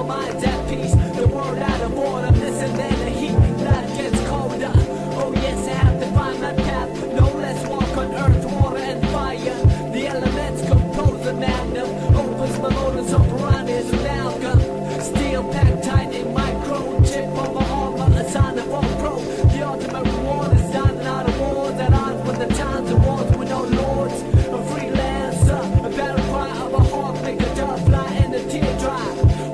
minds at peace. The world out of order, listen then the heat that gets colder. Oh yes, I have to find my path. No less walk on earth, water and fire. The elements compose a magnum. Opens my motors up around his amalgam. Steel packed tight in micro. Chip over armor, a sign of all pro. The ultimate reward is dining out of wars at odds with the times and wars with no lords. A freelancer, a battle cry of a hawk, make a dove fly and a tear dry.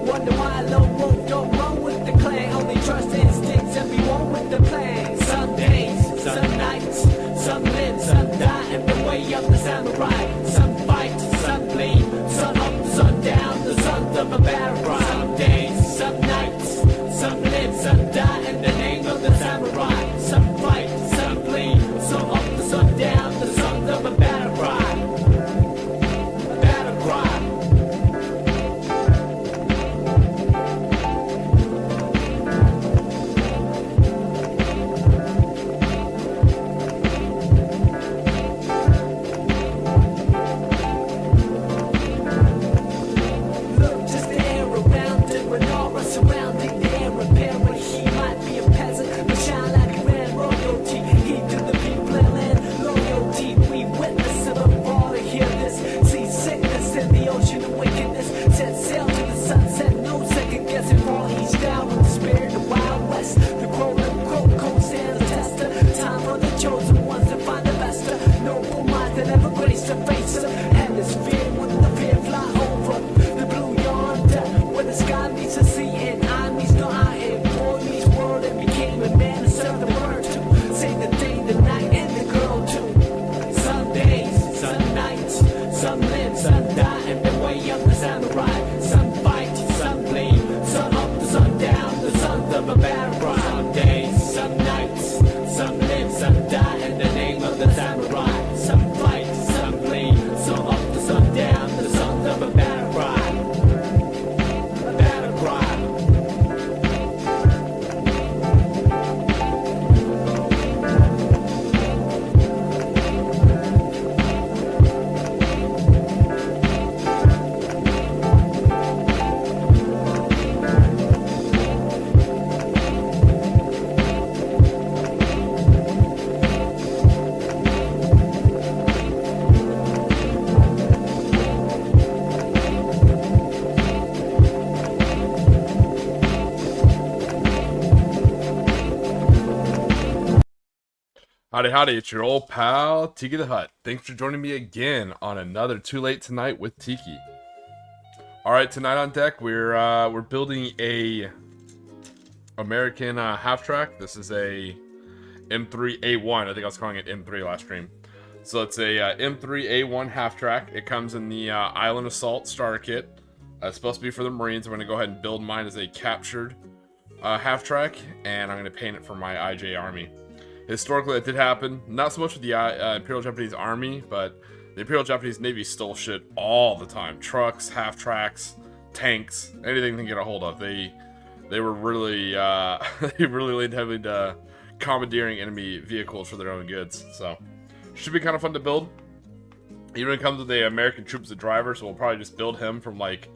Wonder why a lone wolf don't run with the clan. Only trust instincts and be one with the plan. Some days, some nights, some live, some die in the way of the samurai. Some fight, some bleed, sun up, sun down, the sons of a battle cry. Some days, some nights, some live, some die in the name of the samurai. Some fight, some bleed, sun up, the sun down, the sons of a battle cry. A battle cry. Look, just the air around it, Renara surrounding the air repair where he might be a peasant, but shine like a man. Royalty, heed to the people and land loyalty. We witness to the water, hear this, see sickness in the ocean of wickedness. Set sail to the sunset, no second guessing. Fall each down with the spirit of Wild West. The quote unquote cold stands a tester. Time for the chosen ones to find the best. Noble minds that never grace the face of hemisphere with the fear fly over the blue yonder, where the sky meets the sea and I meets no eye and boy meets world and became a man to serve the word to say the day, the night, and the girl too. Some days, some nights, some live, some die in the way of the samurai. Some fight, some bleed, sun up, the sun down, the sons of a battle cry. Some days, some nights, some live, some die in the name of the samurai. Some fight, some bleed, sun up, the sun down, the sons of a battle cry. A battle cry. Howdy, howdy, it's your old pal, Tiki the Hut. Thanks for joining me again on another Too Late Tonight with Tiki. Alright, tonight on deck, we're building a American half-track. This is a M3A1. I think I was calling it M3 last stream. So it's a M3A1 half-track. It comes in the Island Assault starter kit. It's supposed to be for the Marines. I'm going to go ahead and build mine as a captured half-track, and I'm going to paint it for my IJ Army. Historically, that did happen. Not so much with the Imperial Japanese Army, but the Imperial Japanese Navy stole shit all the time. Trucks, half-tracks, tanks, anything they can get a hold of. They were really, they really leaned heavily to commandeering enemy vehicles for their own goods. So, should be kind of fun to build. Even when it comes with the American troops as a driver, so we'll probably just build him from, like,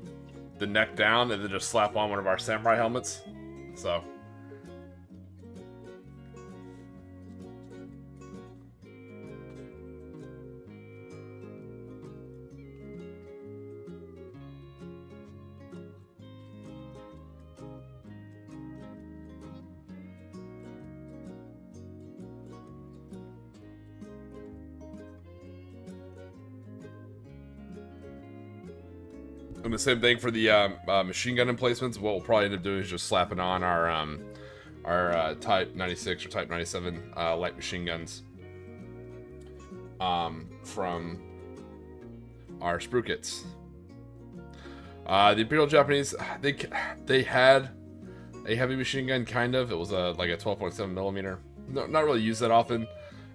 the neck down and then just slap on one of our samurai helmets. So... And the same thing for the machine gun emplacements. What we'll probably end up doing is just slapping on our Type 96 or Type 97 light machine guns from our sprue kits. The Imperial Japanese, they had a heavy machine gun, kind of. It was like a 12.7 millimeter. No, not really used that often.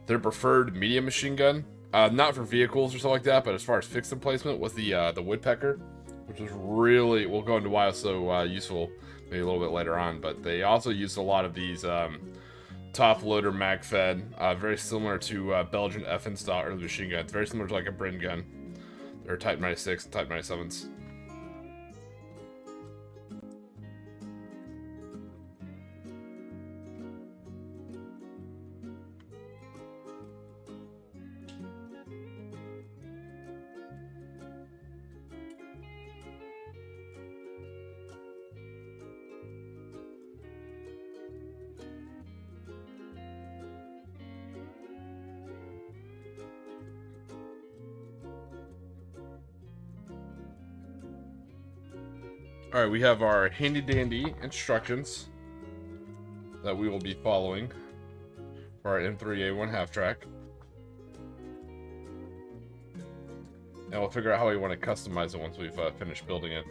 Their preferred medium machine gun, not for vehicles or something like that, but as far as fixed emplacement, was the Woodpecker, which was really, we'll go into why it was so useful maybe a little bit later on. But they also used a lot of these top loader mag fed, very similar to Belgian FN style early machine guns, very similar to like a Brin gun. They're Type 96 and Type 97s. All right, we have our handy dandy instructions that we will be following for our M3A1 half track. And we'll figure out how we want to customize it once we've finished building it.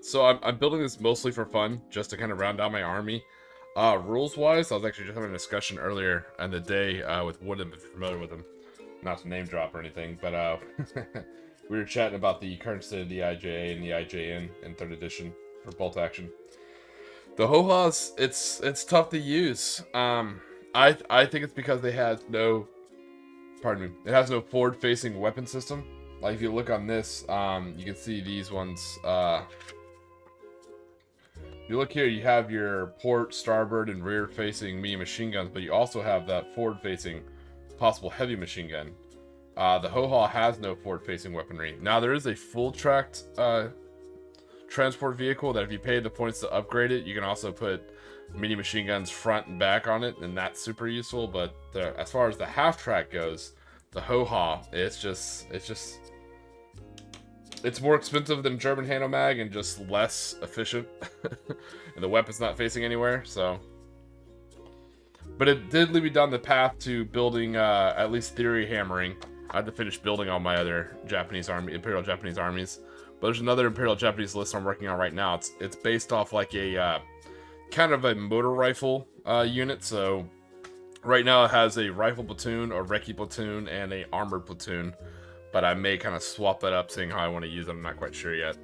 So I'm building this mostly for fun, just to kind of round out my army. Rules-wise, I was actually just having a discussion earlier in the day with Woodham, if you're familiar with him. Not to name drop or anything, but we were chatting about the current state of the IJA and the IJN in 3rd edition for bolt action. The Ho-Has, it's tough to use. I think it's because they have no, pardon me, it has no forward-facing weapon system. Like, if you look on this, you can see these ones. If you look here, you have your port, starboard, and rear-facing medium machine guns, but you also have that forward-facing possible heavy machine gun. The Ho-Ha has no forward-facing weaponry. Now, there is a full-tracked transport vehicle that if you pay the points to upgrade it, you can also put medium machine guns front and back on it, and that's super useful. But as far as the half-track goes, the Ho-Ha, it's more expensive than German handle mag and just less efficient. And the weapon's not facing anywhere, so. But it did lead me down the path to building, at least theory hammering. I had to finish building all my other Imperial Japanese armies. But there's another Imperial Japanese list I'm working on right now. It's based off like a, kind of a motor rifle unit. So right now it has a rifle platoon, a recce platoon, and a armored platoon. But I may kind of swap that up, seeing how I want to use it. I'm not quite sure yet.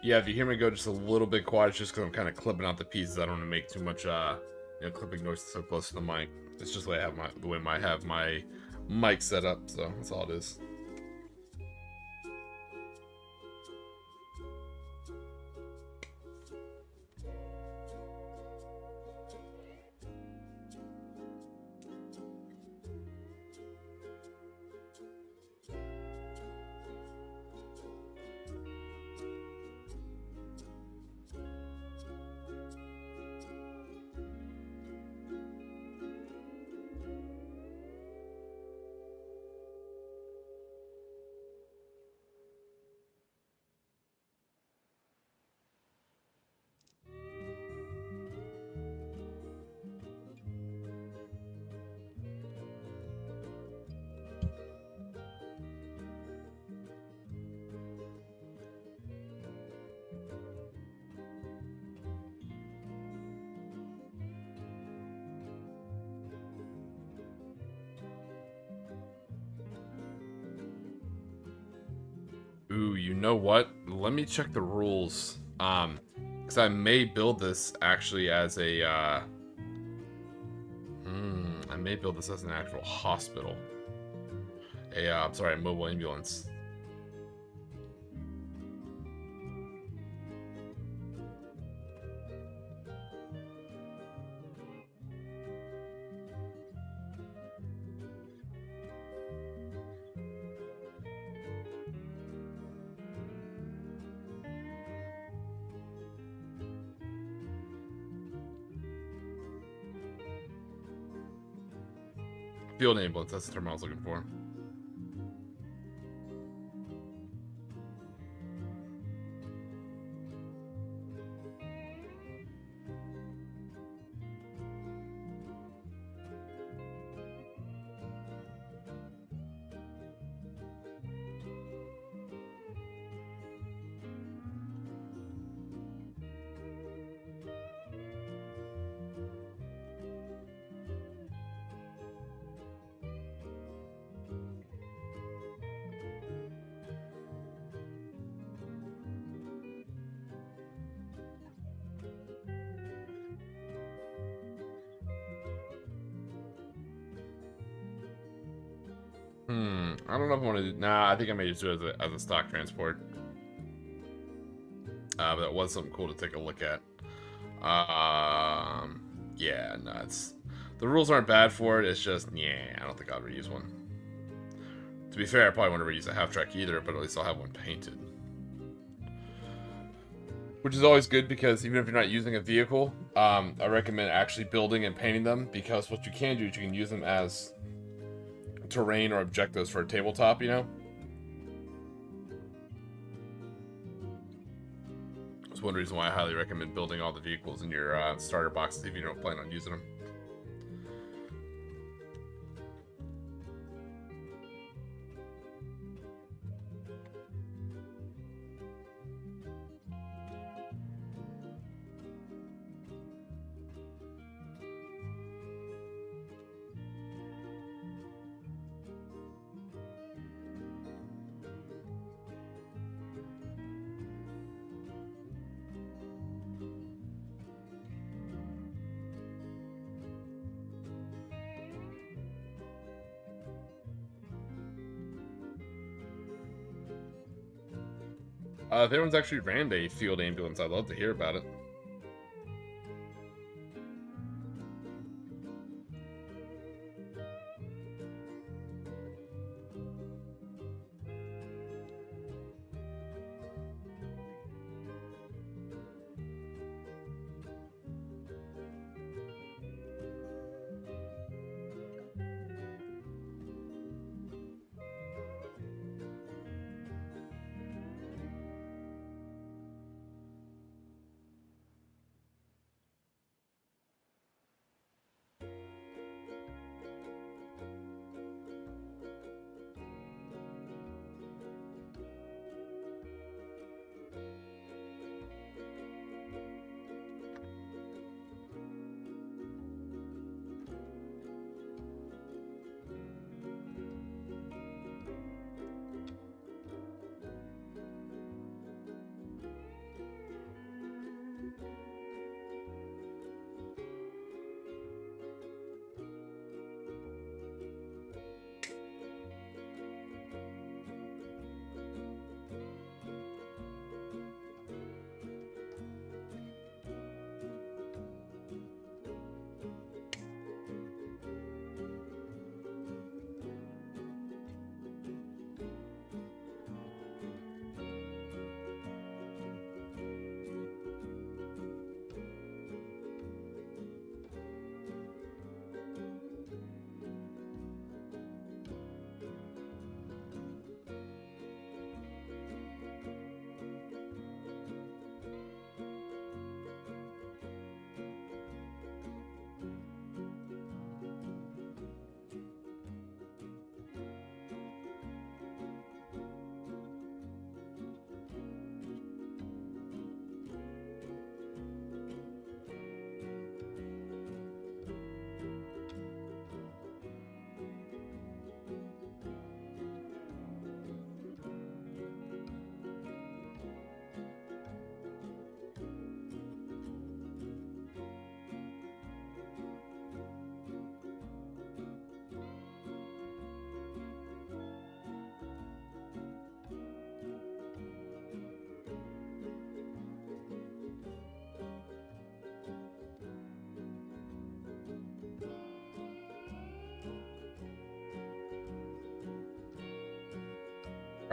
Yeah, if you hear me go just a little bit quiet, it's just because I'm kind of clipping out the pieces. I don't want to make too much, clipping noise so close to the mic. It's just the way I have my mic set up, so that's all it is. Ooh, you know what? let me check the rules. Because I may build this actually as a, I may build this as an actual hospital. I'm sorry, a mobile ambulance. Field ambulance, that's the term I was looking for. I don't know if I want to do... Nah, I think I may just do it as a stock transport. But that was something cool to take a look at. Yeah, no, it's... The rules aren't bad for it, it's just... Yeah, I don't think I'll reuse one. To be fair, I probably won't reuse a half-track either, but at least I'll have one painted. Which is always good, because even if you're not using a vehicle, I recommend actually building and painting them, because what you can do is you can use them as terrain or objectives for a tabletop, you know? That's one reason why I highly recommend building all the vehicles in your starter boxes if you don't plan on using them. If anyone's actually ran a field ambulance, I'd love to hear about it.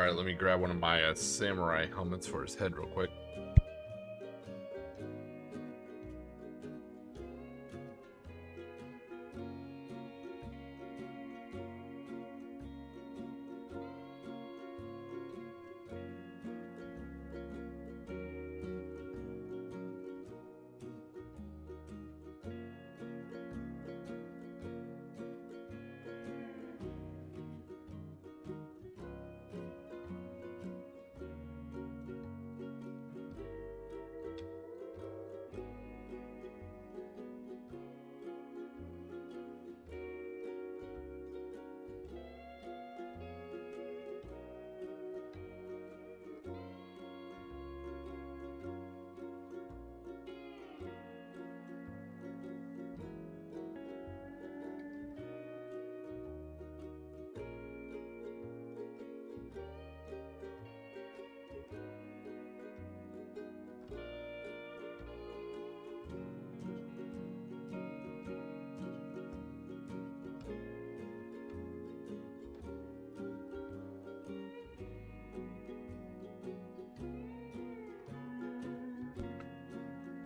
All right, let me grab one of my samurai helmets for his head real quick.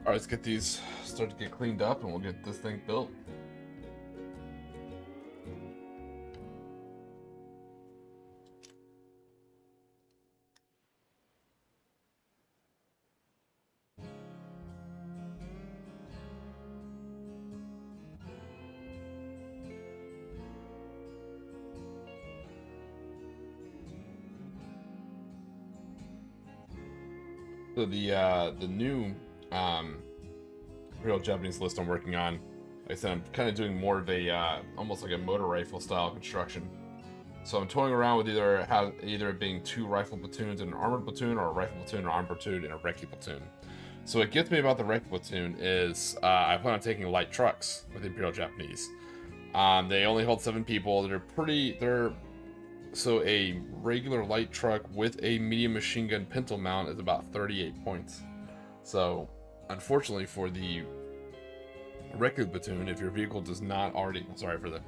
All right, let's get these start to get cleaned up, and we'll get this thing built. So the new real Japanese list I'm working on, like I said, I'm kind of doing more of a almost like a motor rifle style construction. So I'm toying around with either being 2 rifle platoons and an armored platoon, or a rifle platoon, an armored platoon, and a recce platoon. So what gets me about the recce platoon is I plan on taking light trucks with Imperial Japanese. They only hold 7 people. So a regular light truck with a medium machine gun pintle mount is about 38 points. So unfortunately for the recce platoon, if your vehicle does not already, for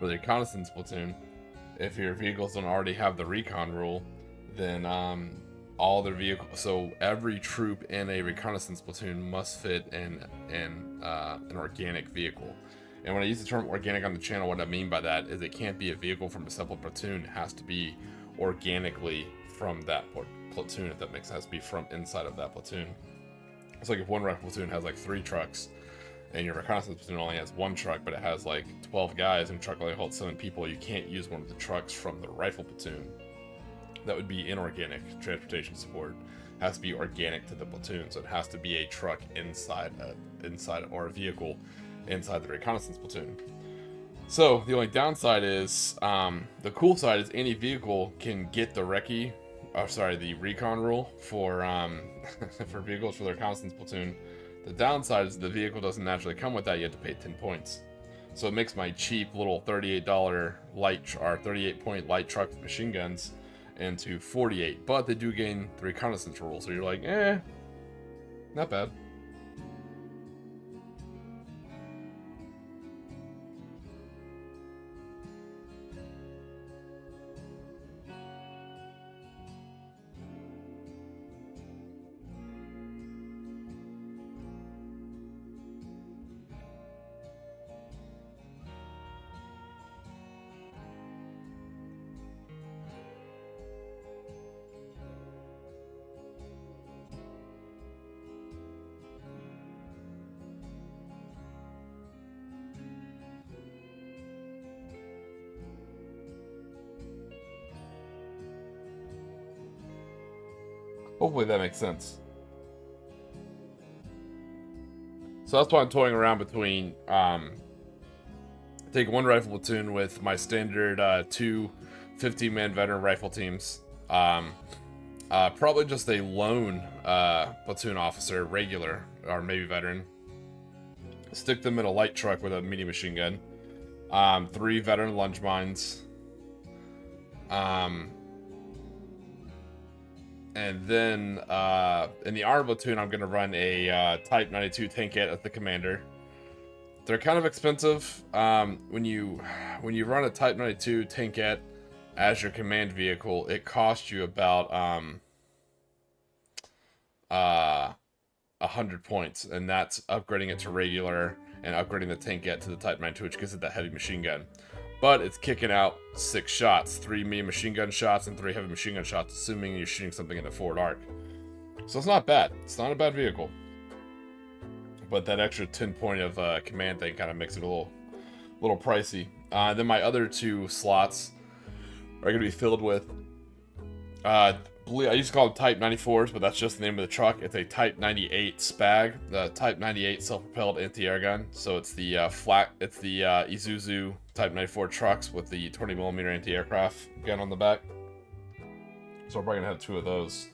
the reconnaissance platoon, if your vehicles don't already have the recon rule, then all their vehicles, so every troop in a reconnaissance platoon must fit in an organic vehicle. And when I use the term organic on the channel, what I mean by that is it can't be a vehicle from a separate platoon. It has to be organically from that platoon, if that makes sense. It has to be from inside of that platoon. It's like if one rifle platoon has like 3 trucks, and your reconnaissance platoon only has 1 truck, but it has like 12 guys, and the truck only holds 7 people, you can't use one of the trucks from the rifle platoon. That would be inorganic transportation support. It has to be organic to the platoon, so it has to be a truck inside or a vehicle inside the reconnaissance platoon. So the only downside is, the cool side is any vehicle can get the the recon rule for for vehicles for the reconnaissance platoon. The downside is the vehicle doesn't naturally come with that. You have to pay 10 points. So it makes my cheap little $38 38 point light truck with machine guns into 48. But they do gain the reconnaissance rule, so you're like, not bad. Hopefully that makes sense. So that's why I'm toying around between take 1 rifle platoon with my standard 2 15-man veteran rifle teams. Probably just a lone platoon officer, regular, or maybe veteran. Stick them in a light truck with a medium machine gun. 3 veteran lunge mines. And then in the armor platoon, I'm going to run a Type 92 tankette as the commander. They're kind of expensive. When you run a Type 92 tankette, as your command vehicle, it costs you about 100 points, and that's upgrading it to regular and upgrading the tankette to the Type 92, which gives it that heavy machine gun. But it's kicking out 6 shots, 3 medium machine gun shots and 3 heavy machine gun shots, assuming you're shooting something in the forward arc. So it's not bad. It's not a bad vehicle. But that extra 10 point of command thing kind of makes it a little pricey. Then my other 2 slots are going to be filled with, I used to call them Type 94s, but that's just the name of the truck. It's a Type 98 Spag, the Type 98 self-propelled anti-air gun. So it's the Isuzu Type 94 trucks with the 20mm anti-aircraft gun on the back. So I'm probably going to have 2 of those.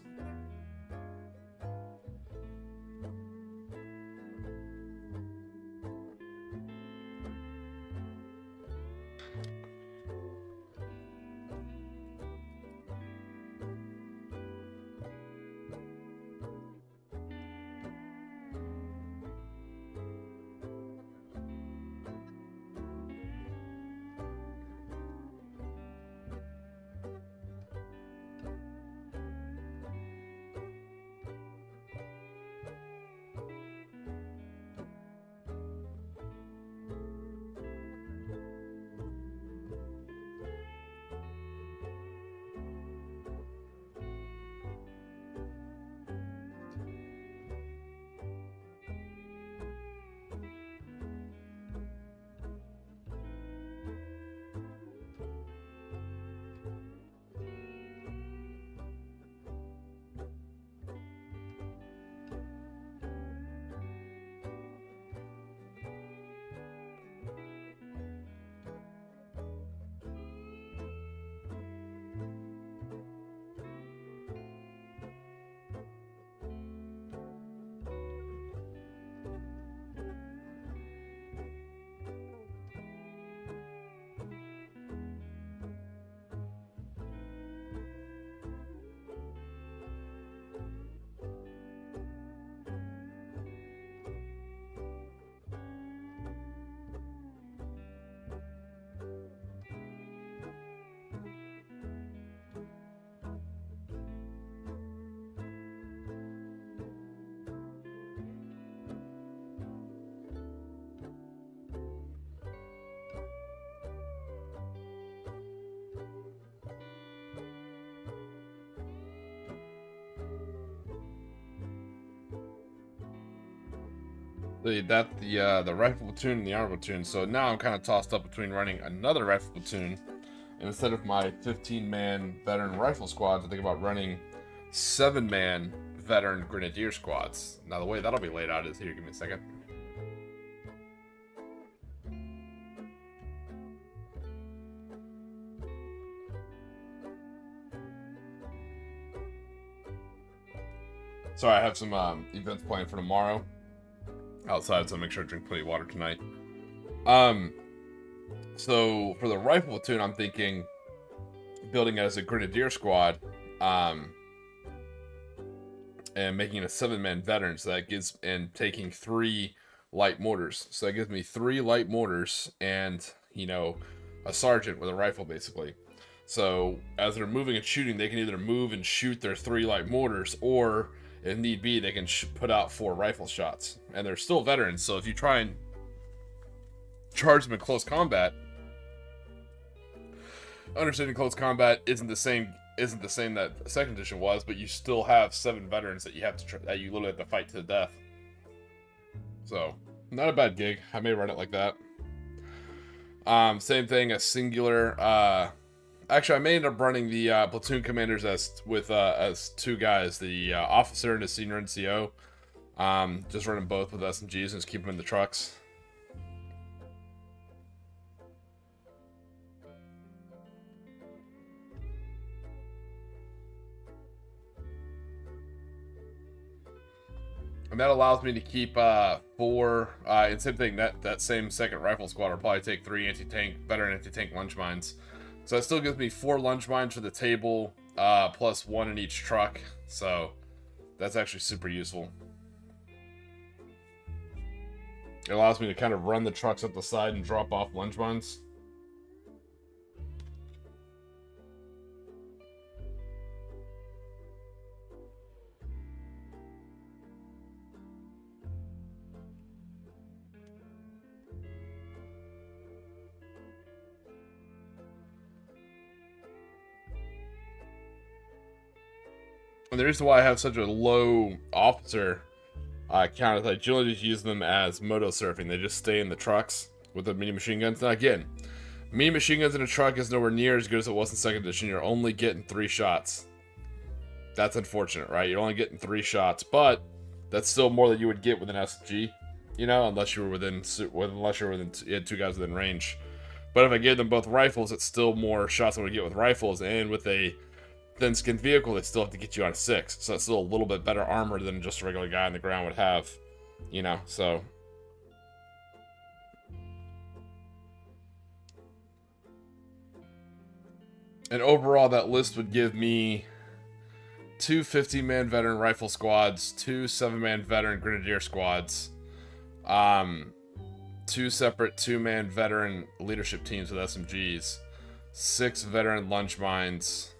The rifle platoon and the armor platoon. So now I'm kind of tossed up between running another rifle platoon, and instead of my 15-man veteran rifle squads, I think about running 7-man veteran grenadier squads. Now the way that'll be laid out is here. Give me a second. Sorry, I have some events planned for tomorrow outside, so I'll make sure I drink plenty of water tonight. So for the rifle platoon, I'm thinking building it as a grenadier squad, and making it a 7-man veteran. So that gives, and taking 3 light mortars. So that gives me 3 light mortars and, you know, a sergeant with a rifle basically. So as they're moving and shooting, they can either move and shoot their 3 light mortars, or if need be, they can put out 4 rifle shots. And they're still veterans, so if you try and charge them in close combat, understanding close combat isn't the same that the second edition was, but you still have 7 veterans that you have to that you literally have to fight to the death. So not a bad gig. I may run it like that. Same thing, a singular. Actually, I may end up running the platoon commanders as 2 guys, the officer and the senior NCO. Just run them both with SMGs and just keep them in the trucks. And that allows me to keep 4, and same thing, that same second rifle squad will probably take 3 veteran anti-tank lunge mines. So that still gives me 4 lunge mines for the table, plus 1 in each truck. So that's actually super useful. It allows me to kind of run the trucks up the side and drop off lunge mines. And the reason why I have such a low officer count is I generally just use them as moto surfing. They just stay in the trucks with the mini machine guns. Now again, mini machine guns in a truck is nowhere near as good as it was in second edition. You're only getting 3 shots. That's unfortunate, right? You're only getting 3 shots, but that's still more than you would get with an SG, you know, unless you had 2 guys within range. But if I gave them both rifles, it's still more shots than I would get with rifles, and with a thin-skinned vehicle, they still have to get you on 6, so that's still a little bit better armor than just a regular guy on the ground would have, you know, so. And overall, that list would give me 2 50-man veteran rifle squads, 2 7-man veteran grenadier squads, 2 separate 2-man veteran leadership teams with SMGs, 6 veteran lunge mines,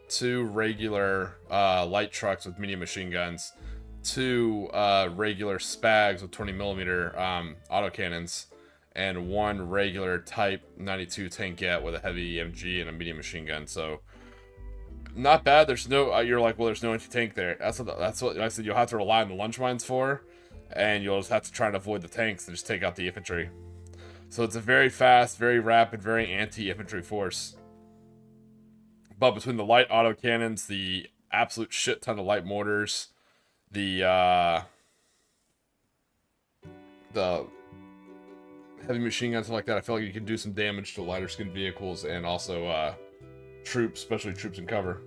2 regular light trucks with medium machine guns, 2 regular spags with 20mm autocannons, and 1 regular Type 92 tankette with a heavy EMG and a medium machine gun. So not bad. There's no you're like, well, there's no anti-tank there. That's what I said. You'll have to rely on the lunge mines for, and you'll just have to try and avoid the tanks and just take out the infantry. So it's a very fast, very rapid, very anti-infantry force. But between the light autocannons, the absolute shit ton of light mortars, the heavy machine guns, stuff like that, I feel like you can do some damage to lighter skinned vehicles and also troops, especially troops in cover.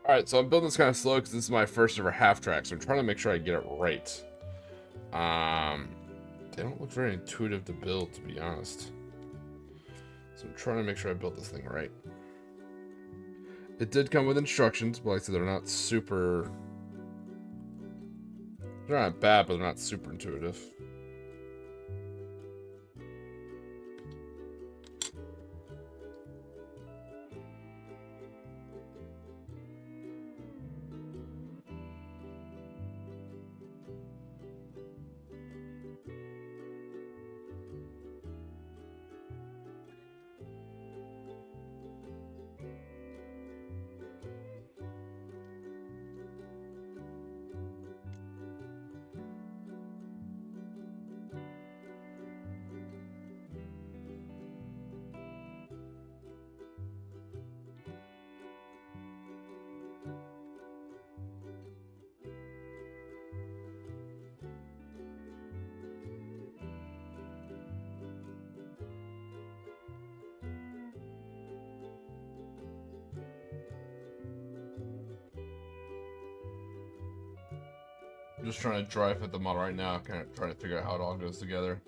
Alright, so I'm building this kind of slow because this is my first ever half track, so I'm trying to make sure I get it right. They don't look very intuitive to build, to be honest. So I'm trying to make sure I built this thing right. It did come with instructions, but like I said, they're not super... They're not bad, but they're not super intuitive. I'm just trying to dry fit the model right now, kind of trying to figure out how it all goes together.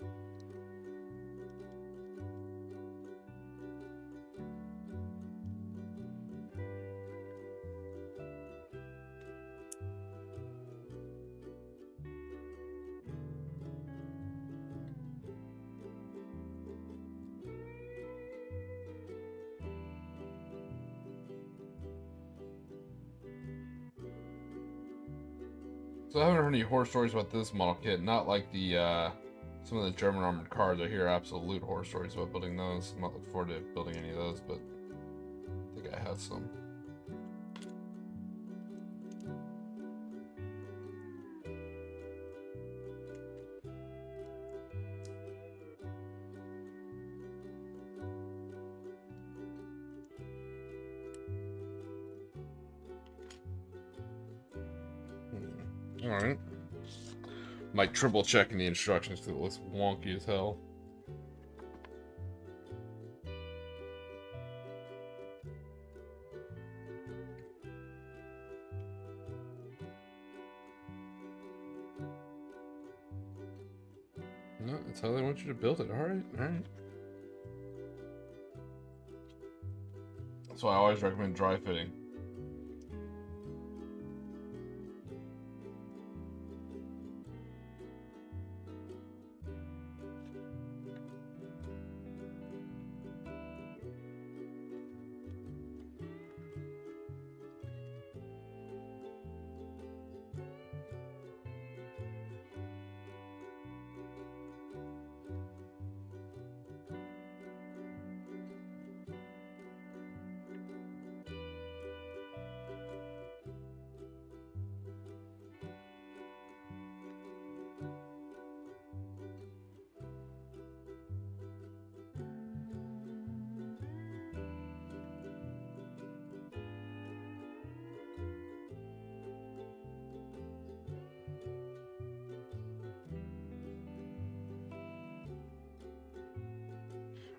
So I haven't heard any horror stories about this model kit, not like the Some of the German armored cars, I hear absolute horror stories about building those. I'm not looking forward to building any of those, but I think I have some. Alright. Might triple checking the instructions because it looks wonky as hell. No, that's how they want you to build it. Alright, alright. That's why I always recommend dry fitting.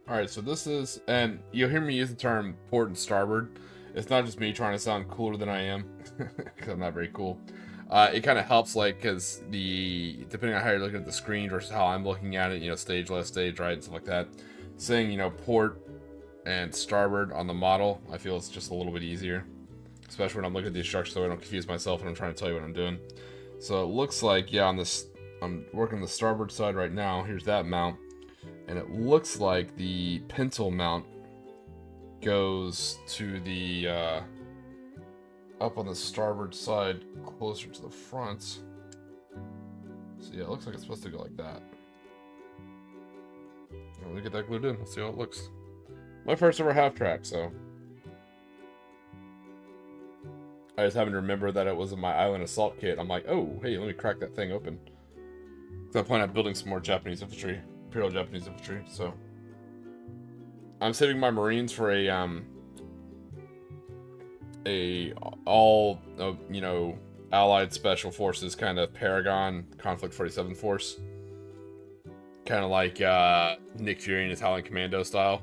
Alright, so this is, and you'll hear me use the term port and starboard. It's not just me trying to sound cooler than I am, because I'm not very cool. It kind of helps, like, because depending on how you're looking at the screen versus how I'm looking at it, you know, stage left, stage right, and stuff like that. Saying, you know, port and starboard on the model, I feel it's just a little bit easier. Especially when I'm looking at the instructions so I don't confuse myself when I'm trying to tell you what I'm doing. So it looks like, yeah, on this, I'm working the starboard side right now. Here's that mount. And it looks like the pintle mount goes to the, up on the starboard side, closer to the front. So yeah, it looks like it's supposed to go like that. Let me get that glued in, let's see how it looks. My first ever half track, so. I just happened to remember that it was in my Island Assault kit. I'm like, oh, hey, let me crack that thing open. So I plan on building some more Japanese infantry. Imperial Japanese infantry, so I'm saving my Marines for a all you know, Allied Special Forces kind of Paragon Conflict 47 force, kind of like Nick Fury and Italian Commando style.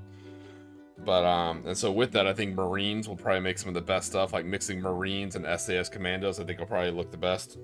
But and so with that, I think Marines will probably make some of the best stuff, like mixing Marines and SAS Commandos. I think will probably look the best.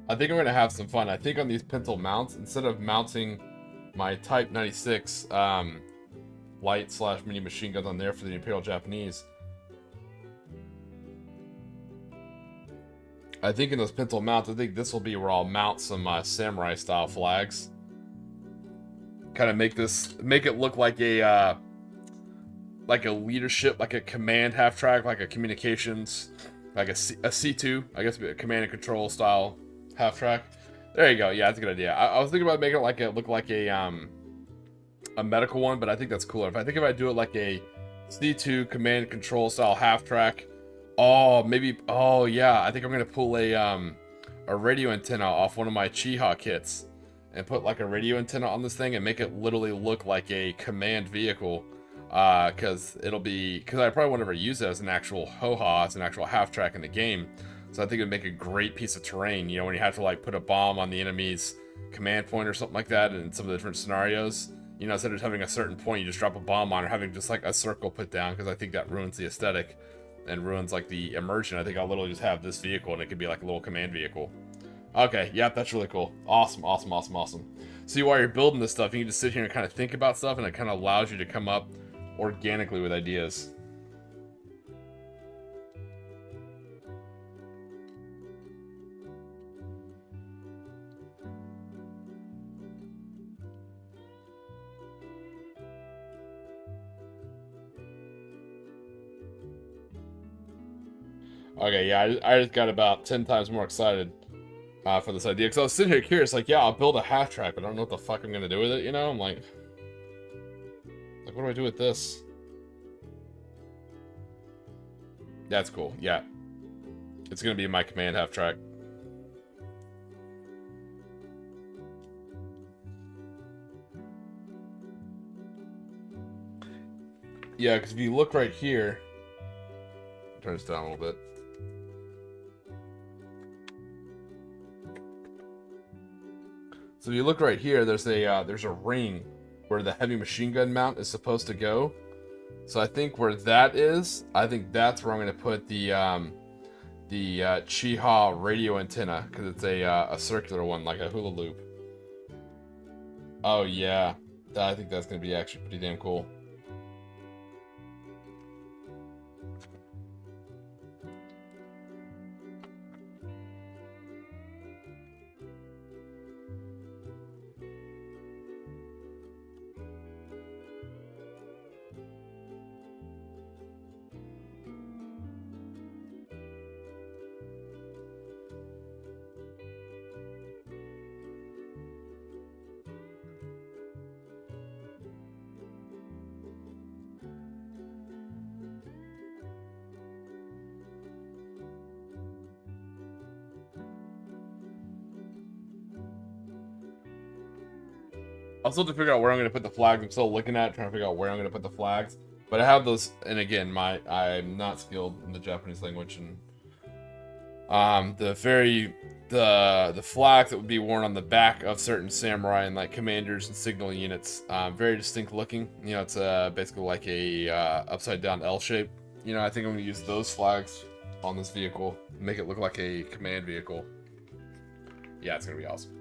I think I'm going to have some fun. I think on these pintle mounts, instead of mounting my Type 96 light/mini machine guns on there for the Imperial Japanese, I think in those pintle mounts, I think this will be where I'll mount some samurai style flags. Kind of make it look like a leadership, like a command half track, like a communications, like a C2, I guess, a command and control style half track. There you go. Yeah, that's a good idea. I was thinking about making it look like a medical one, but I think that's cooler. If I do it like a C2 command and control style half track. Oh, maybe. Oh, yeah. I think I'm gonna pull a radio antenna off one of my Chiha kits and put like a radio antenna on this thing and make it literally look like a command vehicle. Because I probably won't ever use it as an actual HOHA, as an actual half track in the game. So I think it would make a great piece of terrain, you know, when you have to like put a bomb on the enemy's command point or something like that in some of the different scenarios. You know, instead of having a certain point you just drop a bomb on, or having just like a circle put down, because I think that ruins the aesthetic and ruins like the immersion. I think I'll literally just have this vehicle and it could be like a little command vehicle. Okay, yeah, that's really cool. Awesome, awesome, awesome, awesome. See, while you're building this stuff, you can just sit here and kind of think about stuff, and it kind of allows you to come up organically with ideas. Okay, yeah, I just got about 10 times more excited for this idea. Because I was sitting here curious, like, yeah, I'll build a half track, but I don't know what the fuck I'm going to do with it, you know? I'm like, what do I do with this? That's cool, yeah. It's going to be my command half track. Yeah, because if you look right here, turn this down a little bit. So if you look right here, there's a ring where the heavy machine gun mount is supposed to go. So I think where that is, I think that's where I'm going to put the Chiha radio antenna, because it's a circular one, like a hula loop. Oh yeah, I think that's going to be actually pretty damn cool. I'll still have to figure out where I'm going to put the flags. I'm still looking at it, trying to figure out where I'm going to put the flags. But I have those, and again, I'm not skilled in the Japanese language, and the flags that would be worn on the back of certain samurai and like commanders and signal units, very distinct looking. You know, it's basically like a upside down L shape. You know, I think I'm going to use those flags on this vehicle, make it look like a command vehicle. Yeah, it's going to be awesome.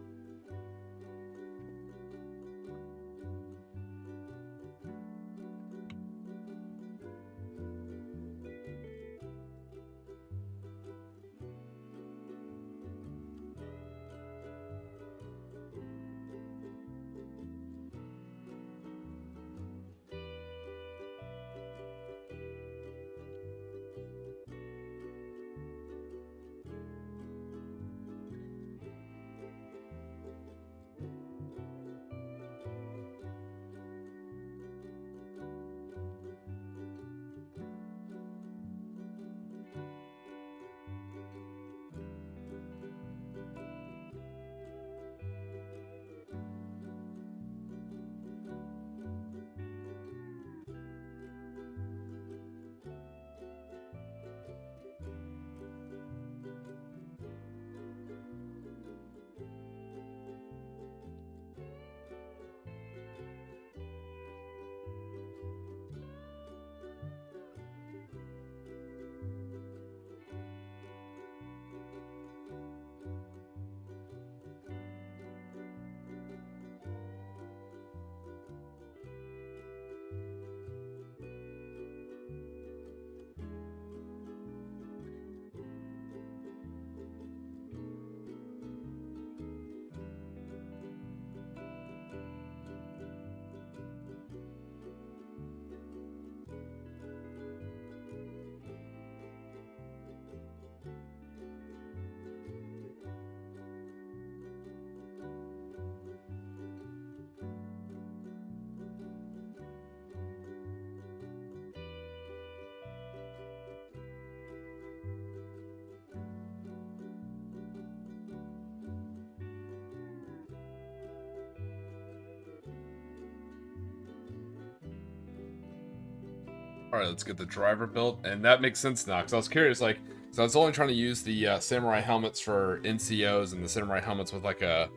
Alright, let's get the driver built, and that makes sense now, because I was curious, like, so I was only trying to use the samurai helmets for NCOs and the samurai helmets with like a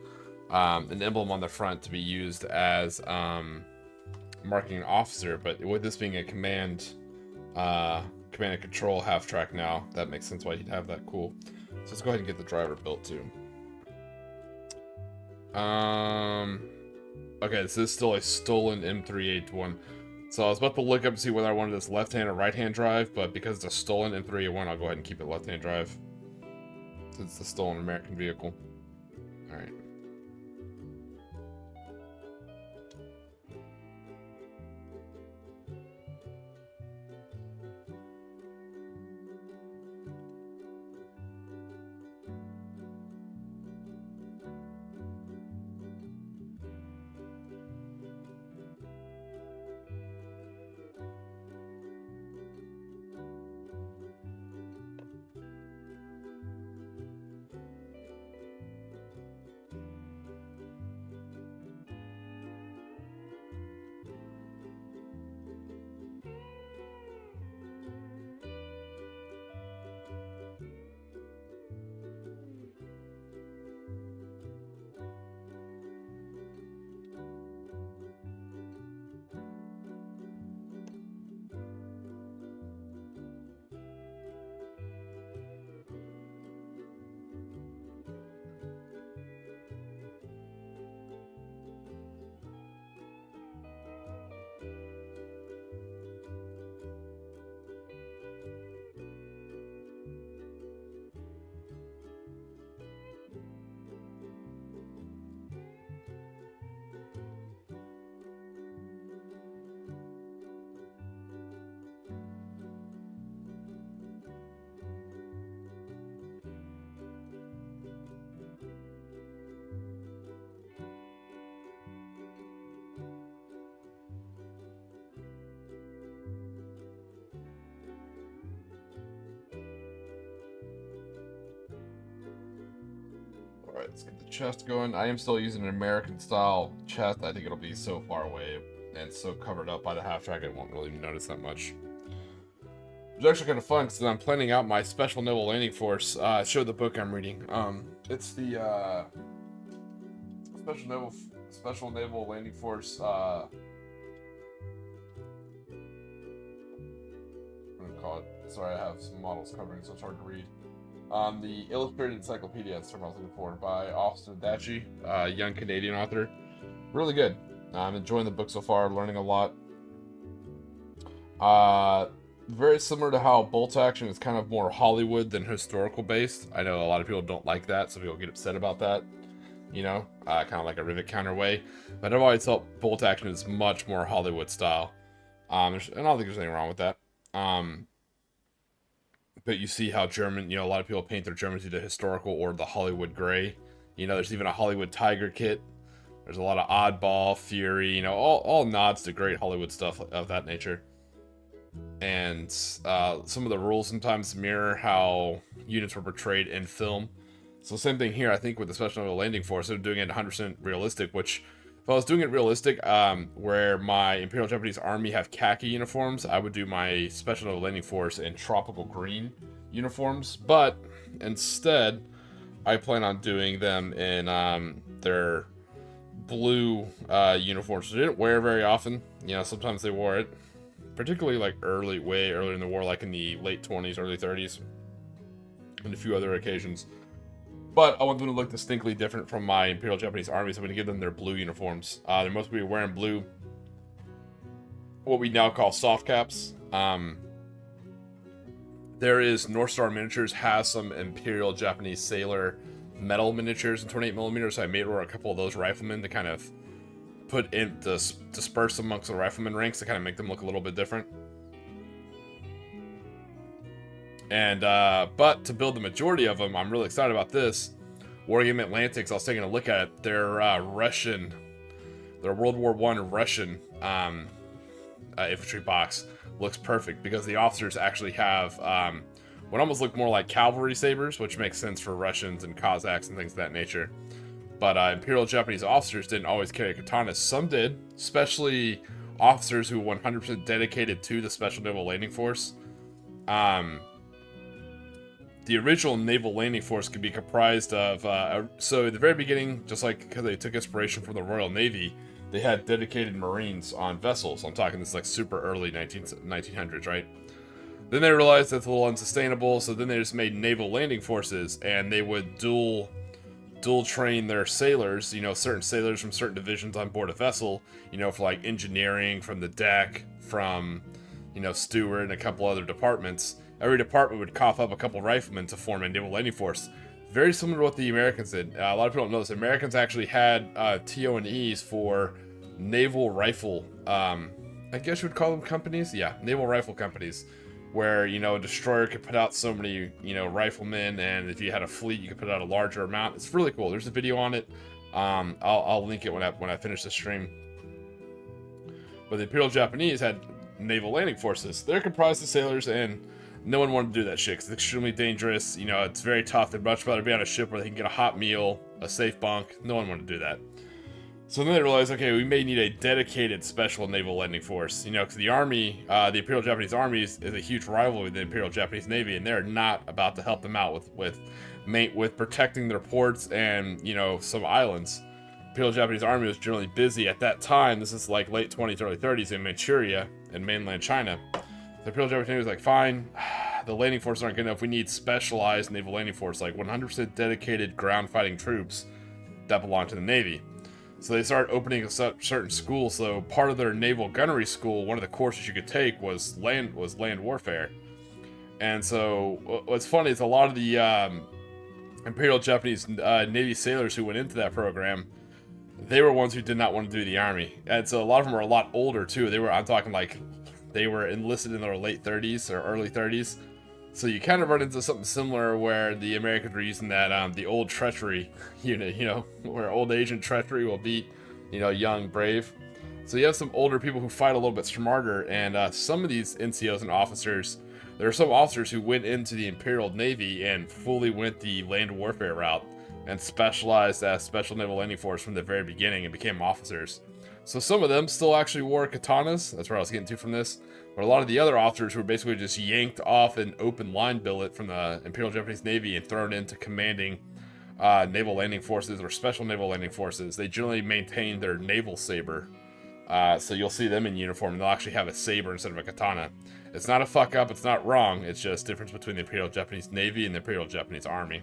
an emblem on the front to be used as marking an officer. But with this being a command and control half track now, that makes sense why he'd have that. Cool. So let's go ahead and get the driver built too. Okay, this is still a stolen M381. So I was about to look up to see whether I wanted this left-hand or right-hand drive, but because it's a stolen M381, I'll go ahead and keep it left-hand drive. Since it's a stolen American vehicle. Alright. Alright, let's get the chest going. I am still using an American style chest. I think it'll be so far away and so covered up by the half track I won't really notice that much. It's actually kind of fun because I'm planning out my special naval landing force. Show the book I'm reading. It's the special naval landing force. What do I call it? Sorry, I have some models covering, so it's hard to read. The Illustrated Encyclopedia, that's the term I was looking for, by Officer Dachi, a young Canadian author. Really good. I'm enjoying the book so far, learning a lot. Very similar to how Bolt Action is kind of more Hollywood than historical based. I know a lot of people don't like that, so people get upset about that. You know, kind of like a Rivet Counter way. But I've always felt Bolt Action is much more Hollywood style. And I don't think there's anything wrong with that. But you see how German, a lot of people paint their Germans either historical or the Hollywood gray. There's even a Hollywood Tiger kit. There's a lot of Oddball, Fury, all nods to great Hollywood stuff of that nature. And some of the rules sometimes mirror how units were portrayed in film. So same thing here, I think, with the Special Naval Landing Force. They're doing it 100% realistic, which, if I was doing it realistic, where my Imperial Japanese Army have khaki uniforms, I would do my Special Naval Landing Force in tropical green uniforms. But instead, I plan on doing them in their blue uniforms. They didn't wear very often. Sometimes they wore it. Particularly like way early in the war, like in the late 20s, early 30s, and a few other occasions. But I want them to look distinctly different from my Imperial Japanese Army, so I'm going to give them their blue uniforms. They're most be wearing blue, what we now call soft caps. There is North Star Miniatures has some Imperial Japanese Sailor metal miniatures in 28mm, so I made a couple of those riflemen to kind of put in disperse amongst the rifleman ranks to kind of make them look a little bit different. And but to build the majority of them, I'm really excited about this. Wargame Atlantics, I was taking a look at it. Their World War I Russian infantry box looks perfect because the officers actually have what almost look more like cavalry sabers, which makes sense for Russians and Cossacks and things of that nature. But Imperial Japanese officers didn't always carry katanas. Some did, especially officers who were 100% dedicated to the Special Naval Landing Force. the original naval landing force could be comprised of, so at the very beginning, just like because they took inspiration from the Royal Navy, they had dedicated Marines on vessels. I'm talking this like super early 1900s, right? Then they realized that's a little unsustainable, so then they just made naval landing forces, and they would dual train their sailors, you know, certain sailors from certain divisions on board a vessel, you know, for like engineering, from the deck, from, you know, steward, and a couple other departments. Every department would cough up a couple riflemen to form a naval landing force. Very similar to what the Americans did. A lot of people don't know this. Americans actually had TO&Es for naval rifle, I guess you would call them companies? Yeah, naval rifle companies. Where, you know, a destroyer could put out so many, you know, riflemen, and if you had a fleet, you could put out a larger amount. It's really cool. There's a video on it. I'll link it when I finish the stream. But the Imperial Japanese had naval landing forces. They're comprised of sailors, and no one wanted to do that shit because it's extremely dangerous. You know, it's very tough. They'd much rather be on a ship where they can get a hot meal, a safe bunk. No one wanted to do that. So then they realized, okay, we may need a dedicated special naval landing force. You know, because the Army, the Imperial Japanese Army is a huge rival with the Imperial Japanese Navy, and they're not about to help them out with protecting their ports and, you know, some islands. Imperial Japanese Army was generally busy at that time. This is like late 20s, early 30s in Manchuria and mainland China. The Imperial Japanese Navy was like, fine, the landing forces aren't good enough. We need specialized naval landing force, like 100% dedicated ground fighting troops that belong to the Navy. So they started opening a certain school. So part of their naval gunnery school, one of the courses you could take was land warfare. And so what's funny is a lot of the Imperial Japanese Navy sailors who went into that program, they were ones who did not want to do the Army. And so a lot of them were a lot older too. I'm talking like they were enlisted in their late 30s or early 30s. So you kind of run into something similar where the Americans were using that, the old treachery unit, you know, where old Asian treachery will beat, you know, young, brave. So you have some older people who fight a little bit smarter, and some of these NCOs and officers, there are some officers who went into the Imperial Navy and fully went the land warfare route and specialized as Special Naval Landing Force from the very beginning and became officers. So some of them still actually wore katanas. That's where I was getting to from this. But a lot of the other officers were basically just yanked off an open line billet from the Imperial Japanese Navy and thrown into commanding naval landing forces or special naval landing forces. They generally maintain their naval saber. So you'll see them in uniform, and they'll actually have a saber instead of a katana. It's not a fuck up, it's not wrong. It's just difference between the Imperial Japanese Navy and the Imperial Japanese Army.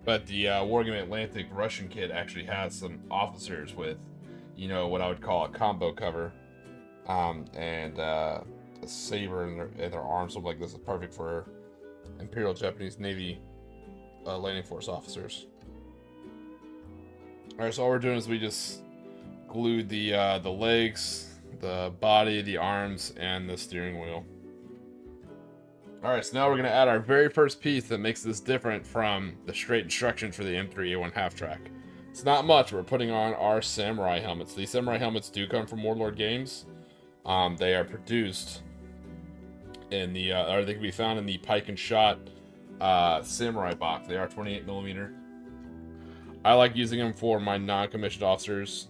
But the Wargame Atlantic Russian kit actually has some officers with, you know, what I would call a combo cover, and a saber in their arms. Something like this is perfect for Imperial Japanese Navy landing force officers. All right, so all we're doing is we just glued the legs, the body, the arms, and the steering wheel. Alright, so now we're going to add our very first piece that makes this different from the straight instructions for the M3A1 half-track. It's not much. We're putting on our samurai helmets. These samurai helmets do come from Warlord Games. They are produced in the, or they can be found in the Pike and Shot samurai box. They are 28mm. I like using them for my non-commissioned officers.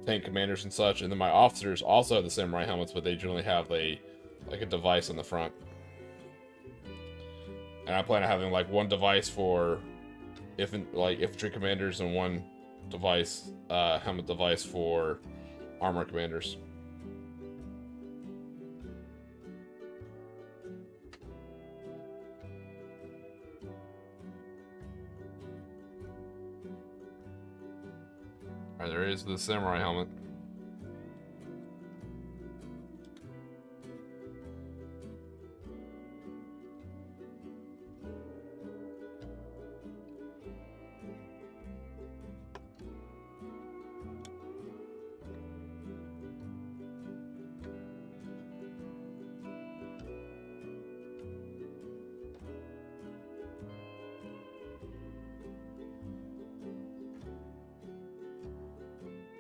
tank commanders and such, and then my officers also have the samurai helmets, but they generally have a device on the front. And I plan on having like one device for infantry commanders and one device, helmet device for armor commanders. Alright, there is the samurai helmet.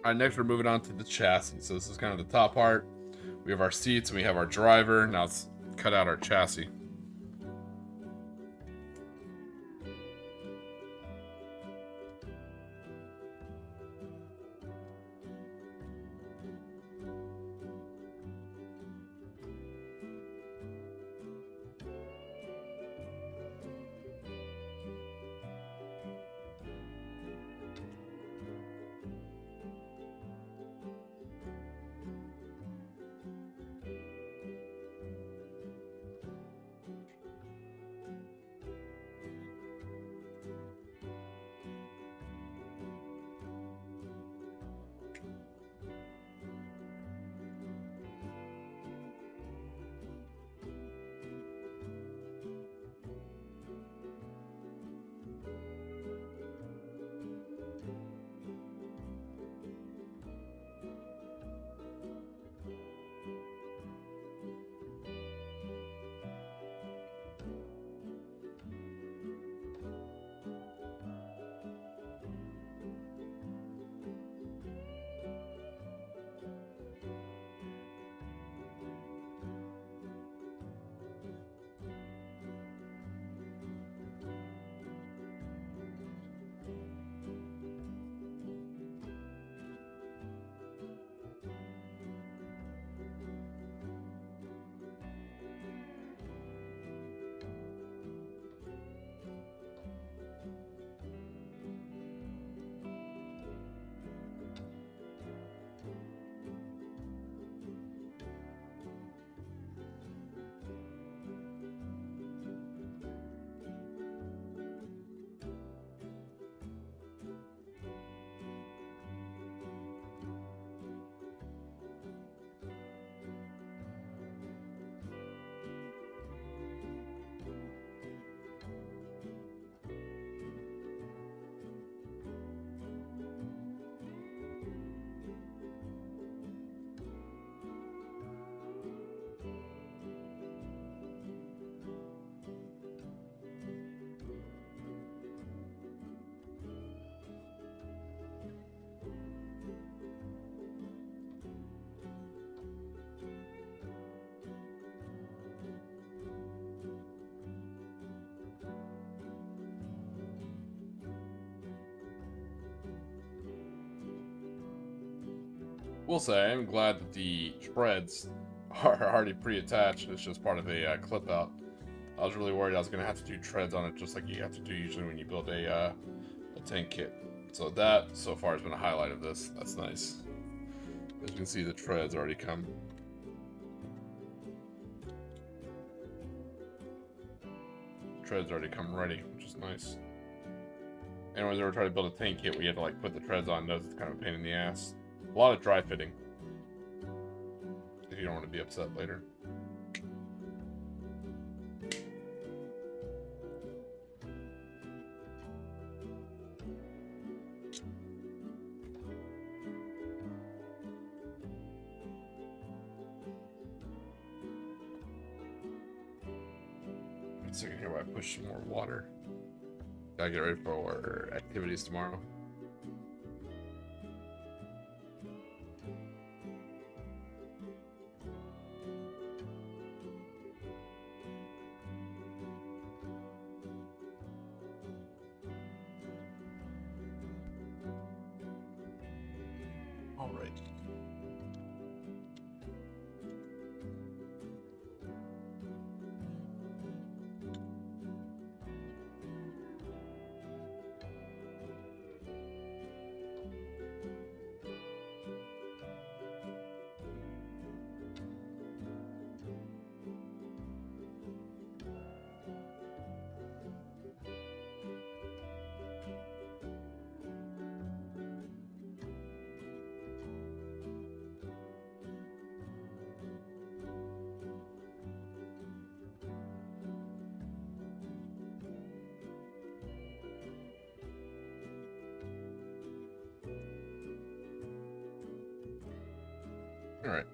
Alright, next we're moving on to the chassis. So this is kind of the top part. We have our seats and we have our driver. Now let's cut out our chassis. Will say, I'm glad that the treads are already pre-attached. It's just part of a clip out. I was really worried I was going to have to do treads on it, just like you have to do usually when you build a tank kit. So that, so far, has been a highlight of this. That's nice. As you can see, the treads already come. Treads already come ready, which is nice. Anyways, ever tried to build a tank kit where you had to like put the treads on, knows it's kind of a pain in the ass. A lot of dry fitting. If you don't want to be upset later. So you can hear why I push some more water. Gotta get ready for activities tomorrow. All right. All right.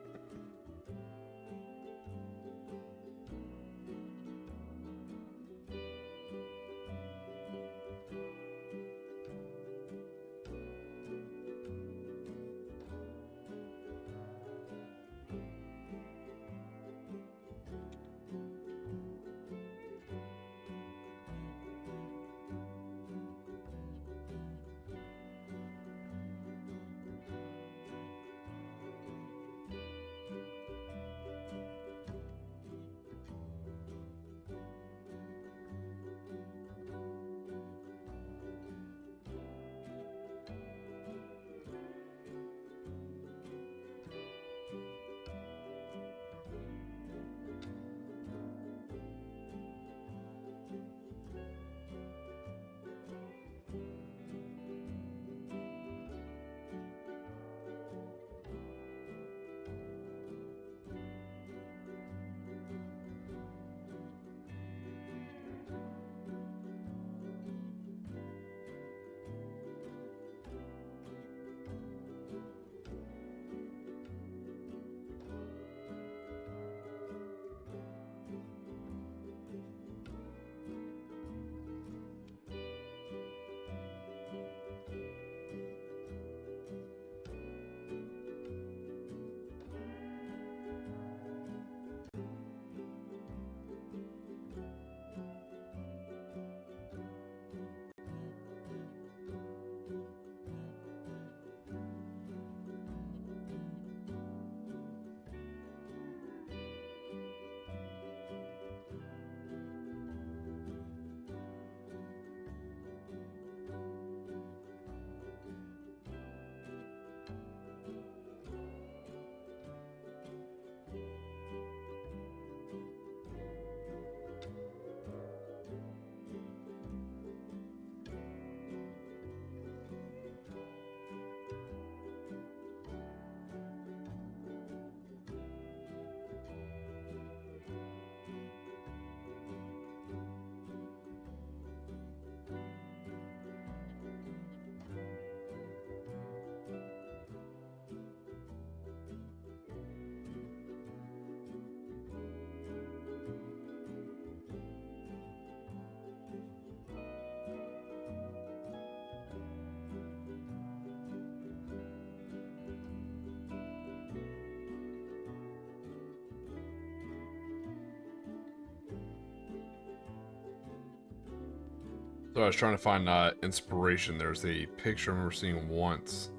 So I was trying to find inspiration. There's a picture I remember seeing once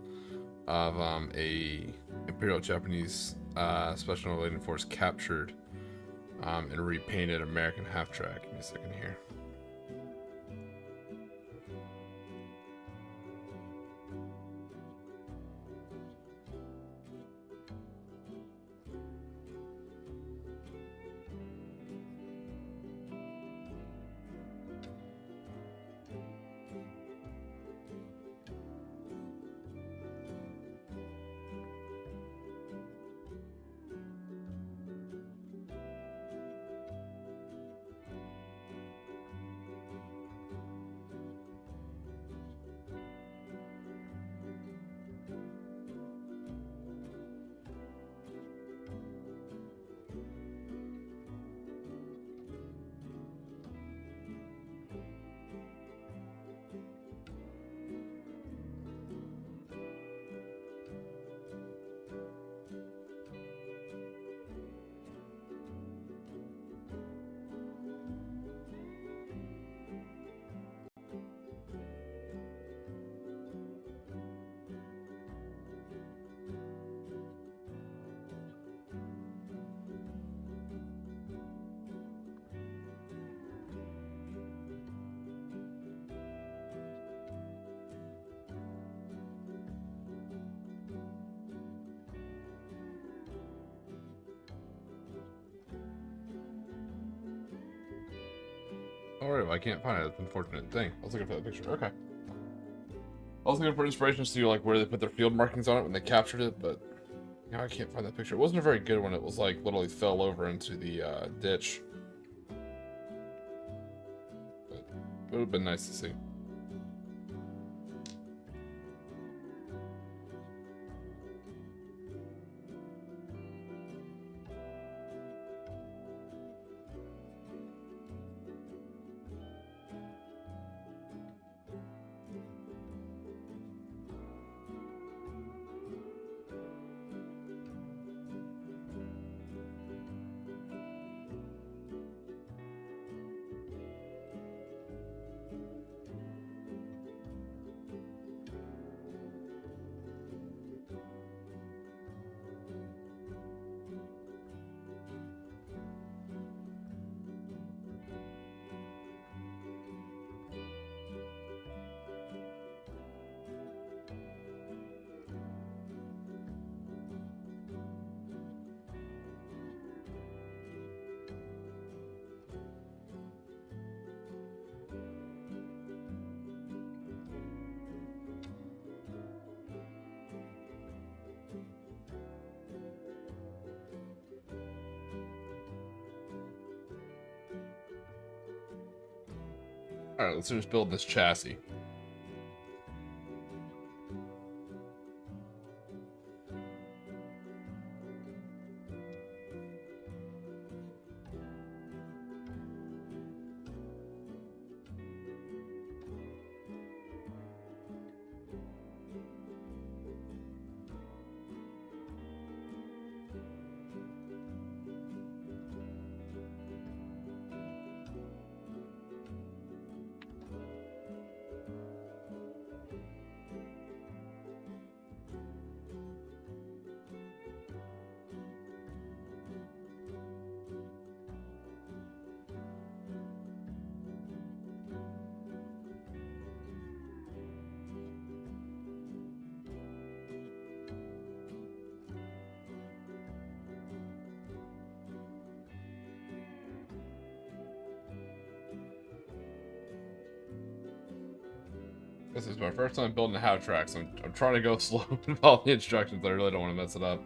of a Imperial Japanese Special Related Force captured and repainted American half-track. Give me a second here. Don't worry, I can't find it. It's unfortunate. Dang, I was looking for that picture. Okay. I was looking for inspiration to see like where they put their field markings on it when they captured it, but now I can't find that picture. It wasn't a very good one. It was like literally fell over into the ditch. But it would have been nice to see. Alright, let's just build this chassis. This is my first time building a half-track, so I'm trying to go slow and follow the instructions. I really don't want to mess it up.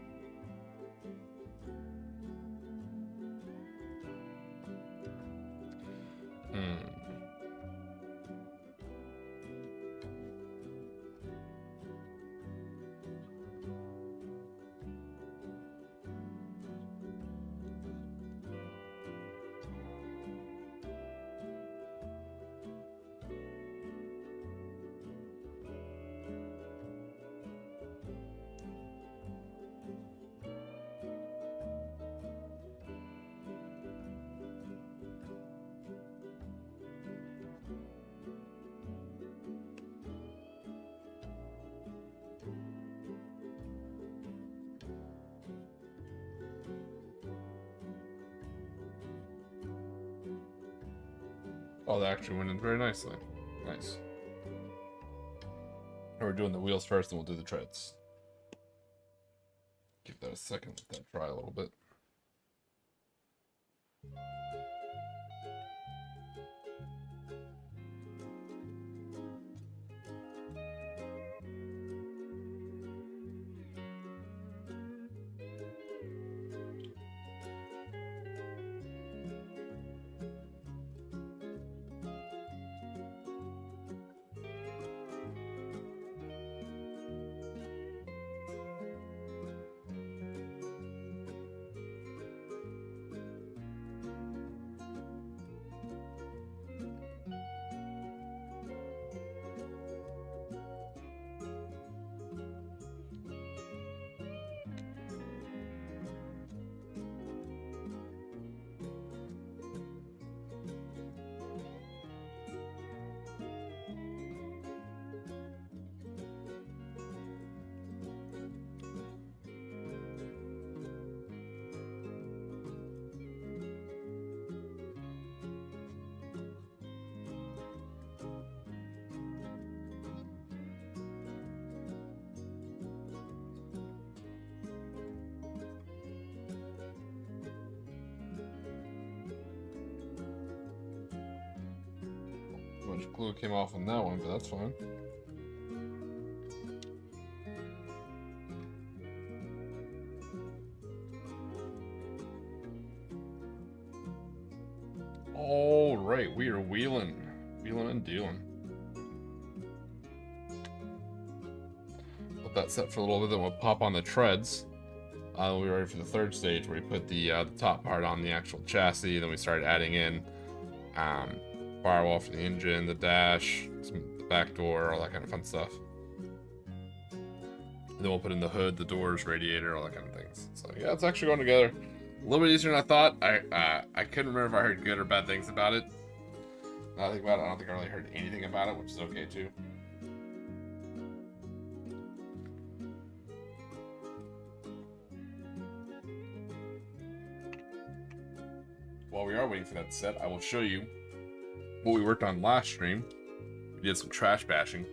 Oh, that actually went in very nicely. Nice. Now we're doing the wheels first, and we'll do the treads. Give that a second, let that dry a little bit. bunch of glue came off on that one, but that's fine. All right, we are wheeling and dealing. Let that set for a little bit, then we'll pop on the treads. We're ready for the third stage where we put the top part on the actual chassis. Then we started adding in firewall for the engine, the dash, the back door, all that kind of fun stuff. And then we'll put in the hood, the doors, radiator, all that kind of things. So yeah, it's actually going together a little bit easier than I thought. I couldn't remember if I heard good or bad things about it. Now I think about it, I don't think I really heard anything about it, which is okay too. While we are waiting for that set, I will show you what we worked on last stream. We did some trash bashing.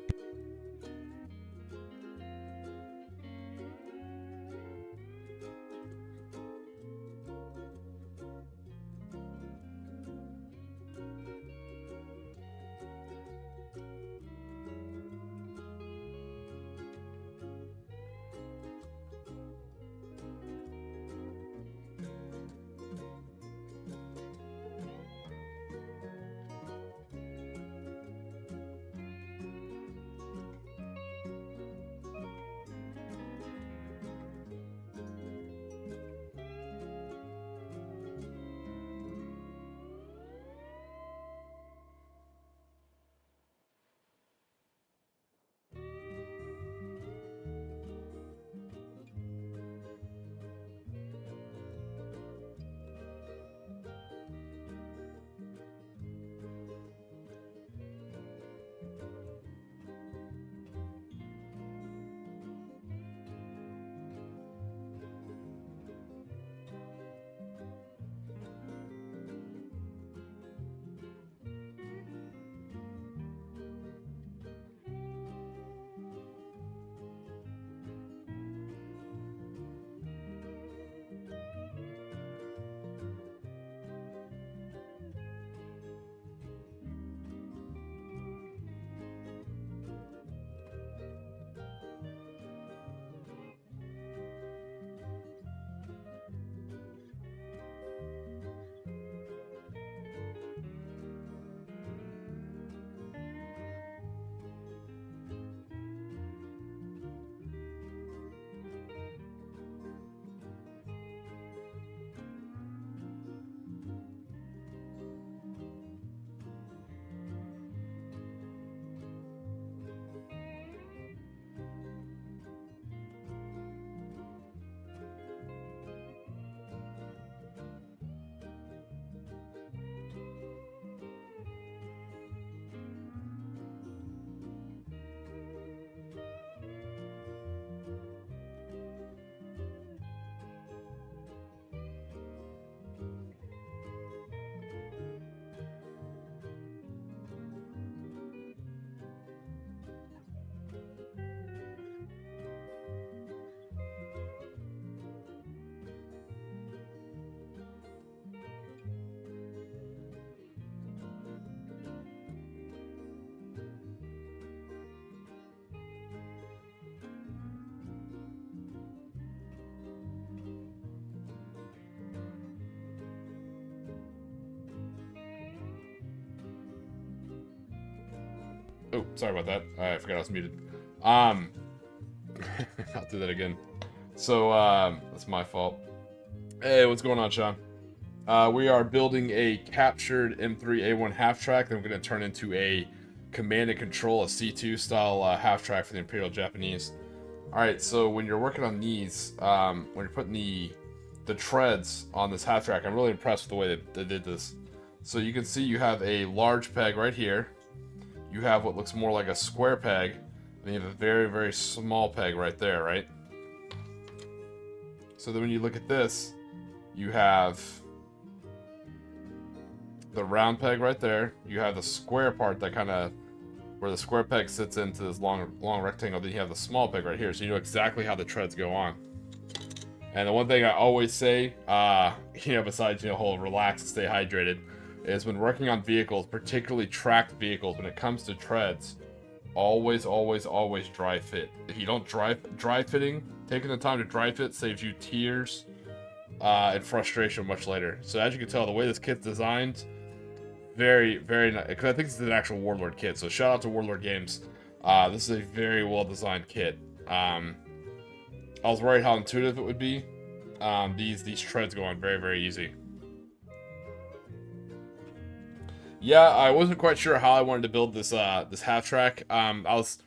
Oh, sorry about that. I forgot I was muted. I'll do that again. So, that's my fault. Hey, what's going on, Sean? We are building a captured M3A1 half-track that we're going to turn into a command and control, a C2 style half-track for the Imperial Japanese. Alright, so when you're working on these, when you're putting the treads on this half-track, I'm really impressed with the way they did this. So you can see you have a large peg right here. You have what looks more like a square peg, and you have a very, very small peg right there, right? So then when you look at this, you have the round peg right there. You have the square part that kind of, where the square peg sits into this long rectangle. Then you have the small peg right here, so you know exactly how the treads go on. And the one thing I always say, besides, whole relax and stay hydrated, is when working on vehicles, particularly tracked vehicles, when it comes to treads, always dry fit. If you don't dry fitting, taking the time to dry fit saves you tears and frustration much later. So as you can tell, the way this kit's designed, very nice. Because I think this is an actual Warlord kit. So shout out to Warlord Games. This is a very well designed kit. I was worried how intuitive it would be. These treads go on very easy. Yeah, I wasn't quite sure how I wanted to build this this half track. I was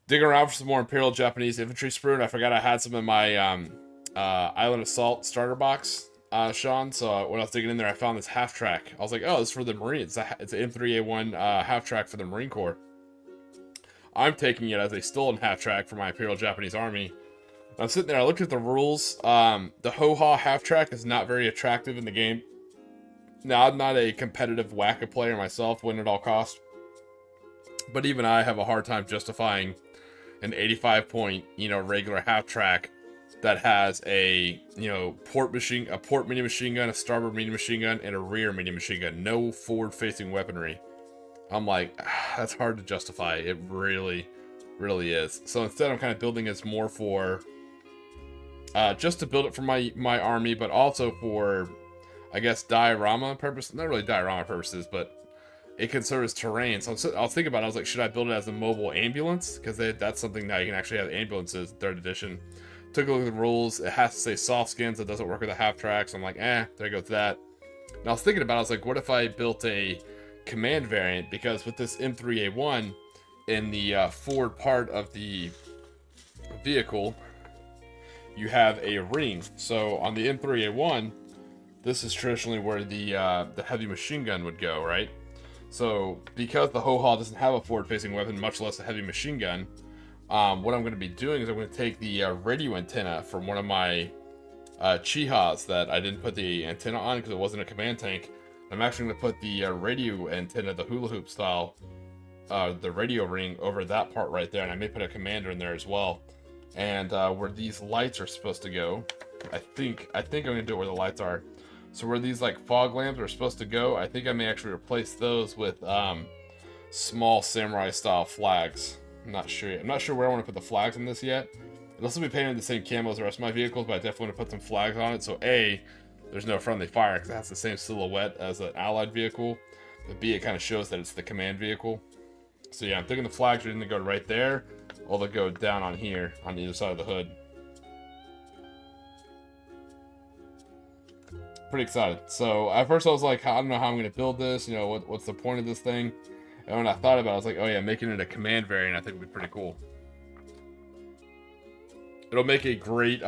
digging around for some more Imperial Japanese infantry sprue, and I forgot I had some in my Island Assault starter box, Sean. So when I was digging in there, I found this half track. I was like, oh, this is for the Marines. It's an M3A1 half track for the Marine Corps. I'm taking it as a stolen half track for my Imperial Japanese Army. I'm sitting there, I looked at the rules. The Ho-Ha half track is not very attractive in the game. Now, I'm not a competitive Wacka player myself, win at all costs. But even I have a hard time justifying an 85 point, regular half track that has a, port mini machine gun, a starboard mini machine gun, and a rear mini machine gun. No forward facing weaponry. I'm like, that's hard to justify. It really is. So instead, I'm kind of building this more for, just to build it for my army, but also for, I guess, diorama purposes. Not really diorama purposes, but it can serve as terrain. So I was thinking about it. I was like, should I build it as a mobile ambulance? Because that's something now you can actually have ambulances, 3rd edition. Took a look at the rules. It has to say soft skins. It doesn't work with the half track. So I'm like, there goes that. And I was thinking about it. I was like, what if I built a command variant? Because with this M3A1, in the forward part of the vehicle, you have a ring. So on the M3A1, this is traditionally where the heavy machine gun would go, right? So because the Ho-Ha doesn't have a forward-facing weapon, much less a heavy machine gun, what I'm going to be doing is I'm going to take the radio antenna from one of my Chihas that I didn't put the antenna on because it wasn't a command tank. I'm actually going to put the radio antenna, the hula hoop style, the radio ring over that part right there, and I may put a commander in there as well. And where these lights are supposed to go, I think I'm going to do it where the lights are. So where these like fog lamps are supposed to go, I think I may actually replace those with small samurai style flags. I'm not sure yet. I'm not sure where I want to put the flags on this yet. It'll still be painted the same camo as the rest of my vehicles, but I definitely want to put some flags on it. So A, there's no friendly fire because it has the same silhouette as an allied vehicle. But B, it kind of shows that it's the command vehicle. So yeah, I'm thinking the flags are going to go right there, or they'll go down on here on either side of the hood. Pretty excited. So at first I was like, I don't know how I'm going to build this. What's the point of this thing? And when I thought about it, I was like, oh yeah, making it a command variant I think would be pretty cool. It'll make a great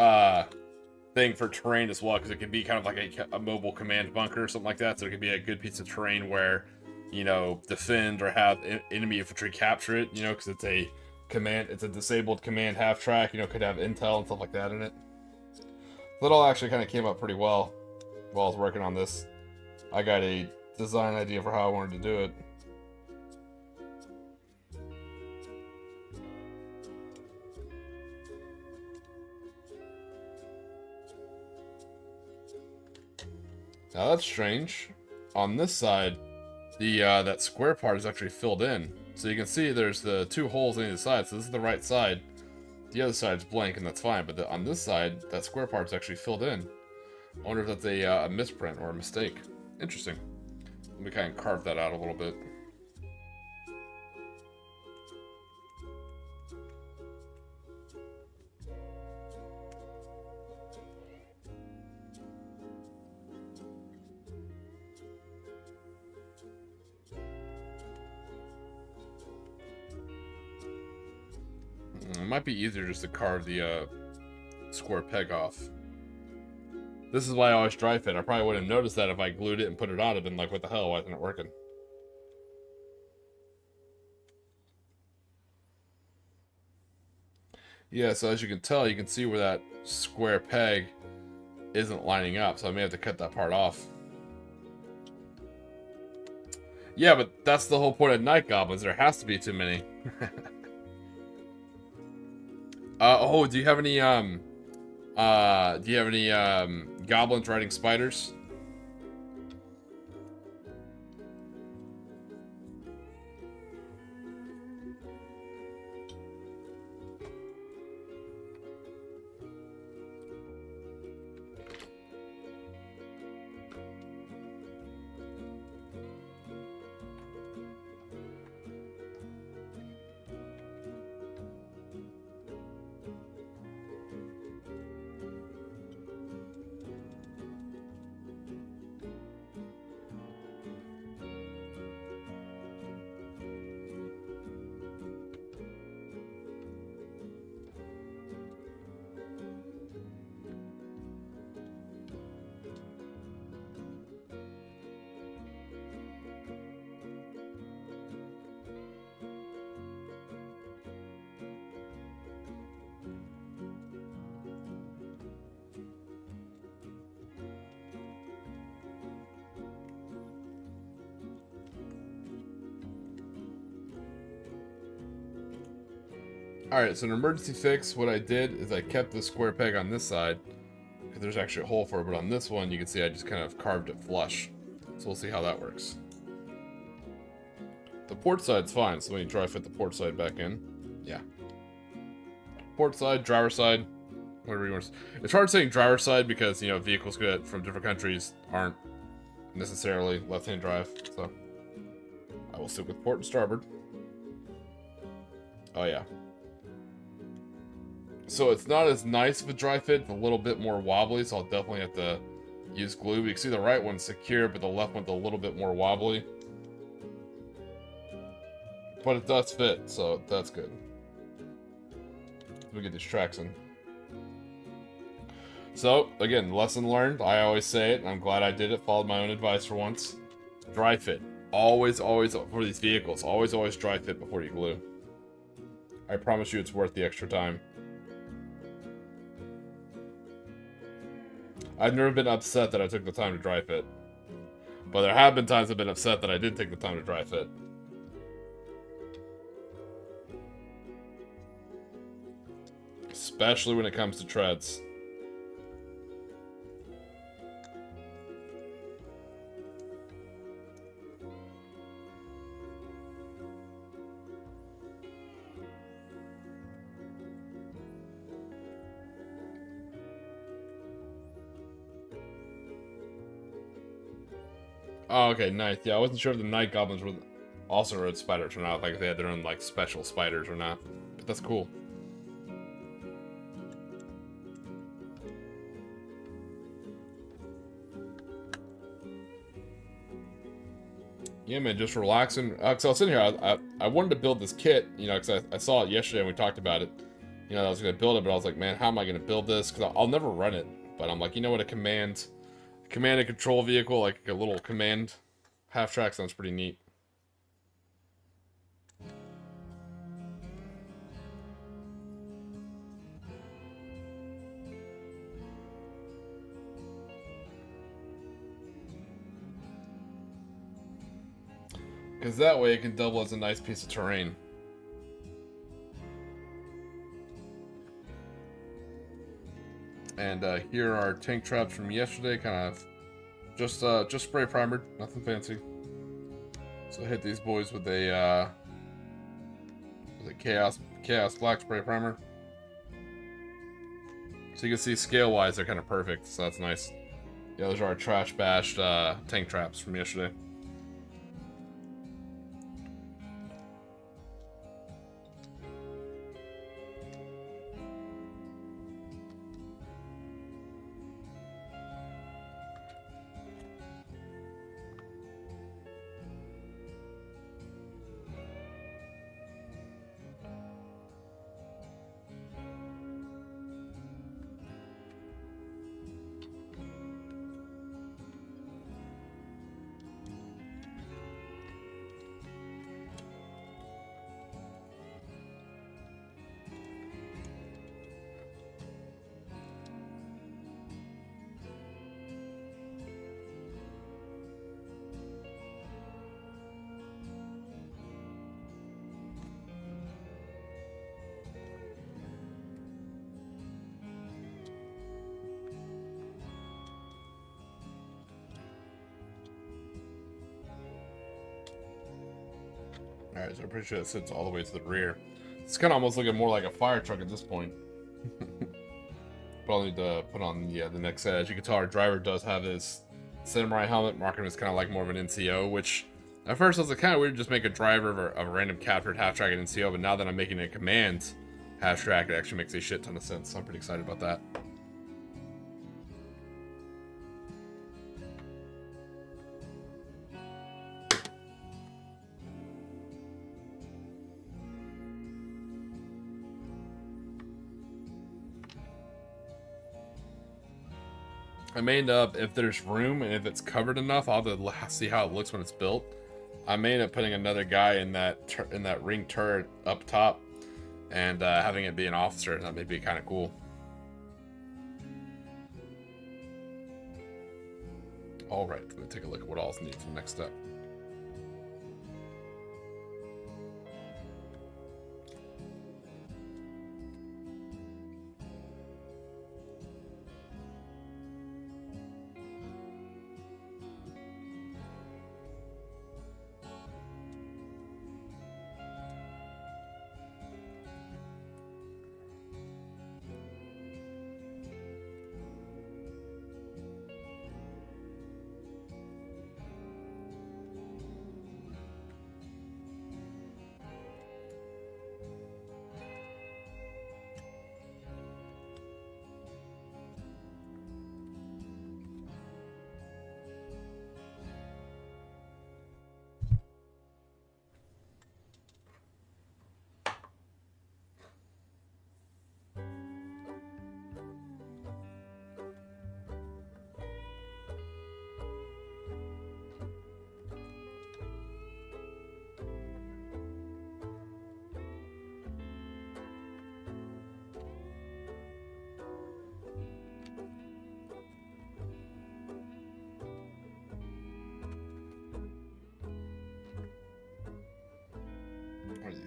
thing for terrain as well, because it can be kind of like a mobile command bunker or something like that. So it could be a good piece of terrain where, defend or have enemy infantry capture it, because it's a disabled command half track, could have intel and stuff like that in it. That all actually kind of came up pretty well while I was working on this. I got a design idea for how I wanted to do it. Now that's strange. On this side, that square part is actually filled in. So you can see there's the 2 holes on either side. So this is the right side. The other side's blank, and that's fine. But on this side, that square part's actually filled in. I wonder if that's a misprint or a mistake. Interesting. Let me kind of carve that out a little bit. It might be easier just to carve the square peg off. This is why I always dry fit. I probably wouldn't have noticed that if I glued it and put it on. I'd been like, what the hell? Why isn't it working? Yeah, so as you can tell, you can see where that square peg isn't lining up. So I may have to cut that part off. Yeah, but that's the whole point of night goblins. There has to be too many. Oh, do you have any goblins riding spiders? Alright, so an emergency fix, what I did is I kept the square peg on this side, because there's actually a hole for it, but on this one, you can see I just kind of carved it flush. So we'll see how that works. The port side's fine, so when you dry fit the port side back in, yeah. Port side, driver side, whatever you want to say. It's hard saying driver side because, you know, vehicles from different countries aren't necessarily left-hand drive, so I will stick with port and starboard. Oh, yeah. So it's not as nice of a dry fit, it's a little bit more wobbly, so I'll definitely have to use glue. You can see the right one's secure, but the left one's a little bit more wobbly. But it does fit, so that's good. We get these tracks in. So, again, lesson learned. I always say it, and I'm glad I did it. Followed my own advice for once. Dry fit. Always, for these vehicles, always dry fit before you glue. I promise you it's worth the extra time. I've never been upset that I took the time to dry fit. But there have been times I've been upset that I didn't take the time to dry fit. Especially when it comes to treads. Oh, okay, nice. Yeah, I wasn't sure if the night goblins were also road spiders or not. Like if they had their own like special spiders or not. But that's cool. Yeah, man, just relaxing. Cause I was sitting here, I wanted to build this kit, you know, because I saw it yesterday and we talked about it. You know, I was gonna build it, but I was like, man, how am I gonna build this? Because I'll never run it. But I'm like, you know what, a command and control vehicle, like a little command half track sounds pretty neat. Because that way it can double as a nice piece of terrain. And here are tank traps from yesterday, kind of just spray primered, nothing fancy. So I hit these boys with a chaos black spray primer. So you can see scale wise they're kind of perfect, so that's nice. Yeah, those are our trash bashed tank traps from yesterday. Alright, so I'm pretty sure it sits all the way to the rear. It's kind of almost looking more like a fire truck at this point. But I'll need to put on the next set. As you can tell, our driver does have his samurai helmet, marking him as kind of like more of an NCO, which at first I was like, kind of weird to just make a driver of a random captured half-track an NCO, but now that I'm making a command half-track, it actually makes a shit ton of sense, so I'm pretty excited about that. I may end up, if there's room and if it's covered enough, I'll have to see how it looks when it's built. I may end up putting another guy in that ring turret up top and having it be an officer. That may be kind of cool. All right, let me take a look at what else needs for the next step.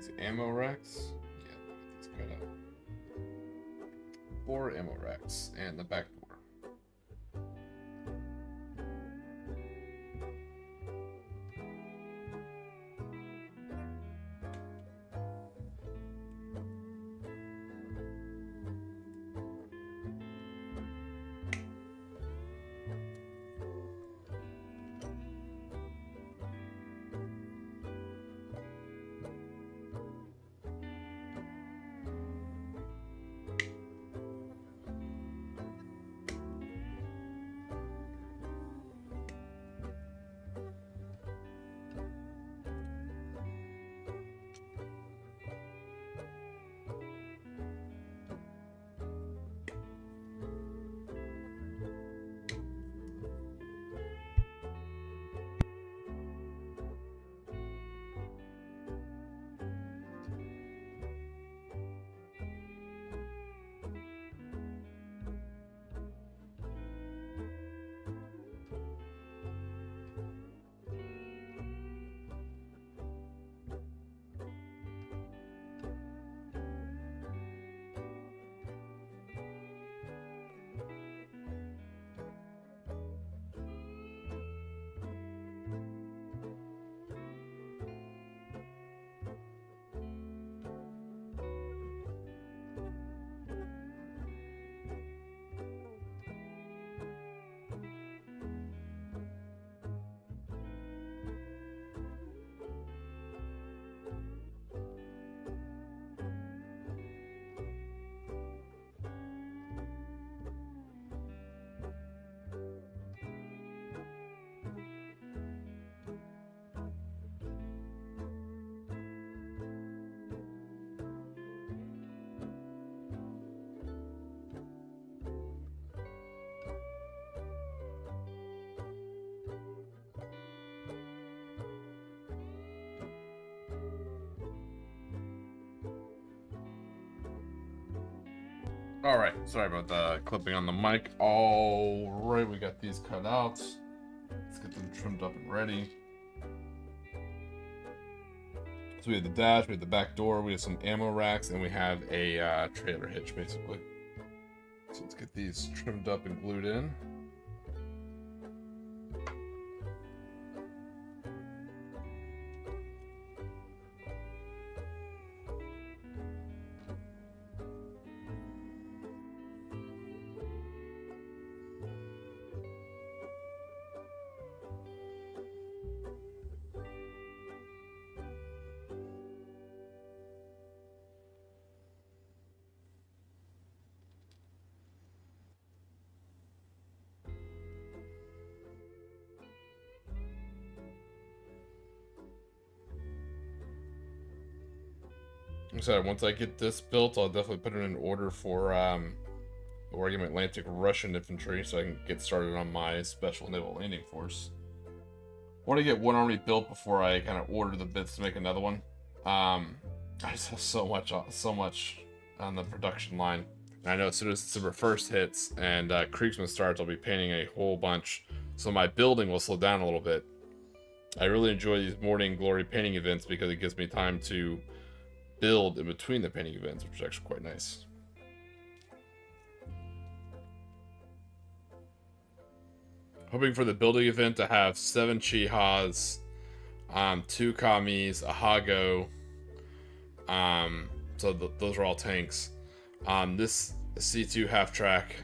these ammo racks. Yeah, get these cut out. 4 ammo racks and the back door. Alright, sorry about the clipping on the mic. Alright, we got these cut out. Let's get them trimmed up and ready. So we have the dash, we have the back door, we have some ammo racks, and we have a trailer hitch, basically. So let's get these trimmed up and glued in. So once I get this built, I'll definitely put it in order for the Oregon Atlantic Russian Infantry, so I can get started on my Special Naval Landing Force. I want to get one army built before I kind of order the bits to make another one. I just have so much on the production line. And I know as soon as December 1st hits and Kriegsman starts, I'll be painting a whole bunch, so my building will slow down a little bit. I really enjoy these morning glory painting events because it gives me time to build in between the painting events, which is actually quite nice. Hoping for the building event to have 7 Chihas, 2 Kamis, a Hago. So those are all tanks. This C2 half-track,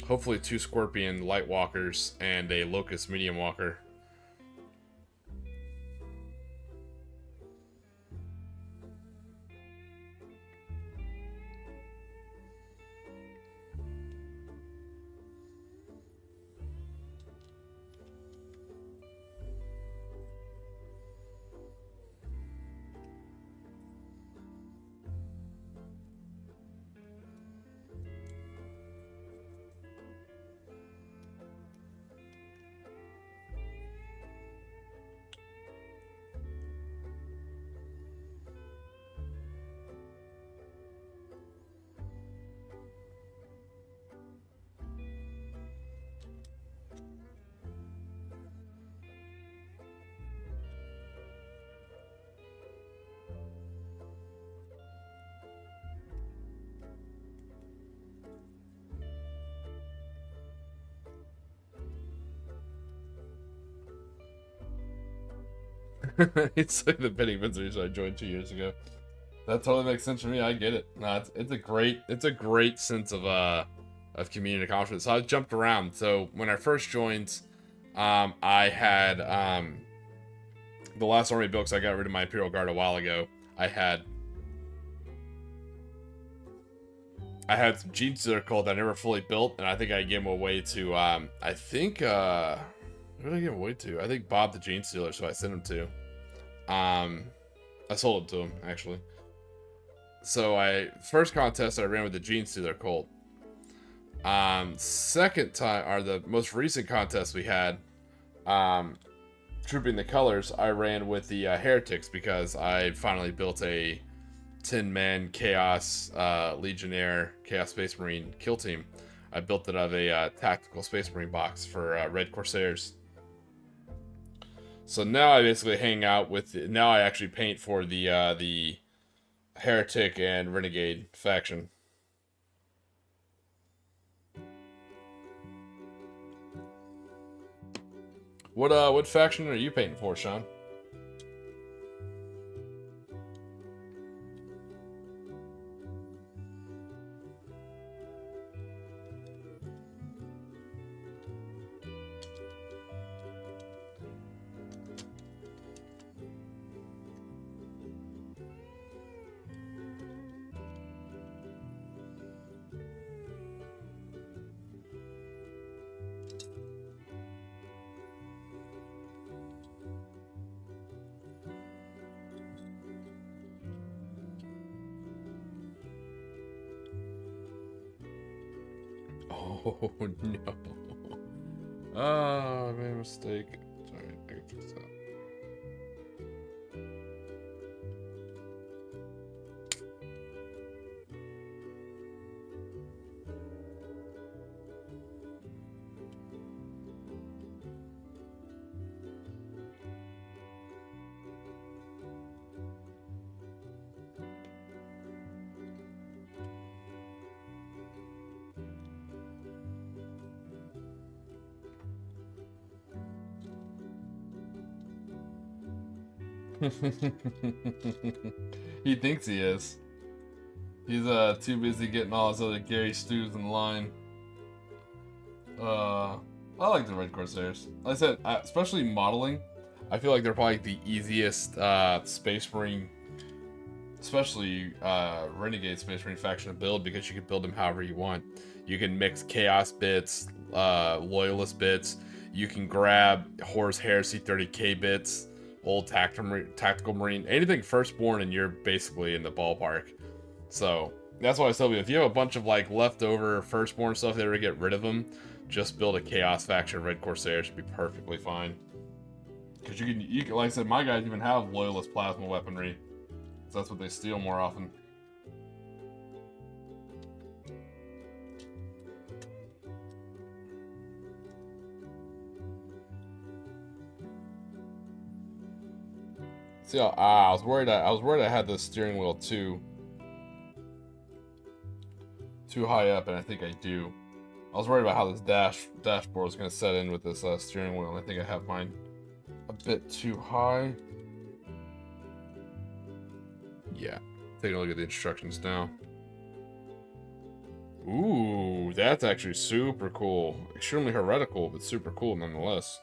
hopefully 2 Scorpion light walkers and a Locust medium walker. It's like the Penny Visitors I joined 2 years ago. That totally makes sense for me. I get it. No, it's a great sense of community accomplishment. So I jumped around. So when I first joined, I had the last army built, 'cause I got rid of my Imperial Guard a while ago. I had some Gene Stealer Cult that I never fully built, and I think I gave them away to, who did I give them away to? I think Bob the Gene Stealer, so I sent him to. I sold him to him, actually. So first contest I ran with the Gene Stealer Cult. Second time, or the most recent contest we had, Trooping the Colors, I ran with the Heretics, because I finally built a 10-man Chaos Legionnaire Chaos Space Marine kill team. I built it out of a tactical Space Marine box for Red Corsairs. So now I basically hang out with. Now I actually paint for the Heretic and Renegade faction. What faction are you painting for, Sean? Oh no. I made a mistake. Sorry, I gotta fix that. He thinks he is. He's too busy getting all his other Gary Stews in line. I like the Red Corsairs. Like I said, especially modeling, I feel like they're probably the easiest Space Marine, especially Renegade Space Marine faction to build, because you can build them however you want. You can mix Chaos bits, Loyalist bits. You can grab Horus Heresy 30k bits, old Tactical Marine, anything Firstborn, and you're basically in the ballpark. So that's why I tell you, if you have a bunch of like leftover Firstborn stuff, they ever get rid of them, just build a Chaos faction Red Corsair, should be perfectly fine. Because you can, like I said, my guys even have Loyalist plasma weaponry, so that's what they steal more often. See, I was worried. I was worried I had the steering wheel too high up, and I think I do. I was worried about how this dashboard was going to set in with this steering wheel, and I think I have mine a bit too high. Yeah, taking a look at the instructions now. Ooh, that's actually super cool. Extremely heretical, but super cool nonetheless.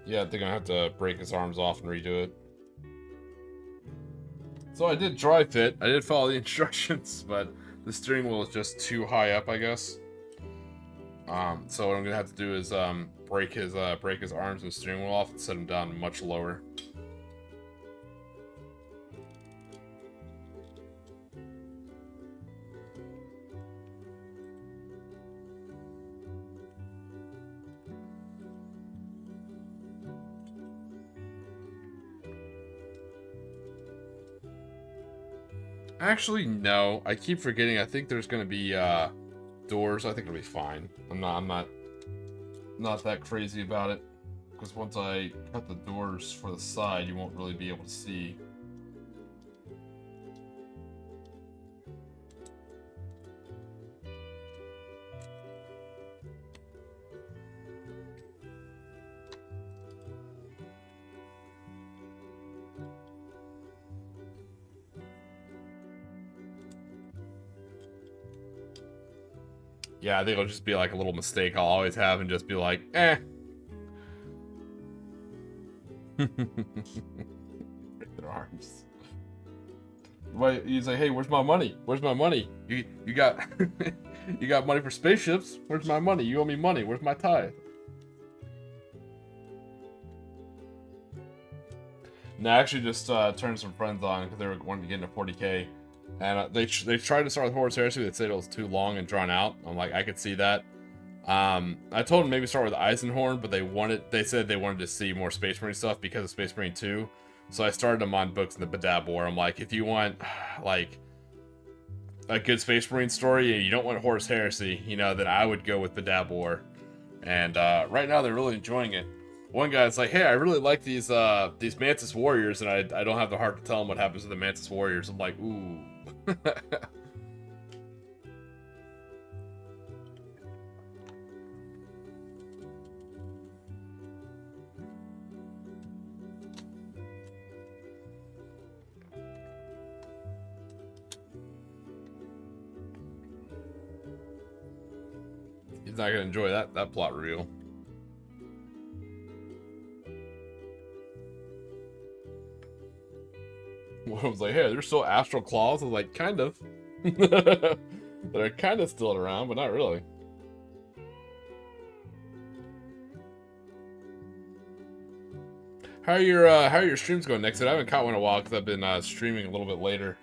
Yeah, they're gonna have to break his arms off and redo it. So I did dry fit. I did follow the instructions, but the steering wheel is just too high up, I guess. So what I'm gonna have to do is break his arms and steering wheel off and set him down much lower. Actually, no. I keep forgetting. I think there's gonna be doors. I think it'll be fine. I'm not that crazy about it, because once I cut the doors for the side, you won't really be able to see. Yeah, I think it'll just be like a little mistake I'll always have and just be like, eh. Their arms. Wait, he's like, hey, where's my money? Where's my money? You got you got money for spaceships? Where's my money? You owe me money. Where's my tithe? No, I actually just turned some friends on because they were wanting to get into 40K, and they tried to start with Horus Heresy. They said it was too long and drawn out. I'm like, I could see that. I told them maybe start with Eisenhorn, but they said they wanted to see more Space Marine stuff because of Space Marine 2. So I started them on books in the Badab War. I'm like, if you want like a good Space Marine story and you don't want Horus Heresy, you know, then I would go with Badab War. And right now they're really enjoying it. One guy's like, hey, I really like these Mantis Warriors, and I don't have the heart to tell him what happens to the Mantis Warriors. I'm like, ooh. He's not gonna enjoy that plot reveal. One was like, hey, there's still astral claws. I was like, kind of. They're kind of still around, but not really. How are your streams going, Nixon? I haven't caught one in a while because I've been streaming a little bit later,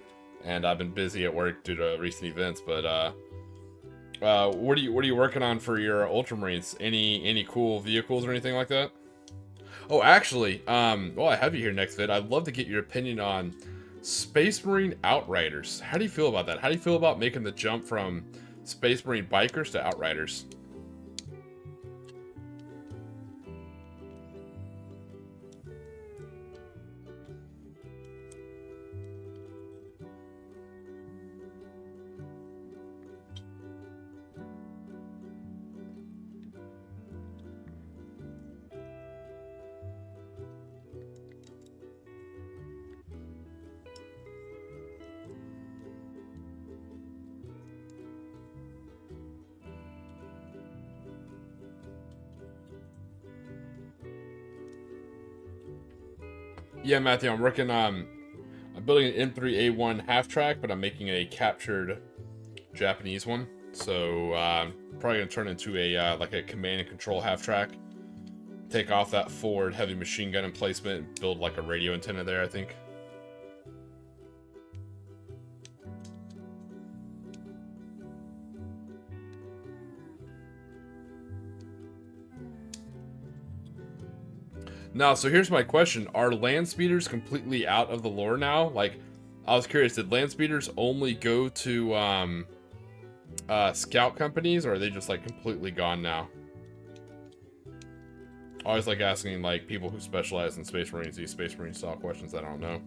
and I've been busy at work due to recent events. But what are you working on for your Ultramarines? Any cool vehicles or anything like that? Oh, actually, well, I have you here next vid. I'd love to get your opinion on Space Marine Outriders. How do you feel about that? How do you feel about making the jump from Space Marine Bikers to Outriders? Yeah, Matthew, I'm working on. I'm building an M3A1 half-track, but I'm making a captured Japanese one. So probably gonna turn into a like a command and control half-track. Take off that forward heavy machine gun emplacement and build like a radio antenna there, I think. Now, so here's my question. Are land speeders completely out of the lore now? Like, I was curious, did land speeders only go to scout companies, or are they just like completely gone now? I always like asking like people who specialize in Space Marines these Space Marine style questions that I don't know.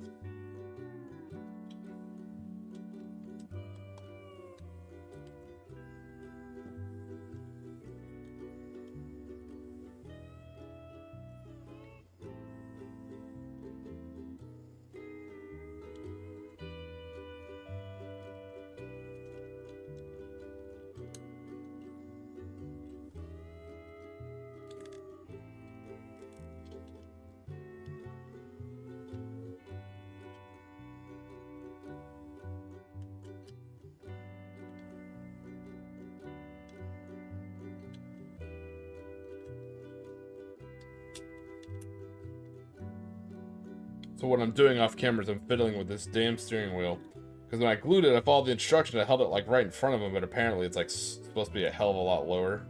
So what I'm doing off camera is I'm fiddling with this damn steering wheel. Because when I glued it, I followed the instruction, I held it like right in front of him, but apparently it's like supposed to be a hell of a lot lower.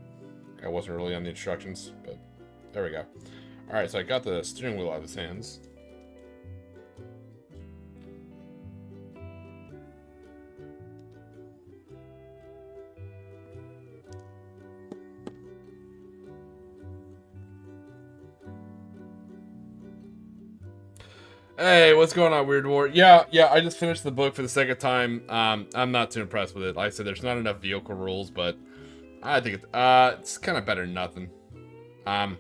I wasn't really on the instructions, but there we go. Alright, so I got the steering wheel out of his hands. Hey, what's going on, Weird War? Yeah, I just finished the book for the second time. I'm not too impressed with it. Like I said, there's not enough vehicle rules, but I think it's kind of better than nothing. I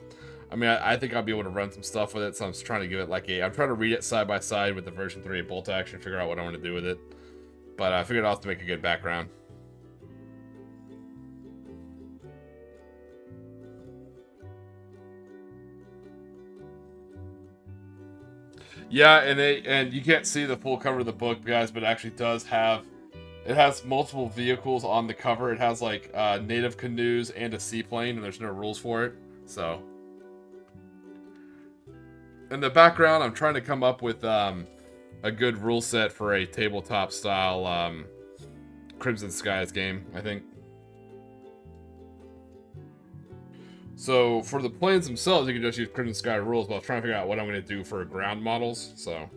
mean, I think I'll be able to run some stuff with it, so I'm just trying to give it like I'm trying to read it side by side with the version 3 of Bolt Action, figure out what I want to do with it. But I figured I'll have to make a good background. Yeah, and you can't see the full cover of the book, guys, but it actually does have. It has multiple vehicles on the cover. It has like native canoes and a seaplane, and there's no rules for it. So, in the background, I'm trying to come up with a good rule set for a tabletop style Crimson Skies game, I think. So for the planes themselves, you can just use Crimson Sky rules, but I was trying to figure out what I'm going to do for ground models, so.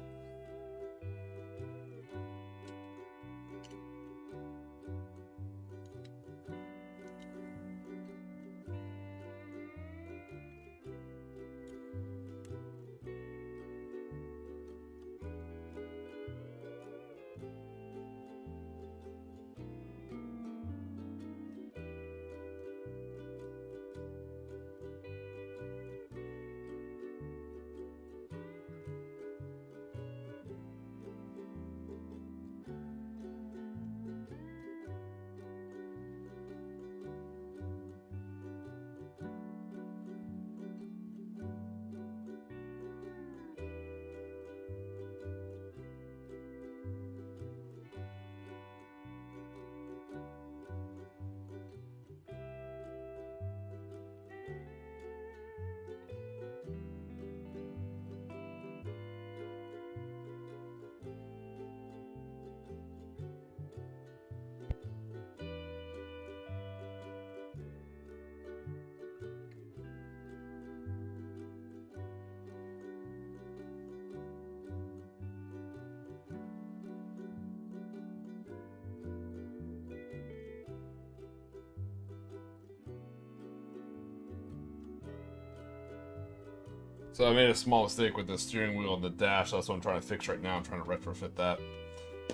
So I made a small mistake with the steering wheel and the dash. That's what I'm trying to fix right now. I'm trying to retrofit that.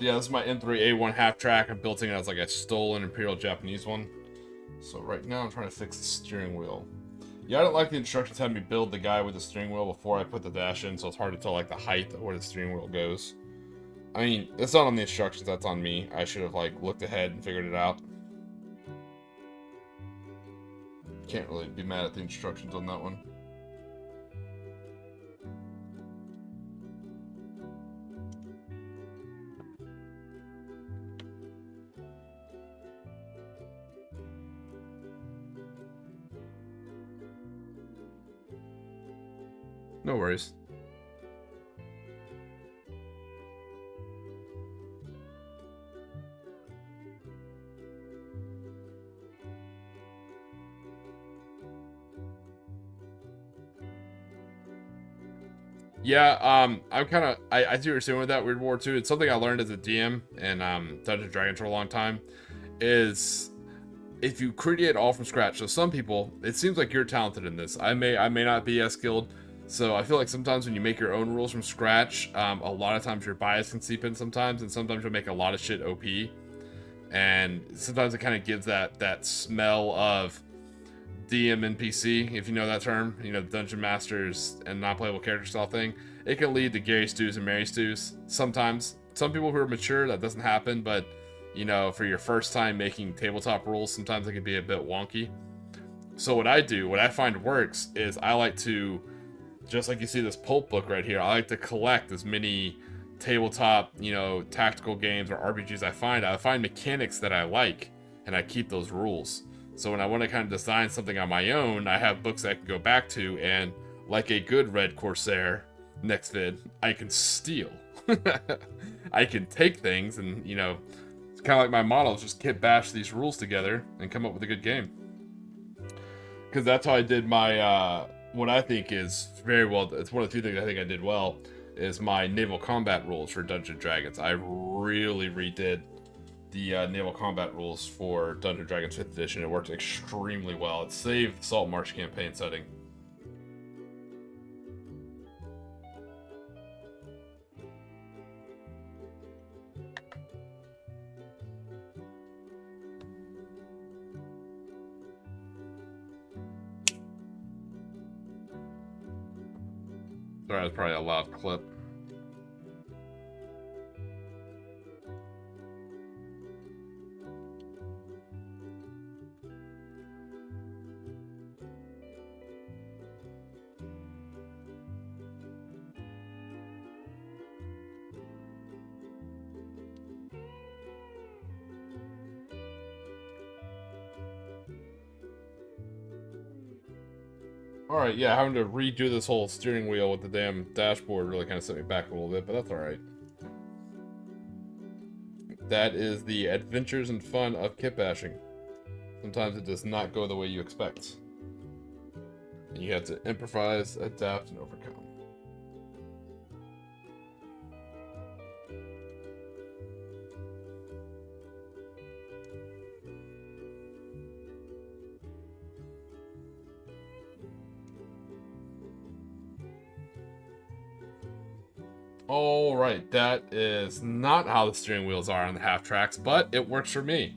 Yeah, this is my N3A1 half track. I'm building it as like a stolen Imperial Japanese one. So right now I'm trying to fix the steering wheel. Yeah, I don't like the instructions having me build the guy with the steering wheel before I put the dash in, so it's hard to tell like the height of where the steering wheel goes. I mean, it's not on the instructions, that's on me. I should have like looked ahead and figured it out. Can't really be mad at the instructions on that one. No worries. Yeah, I'm kind of, I see what you're saying with that Weird War 2. It's something I learned as a DM in Dungeons & Dragons for a long time, is if you create it all from scratch. So some people, it seems like you're talented in this. I may not be as skilled. So I feel like sometimes when you make your own rules from scratch, a lot of times your bias can seep in sometimes, and sometimes you'll make a lot of shit OP. And sometimes it kind of gives that smell of DM NPC, if you know that term, you know, Dungeon Masters and non-playable character style thing. It can lead to Gary Stews and Mary Stews. Sometimes, some people who are mature, that doesn't happen, but, you know, for your first time making tabletop rules, sometimes it can be a bit wonky. So what I do, what I find works, is I like to, just like you see this pulp book right here, I like to collect as many tabletop, you know, tactical games or RPGs I find mechanics that I like, and I keep those rules. So when I want to kind of design something on my own, I have books I can go back to, and like a good Red Corsair, next vid, I can steal. I can take things and, you know, it's kind of like my model, just kitbash these rules together and come up with a good game. Because that's how I did my, what I think is very well, it's one of the few things I think I did well, is my naval combat rules for Dungeons & Dragons. I really redid the naval combat rules for Dungeons & Dragons 5th edition. It worked extremely well. It saved the Salt Marsh campaign setting. Sorry, that's probably a loud clip. Alright, yeah, having to redo this whole steering wheel with the damn dashboard really kind of set me back a little bit, but that's alright. That is the adventures and fun of kit bashing. Sometimes it does not go the way you expect. And you have to improvise, adapt, and overcome. Alright, that is not how the steering wheels are on the half tracks, but it works for me.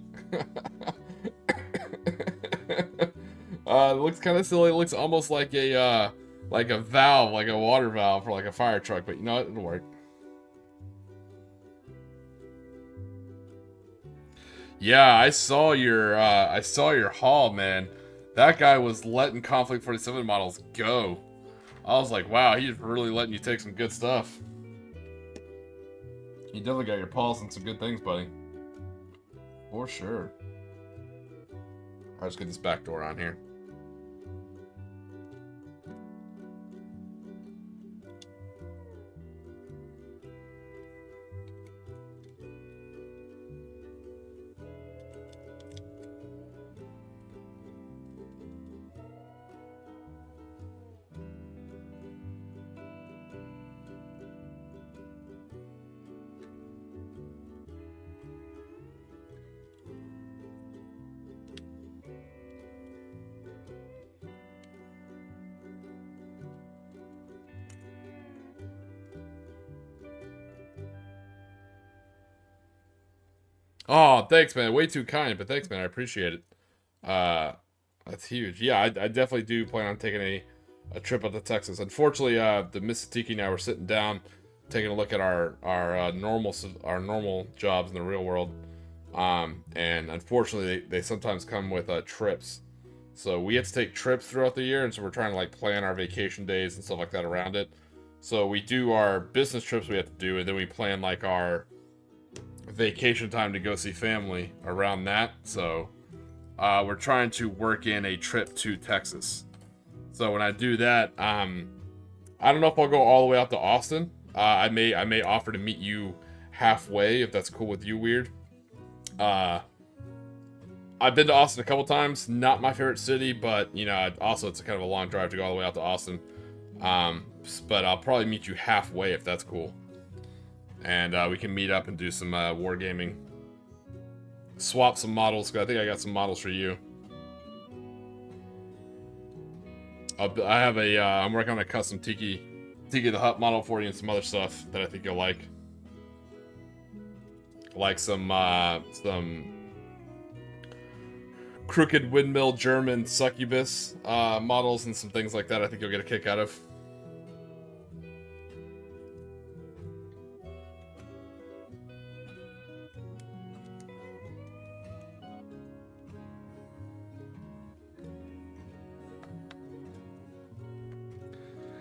It looks kind of silly. It looks almost like a valve, like a water valve for like a fire truck, but you know what? It'll work. Yeah, I saw your haul, man. That guy was letting Conflict 47 models go. I was like, wow, he's really letting you take some good stuff. You definitely got your paws on some good things, buddy. For sure. I'll just get this back door on here. Oh, thanks, man. Way too kind, but thanks, man. I appreciate it. That's huge. Yeah, I definitely do plan on taking a trip up to Texas. Unfortunately, the Mrs. Tiki and I were sitting down, taking a look at our normal jobs in the real world. And unfortunately, they sometimes come with trips. So we have to take trips throughout the year, and so we're trying to like plan our vacation days and stuff like that around it. So we do our business trips we have to do, and then we plan like our vacation time to go see family around that. So we're trying to work in a trip to Texas. So when I do that, I don't know if I'll go all the way out to Austin. I may offer to meet you halfway if that's cool with you, Weird. I've been to Austin a couple times. Not my favorite city, but you know, also it's a kind of a long drive to go all the way out to Austin. But I'll probably meet you halfway if that's cool. And we can meet up and do some wargaming. Swap some models, because I think I got some models for you. I have a, I'm working on a custom Tiki the Hut model for you and some other stuff that I think you'll like. Like some crooked windmill German succubus models and some things like that I think you'll get a kick out of.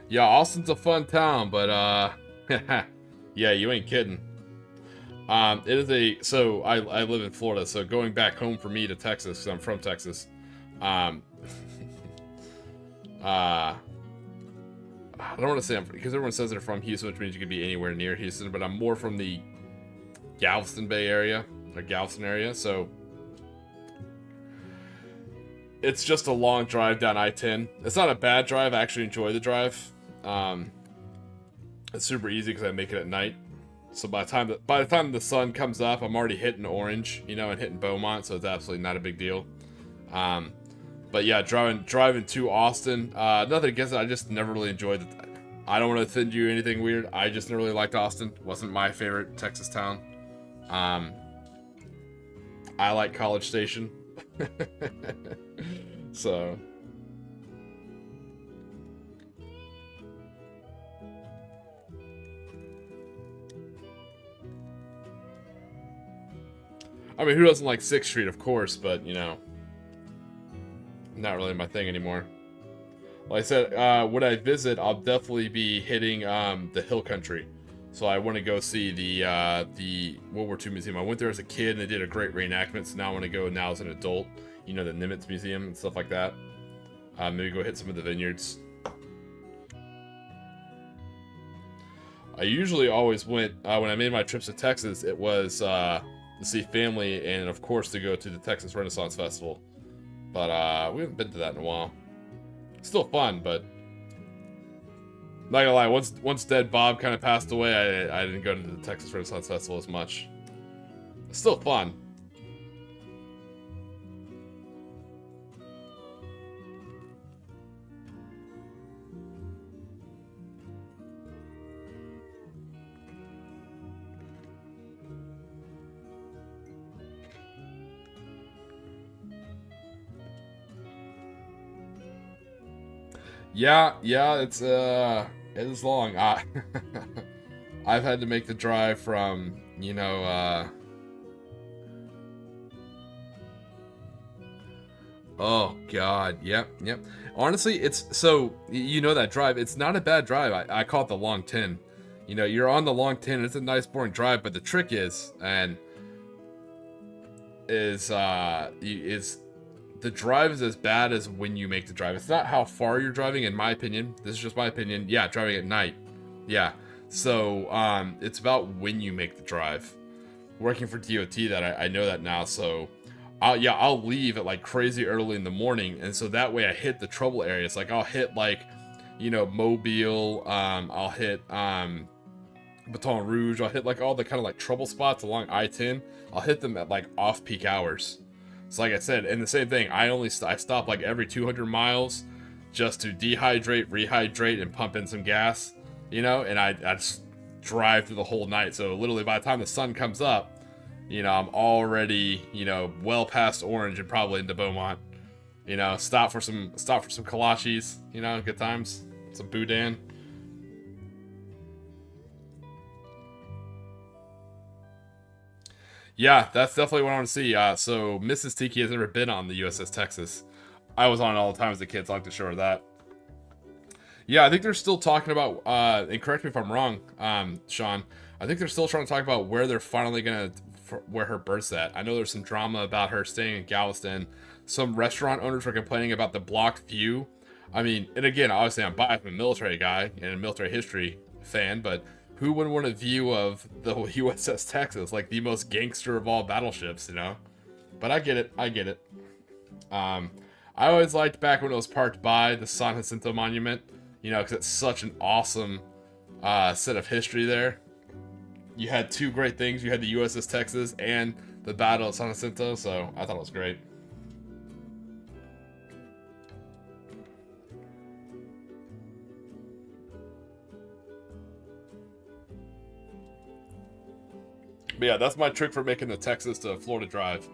Yeah, Austin's a fun town, but yeah, you ain't kidding. It is so I live in Florida, so going back home for me to Texas, because I'm from Texas, I don't want to say because everyone says they're from Houston, which means you could be anywhere near Houston, but I'm more from the Galveston Bay area, or Galveston area, so it's just a long drive down I-10. It's not a bad drive, I actually enjoy the drive. It's super easy because I make it at night. So by the time the sun comes up, I'm already hitting Orange, you know, and hitting Beaumont, so it's absolutely not a big deal. But yeah, driving to Austin, nothing against it. I just never really enjoyed it. I don't want to offend you anything weird. I just never really liked Austin. It wasn't my favorite Texas town. I like College Station. So. I mean, who doesn't like 6th Street, of course, but, you know, not really my thing anymore. Like I said, when I visit, I'll definitely be hitting the Hill Country. So I want to go see the World War II Museum. I went there as a kid, and they did a great reenactment, so now I want to go now as an adult. You know, the Nimitz Museum and stuff like that. Maybe go hit some of the vineyards. I usually always went, when I made my trips to Texas, it was to see family and, of course, to go to the Texas Renaissance Festival. But we haven't been to that in a while. Still fun, but not gonna lie, once Dead Bob kind of passed away, I didn't go to the Texas Renaissance Festival as much. It's still fun. Yeah, it is long. I've had to make the drive from, oh god, yep. Honestly, it's so that drive. It's not a bad drive. I call it the long 10. You're on the long 10. It's a nice boring drive, but the trick is the drive is as bad as when you make the drive. It's not how far you're driving, in my opinion. This is just my opinion. Yeah, driving at night. Yeah. So it's about when you make the drive. Working for DOT, that I know that now. So I'll leave at like crazy early in the morning, and so that way I hit the trouble areas. Like I'll hit like Mobile. I'll hit Baton Rouge. I'll hit like all the kind of like trouble spots along I-10. I'll hit them at like off-peak hours. So like I said, and the same thing, I stop like every 200 miles just to dehydrate, rehydrate, and pump in some gas, and I just drive through the whole night. So literally by the time the sun comes up, I'm already, well past Orange and probably into Beaumont. Stop for some kolaches, good times, some boudin. Yeah, that's definitely what I want to see. So Mrs. Tiki has never been on the USS Texas. I was on it all the time as a kid, so I like to show her that. Yeah, I think they're still talking about, and correct me if I'm wrong, Sean, I think they're still trying to talk about where they're finally where her berth's at. I know there's some drama about her staying in Galveston. Some restaurant owners were complaining about the blocked view. I mean, and again, obviously I'm biased. I'm a military guy and a military history fan, but who wouldn't want a view of the USS Texas, like the most gangster of all battleships, But I get it. I always liked back when it was parked by the San Jacinto Monument, because it's such an awesome set of history there. You had two great things. You had the USS Texas and the Battle of San Jacinto, so I thought it was great. But yeah, that's my trick for making the Texas to Florida drive.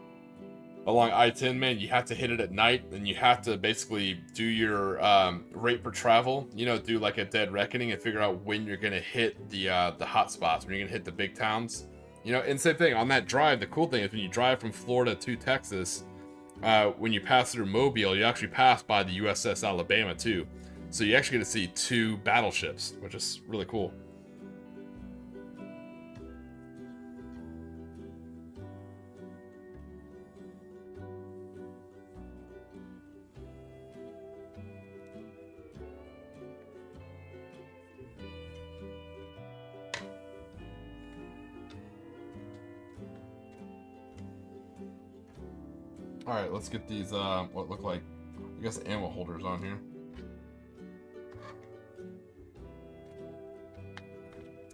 Along I-10, man, you have to hit it at night, and you have to basically do your rate per travel. Do like a dead reckoning and figure out when you're gonna hit the hot spots, when you're gonna hit the big towns. And same thing on that drive. The cool thing is when you drive from Florida to Texas, when you pass through Mobile, you actually pass by the USS Alabama too. So you actually get to see two battleships, which is really cool. Alright, let's get these, what look like, I guess, ammo holders on here.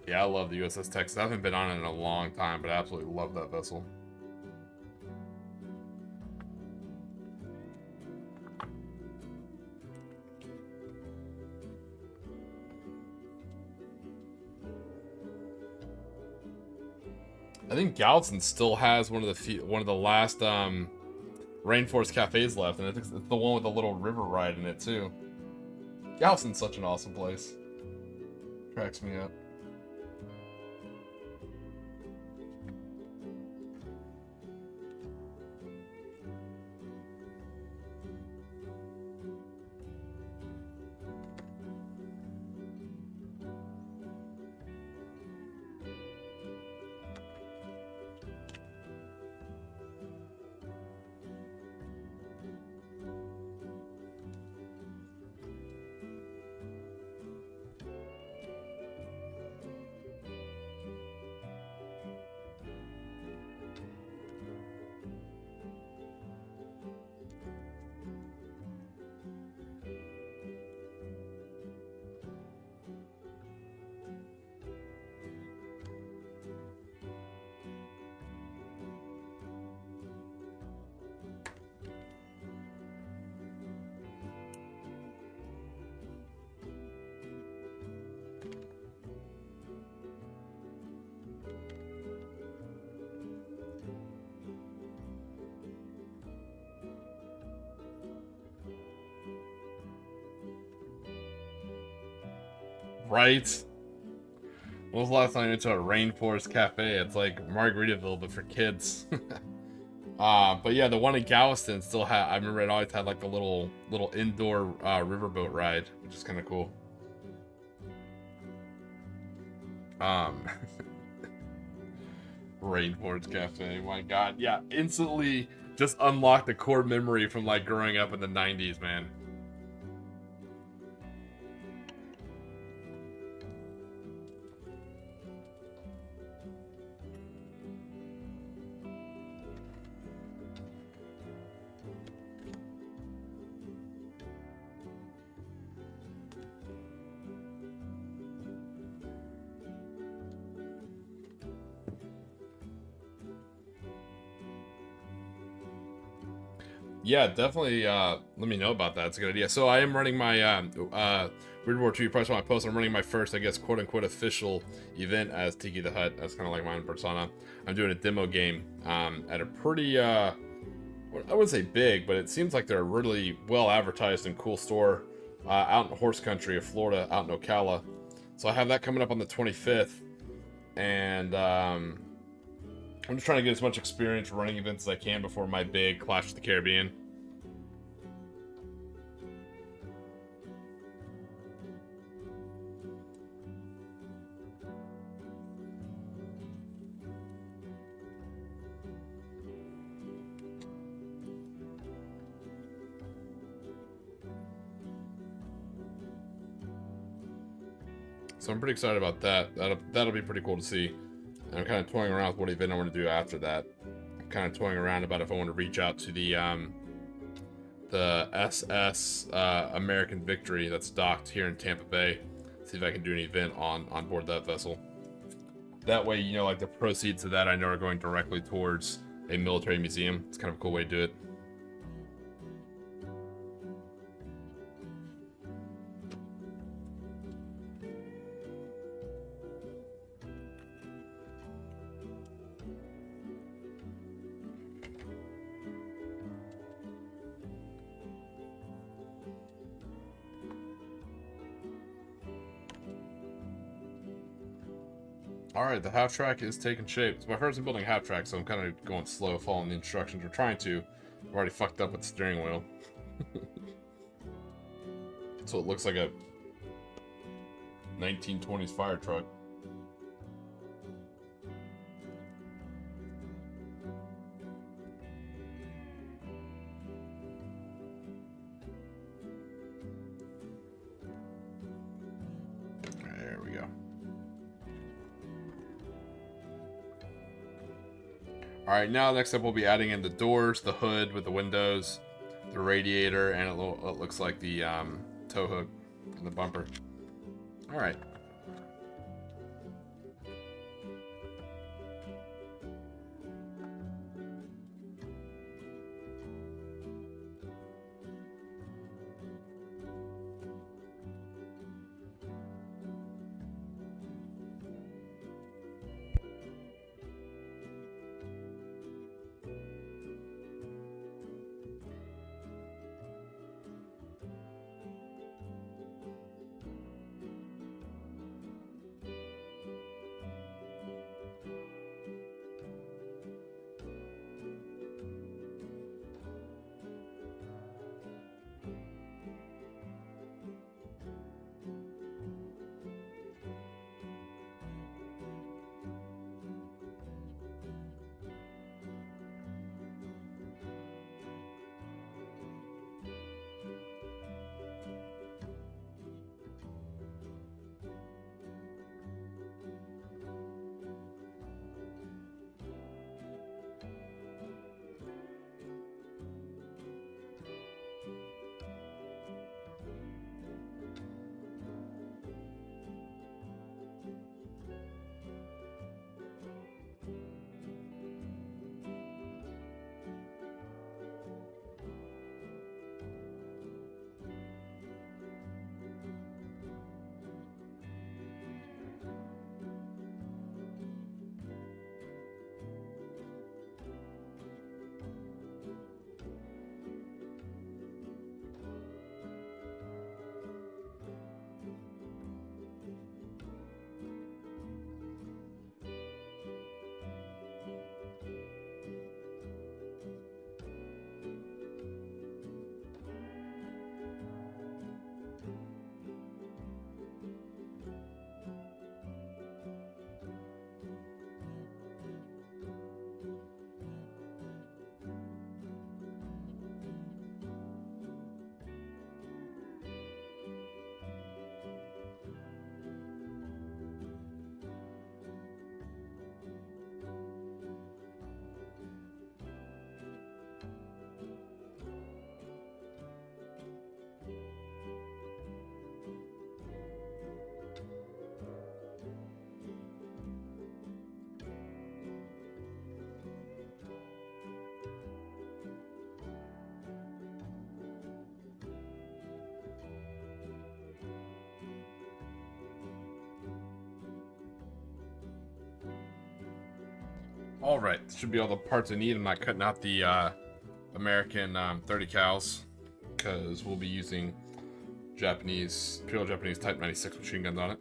Yeah, I love the USS Texas. I haven't been on it in a long time, but I absolutely love that vessel. I think Galveston still has one of the last Rainforest cafes left, and I think it's the one with the little river ride in it too. Galveston's such an awesome place. Cracks me up. Right? When was the last time I went to a rainforest cafe? It's like Margaritaville, but for kids. But yeah, the one in Galveston still had. I remember it always had like the little indoor riverboat ride, which is kind of cool. Um, Rainforest Cafe. My God, yeah, instantly just unlocked a core memory from like growing up in the '90s, man. Yeah, definitely. Let me know about that. It's a good idea. So I am running my Weird War 2. You probably saw my post. I'm running my first, I guess, quote unquote official event as Tiki the Hut. That's kind of like my own persona. I'm doing a demo game at a pretty I wouldn't say big, but it seems like they're a really well advertised and cool store out in horse country of Florida, out in Ocala. So I have that coming up on the 25th, and I'm just trying to get as much experience running events as I can before my big Clash of the Caribbean. So I'm pretty excited about that. That'll be pretty cool to see. And I'm kind of toying around with what event I want to do after that. I'm kind of toying around about if I want to reach out to the SS American Victory that's docked here in Tampa Bay. See if I can do an event on board that vessel. That way, you know, like the proceeds of that I know are going directly towards a military museum. It's kind of a cool way to do it. Alright, the half track is taking shape. It's my first time building a half track, so I'm kind of going slow, following the instructions. We're trying to. I've already fucked up with the steering wheel. So it looks like a 1920s fire truck. There we go. Alright, now next up we'll be adding in the doors, the hood with the windows, the radiator, and it looks like the tow hook and the bumper. Alright. Alright, should be all the parts I need. I'm not cutting out the American 30 cals because we'll be using pure Japanese Type 96 machine guns on it.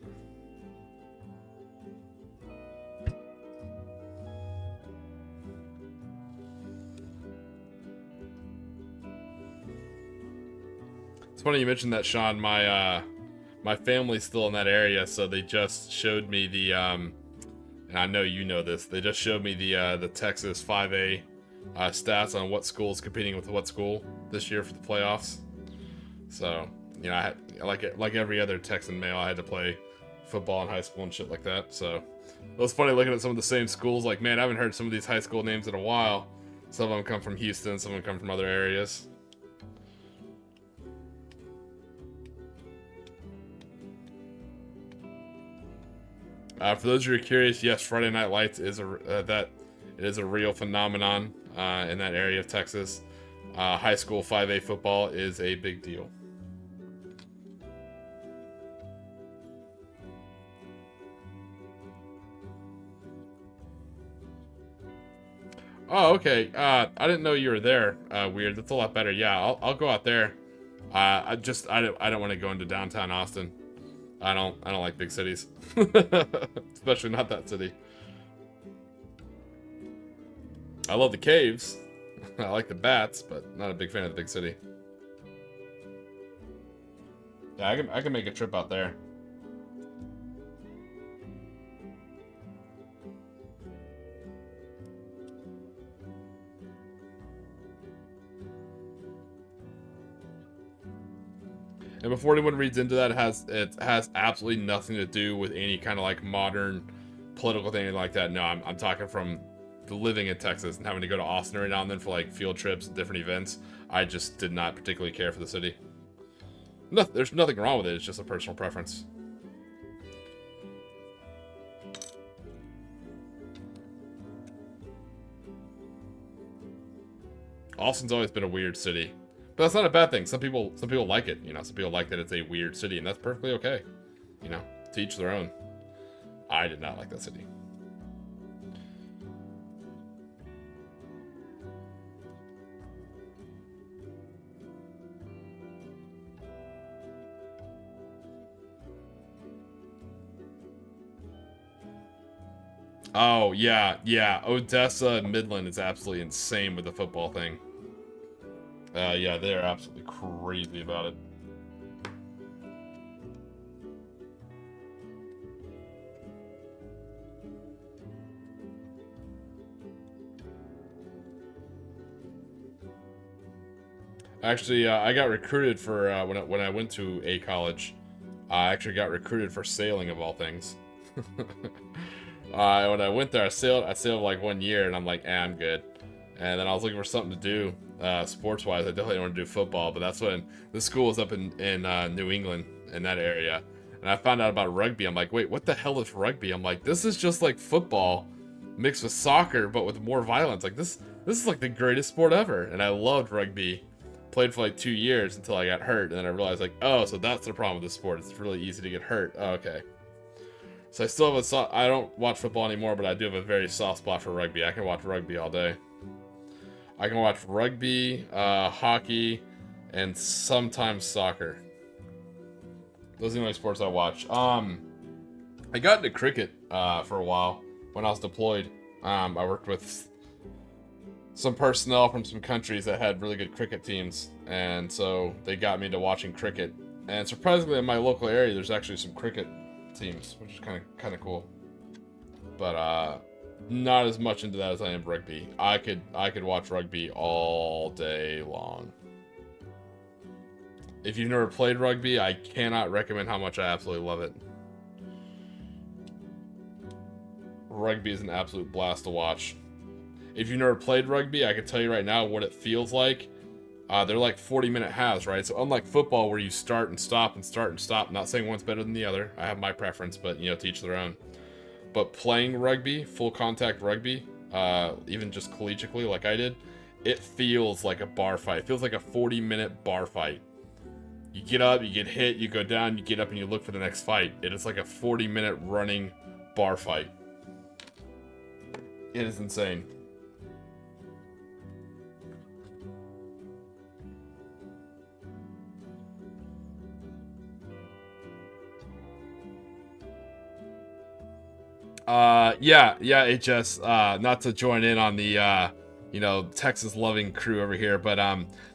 It's funny you mentioned that, Sean. My family's still in that area, so they just showed me the and I know you know this. They just showed me the Texas 5A stats on what school's competing with what school this year for the playoffs. So, you know, I had, like every other Texan male, I had to play football in high school and shit like that. So it was funny looking at some of the same schools. Like, man, I haven't heard some of these high school names in a while. Some of them come from Houston, some of them come from other areas. For those of you who are curious, yes, Friday Night Lights is it is a real phenomenon in that area of Texas. High school 5A football is a big deal. Oh, okay. I didn't know you were there. Weird. That's a lot better. Yeah, I'll go out there. I don't want to go into downtown Austin. I don't like big cities, especially not that city. I love the caves. I like the bats, but not a big fan of the big city. Yeah, I can make a trip out there. And before anyone reads into that, it has absolutely nothing to do with any kind of like modern political thing like that. No, I'm talking from living in Texas and having to go to Austin every now and then for like field trips and different events. I just did not particularly care for the city. No, there's nothing wrong with it. It's just a personal preference. Austin's always been a weird city. But that's not a bad thing. Some people like it, you know. Some people like that it's a weird city, and that's perfectly okay. You know, to each their own. I did not like that city. Oh, yeah. Odessa, Midland is absolutely insane with the football thing. Yeah, they're absolutely crazy about it. Actually, I got recruited for when I went to a college. I actually got recruited for sailing of all things. When I went there, I sailed like 1 year, and I'm like, I'm good. And then I was looking for something to do, sports-wise. I definitely didn't want to do football, but that's when the school was up in New England, in that area. And I found out about rugby. I'm like, wait, what the hell is rugby? I'm like, this is just like football mixed with soccer, but with more violence. Like, this is like the greatest sport ever. And I loved rugby. Played for like 2 years until I got hurt, and then I realized, like, oh, so that's the problem with this sport. It's really easy to get hurt. Oh, okay. So I still have I don't watch football anymore, but I do have a very soft spot for rugby. I can watch rugby all day. I can watch rugby, hockey, and sometimes soccer. Those are the only sports I watch. I got into cricket for a while when I was deployed. I worked with some personnel from some countries that had really good cricket teams, and so they got me into watching cricket. And surprisingly, in my local area, there's actually some cricket teams, which is kind of cool. But not as much into that as I am rugby. I could watch rugby all day long. If you've never played rugby, I cannot recommend how much I absolutely love it. Rugby is an absolute blast to watch. If you've never played rugby, I can tell you right now what it feels like. They're like 40-minute halves, right? So unlike football where you start and stop and start and stop, I'm not saying one's better than the other. I have my preference, but, you know, to each their own. But playing rugby, full contact rugby, even just collegiately like I did, it feels like a bar fight. It feels like a 40-minute bar fight. You get up, you get hit, you go down, you get up, and you look for the next fight. It is like a 40-minute running bar fight. It is insane. Yeah, HS, not to join in on the, you know, Texas loving crew over here, but,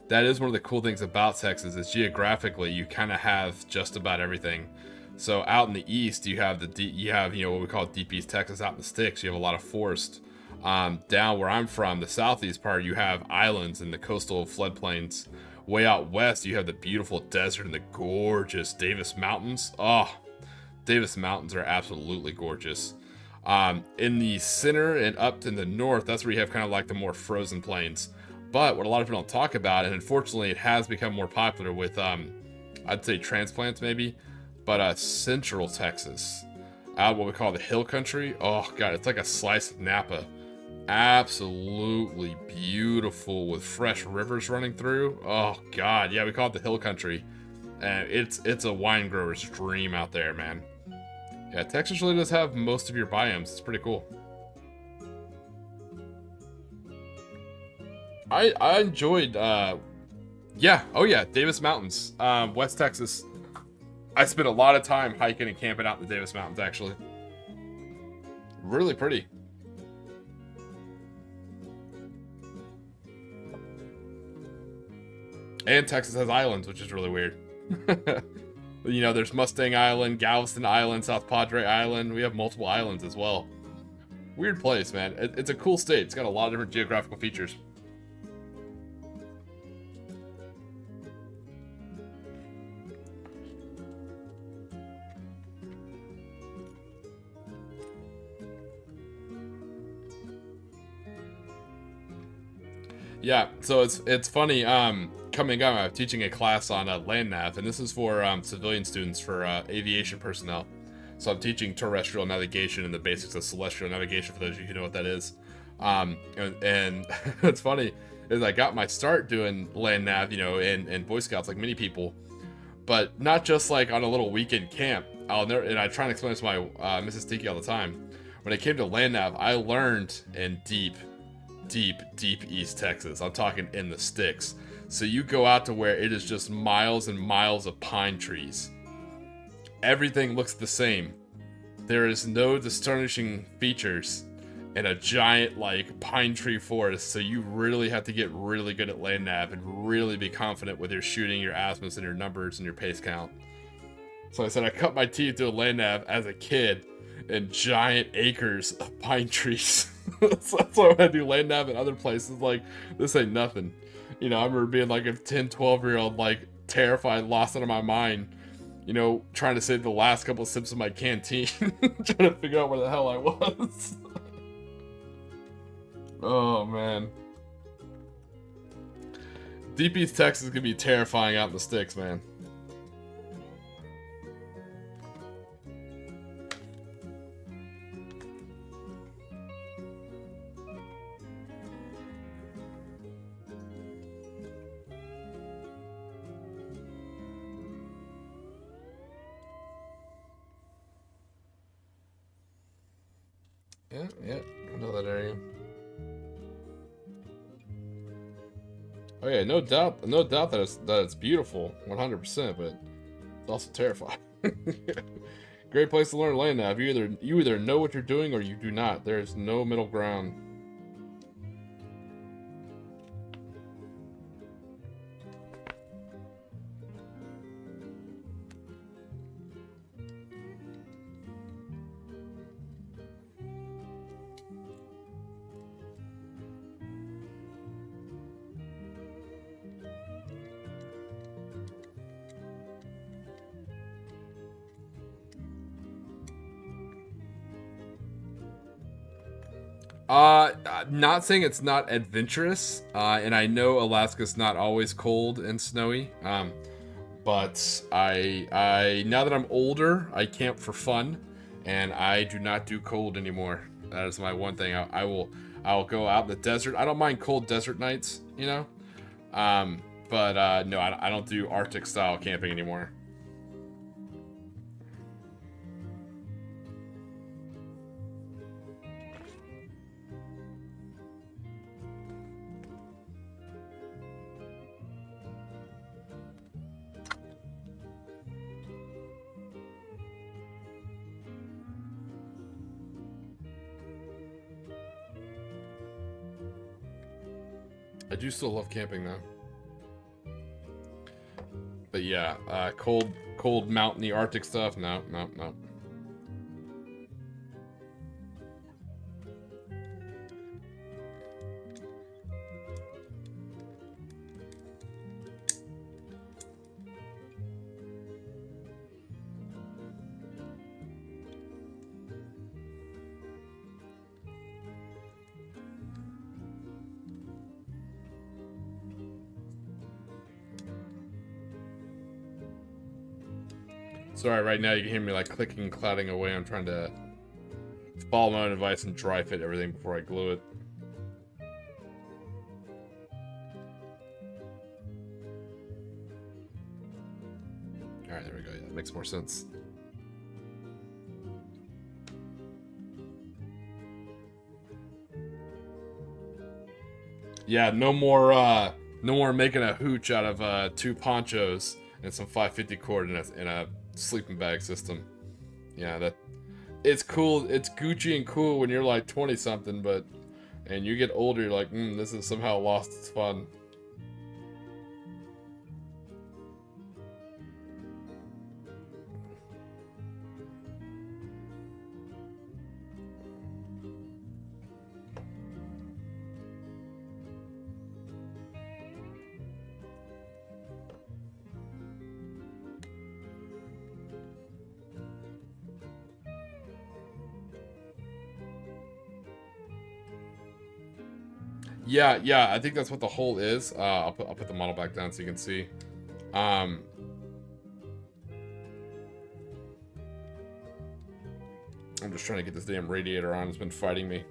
that is one of the cool things about Texas is geographically, you kind of have just about everything. So out in the east, you have you know, what we call Deep East Texas out in the sticks. You have a lot of forest. Down where I'm from, the southeast part, you have islands and the coastal floodplains. Way out west, you have the beautiful desert and the gorgeous Davis Mountains. Oh, Davis Mountains are absolutely gorgeous. In the center and up in the north, that's where you have kind of like the more frozen plains. But what a lot of people don't talk about, and unfortunately it has become more popular with, I'd say transplants maybe, but central Texas, out what we call the hill country. Oh god, it's like a slice of Napa. Absolutely beautiful with fresh rivers running through. Oh god, yeah, we call it the hill country. And it's a wine grower's dream out there, man. Yeah, Texas really does have most of your biomes. It's pretty cool. I enjoyed, yeah, oh yeah, Davis Mountains, West Texas. I spent a lot of time hiking and camping out in the Davis Mountains, actually. Really pretty. And Texas has islands, which is really weird. You know, there's Mustang Island, Galveston Island, South Padre Island. We have multiple islands as well. Weird place, man. It's a cool state. It's got a lot of different geographical features. Yeah, so it's funny. Coming up, I'm teaching a class on land nav, and this is for civilian students for aviation personnel. So I'm teaching terrestrial navigation and the basics of celestial navigation for those of you who know what that is. And it's funny is I got my start doing land nav, you know, in Boy Scouts like many people, but not just like on a little weekend camp. And I try and explain this to my Mrs. Tiki all the time. When it came to land nav, I learned in deep East Texas. I'm talking in the sticks. So you go out to where it is just miles and miles of pine trees. Everything looks the same. There is no distinguishing features in a giant like pine tree forest. So you really have to get really good at land nav and really be confident with your shooting, your azimuths, and your numbers and your pace count. So I said I cut my teeth doing land nav as a kid in giant acres of pine trees. So that's why when I do land nav in other places, like, this ain't nothing. You know, I remember being like a 10, 12-year-old, like, terrified, lost out of my mind, you know, trying to save the last couple of sips of my canteen, trying to figure out where the hell I was. Oh, man. Deep East Texas can be terrifying out in the sticks, man. Yeah, I know that area. Oh yeah, no doubt that it's beautiful, 100%, but it's also terrifying. Great place to learn land nav. You either know what you're doing or you do not. There is no middle ground. Not saying it's not adventurous, and I know Alaska's not always cold and snowy, but I now that I'm older, I camp for fun, and I do not do cold anymore. That is my one thing. I'll go out in the desert. I don't mind cold desert nights, you know, but no, I don't do Arctic style camping anymore. I do still love camping though. But yeah, cold mountainy Arctic stuff. No. Sorry, right now you can hear me like clicking and clouding away. I'm trying to follow my own advice and dry fit everything before I glue it. Alright, there we go. Yeah, that makes more sense. Yeah, no more making a hooch out of 2 ponchos and some 550 cord in a sleeping bag system. Yeah, that it's cool. It's Gucci and cool when you're like 20 something, but and you get older, you're like, this is somehow lost its fun. Yeah, I think that's what the hole is. I'll put the model back down so you can see. I'm just trying to get this damn radiator on. It's been fighting me.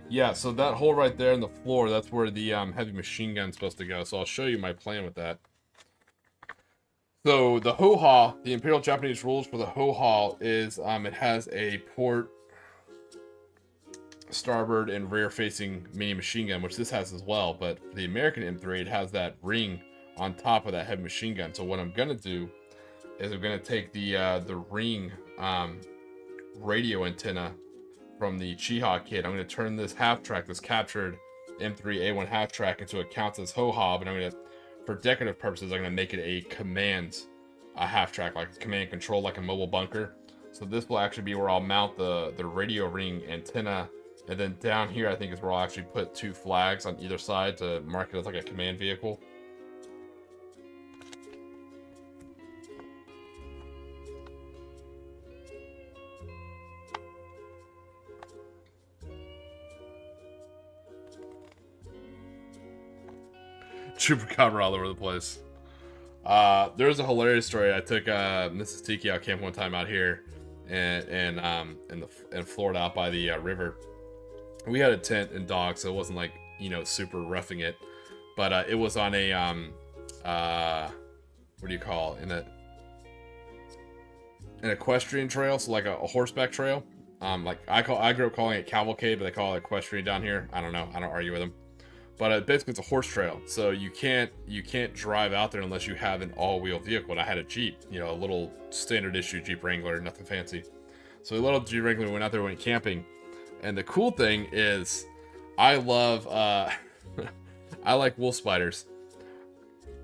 Yeah, so that hole right there in the floor, that's where the heavy machine gun's supposed to go. So I'll show you my plan with that. So the ho-ha, the Imperial Japanese rules for the ho-ha is it has a port, starboard, and rear-facing mini machine gun, which this has as well. But the American M3, it has that ring on top of that heavy machine gun. So what I'm gonna do is I'm gonna take the ring radio antenna from the Chiha kit. I'm gonna turn this half-track, this captured M3A1 half-track, into a Countess ho-ha, and I'm gonna, for decorative purposes, I'm going to make it a command half-track, like command control, like a mobile bunker. So this will actually be where I'll mount the radio ring antenna. And then down here, I think, is where I'll actually put 2 flags on either side to mark it as like a command vehicle. Chupacabra all over the place. There's a hilarious story. I took Mrs. Tiki out camp one time out here, in Florida, out by the river. We had a tent and dogs, so it wasn't like, super roughing it, but it was on a what do you call it? An equestrian trail, so like a horseback trail. Like I grew up calling it cavalcade, but they call it equestrian down here. I don't know. I don't argue with them. But basically, it's a horse trail, so you can't drive out there unless you have an all-wheel vehicle. And I had a Jeep, a little standard issue Jeep Wrangler, nothing fancy. So a little Jeep Wrangler, went out there, went camping, and the cool thing is, I love I like wolf spiders.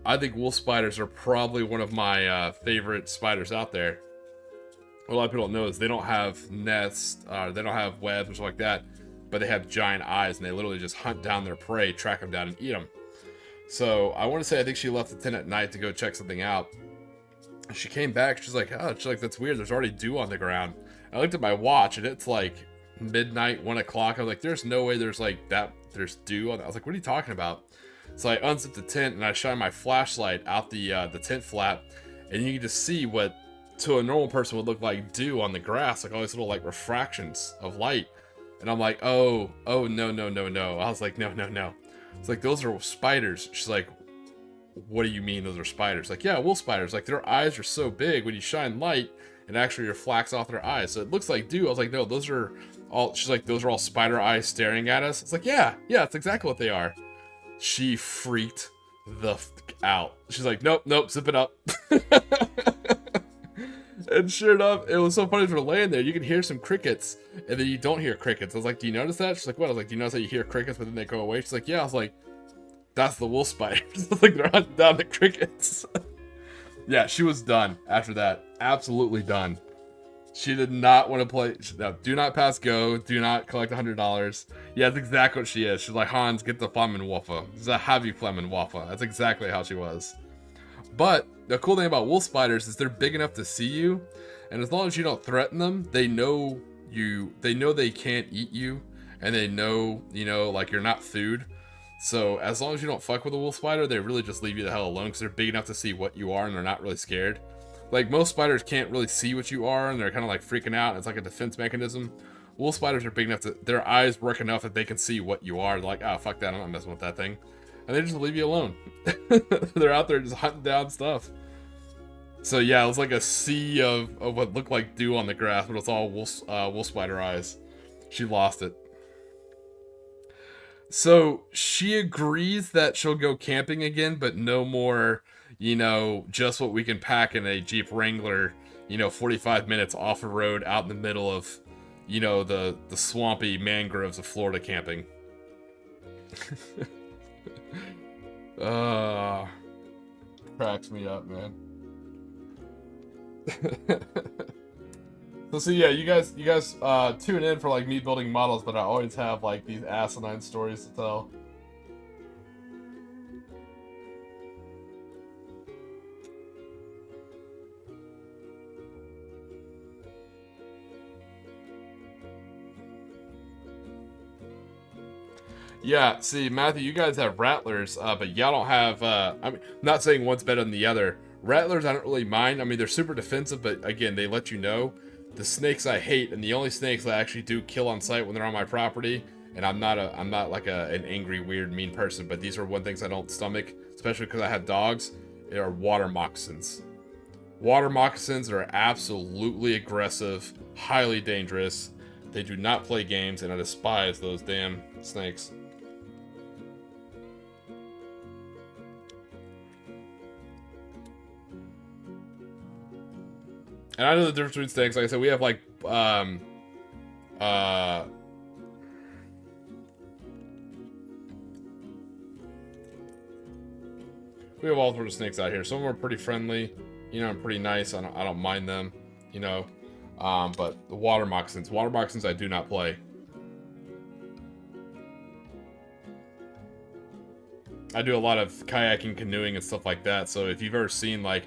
I think wolf spiders are probably one of my favorite spiders out there. What a lot of people don't know is they don't have nests, they don't have webs or something like that. But they have giant eyes, and they literally just hunt down their prey, track them down, and eat them. So I want to say, I think she left the tent at night to go check something out. She came back. She's like, that's weird. There's already dew on the ground. I looked at my watch, and it's like midnight, 1 o'clock. I was like, there's no way there's dew on that. I was like, what are you talking about? So I unzipped the tent, and I shine my flashlight out the tent flap, and you can just see what to a normal person would look like dew on the grass, like all these little like refractions of light. And I'm like, oh, no. I was like, no. It's like, those are spiders. She's like, what do you mean those are spiders? Like, yeah, wolf spiders. Like, their eyes are so big, when you shine light, it actually reflects off their eyes. So it looks like dew. I was like, no, those are all, she's like, those are all spider eyes staring at us. It's like, yeah, that's exactly what they are. She freaked the out. She's like, nope, zip it up. And sure enough, it was so funny as we're laying there, you can hear some crickets, and then you don't hear crickets. I was like, do you notice that? She's like, what? I was like, do you notice that you hear crickets, but then they go away? She's like, yeah. I was like, that's the wolf spiders. I was like, they're hunting down the crickets. Yeah, she was done after that. Absolutely done. She did not want to play. No, do not pass go. Do not collect $100. Yeah, that's exactly what she is. She's like, Hans, get the Flammenwaffe. This is a heavy Flammenwaffe. That's exactly how she was. But the cool thing about wolf spiders is they're big enough to see you, and as long as you don't threaten them, they know you. They know they can't eat you, and they know, you know, like you're not food. So as long as you don't fuck with a wolf spider, they really just leave you the hell alone because they're big enough to see what you are, and they're not really scared. Like most spiders can't really see what you are, and they're kind of like freaking out. It's like a defense mechanism. Wolf spiders are big enough to, their eyes work enough that they can see what you are. They're like, oh, fuck that, I'm not messing with that thing. And they just leave you alone. They're out there just hunting down stuff. So yeah, it was like a sea of what looked like dew on the grass, but it's all wolf spider eyes. She lost it. So she agrees that she'll go camping again, but no more, you know, just what we can pack in a Jeep Wrangler, you know, 45 minutes off a road out in the middle of, you know, the swampy mangroves of Florida camping. Cracks me up, man. So yeah, you guys tune in for like me building models, but I always have like these asinine stories to tell. Yeah, see, Matthew, you guys have rattlers, but y'all don't have, I mean, not saying one's better than the other. Rattlers, I don't really mind. I mean, they're super defensive, but again, they let you know. The snakes I hate, and the only snakes I actually do kill on sight when they're on my property, and I'm not like an angry, weird, mean person, but these are one things I don't stomach, especially because I have dogs, are water moccasins. Water moccasins are absolutely aggressive, highly dangerous. They do not play games, and I despise those damn snakes. And I know the difference between snakes. Like I said, we have like, we have all sorts of snakes out here. Some of them are pretty friendly, you know, and pretty nice. I don't mind them, you know. But the water moccasins I do not play. I do a lot of kayaking, canoeing, and stuff like that. So if you've ever seen like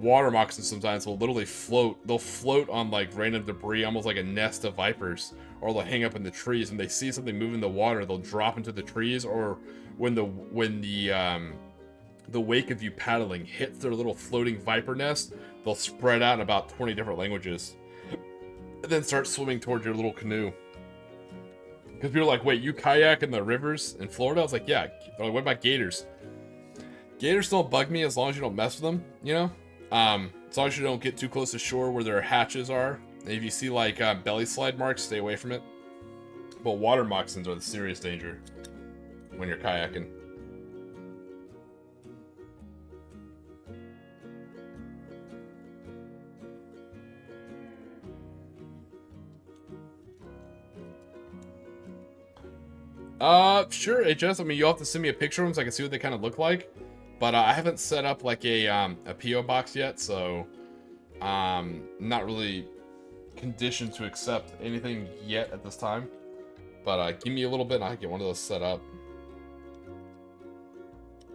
water moccasins, sometimes will literally float. They'll float on like random debris, almost like a nest of vipers, or they'll hang up in the trees. When they see something move in the water, they'll drop into the trees, or when the wake of you paddling hits their little floating viper nest, they'll spread out in about 20 different languages, and then start swimming towards your little canoe. Because people are like, wait, you kayak in the rivers in Florida? I was like, yeah. They're like, what about gators? Gators don't bug me as long as you don't mess with them, you know? As long as you don't get too close to shore where their hatches are. And if you see like belly slide marks, stay away from it. But water moccasins are the serious danger when you're kayaking. Sure, HS. I mean, you'll have to send me a picture of them so I can see what they kind of look like. But I haven't set up like a PO box yet, so not really conditioned to accept anything yet at this time. But give me a little bit and I can get one of those set up.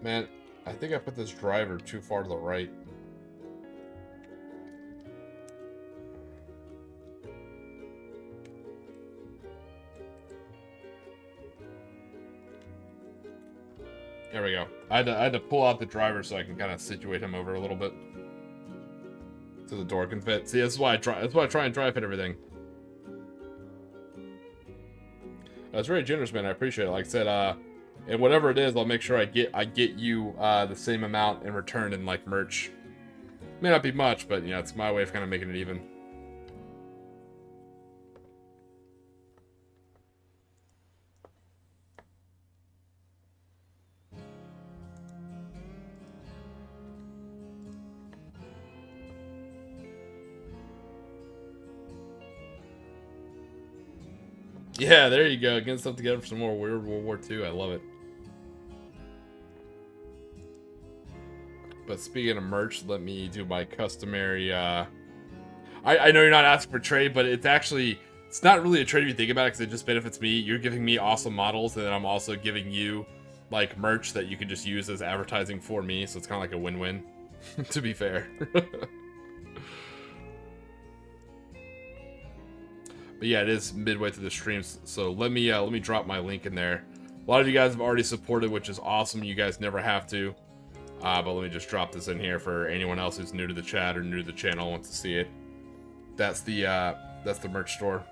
Man, I think I put this driver too far to the right. There we go. I had to pull out the driver so I can kind of situate him over a little bit, so the door can fit. See, that's why I try and dry fit everything. That's very generous, man. I appreciate it. Like I said, and whatever it is, I'll make sure I get you the same amount in return in like merch. May not be much, but you know, it's my way of kind of making it even. Yeah, there you go. Getting stuff together for some more Weird World War II. I love it. But speaking of merch, let me do my customary. I know you're not asking for trade, but it's not really a trade if you think about it, because it just benefits me. You're giving me awesome models, and then I'm also giving you like merch that you can just use as advertising for me. So it's kind of like a win-win, to be fair. But yeah, it is midway through the streams, so let me drop my link in there. A lot of you guys have already supported, which is awesome. You guys never have to. But let me just drop this in here for anyone else who's new to the chat or new to the channel and wants to see it. That's the merch store.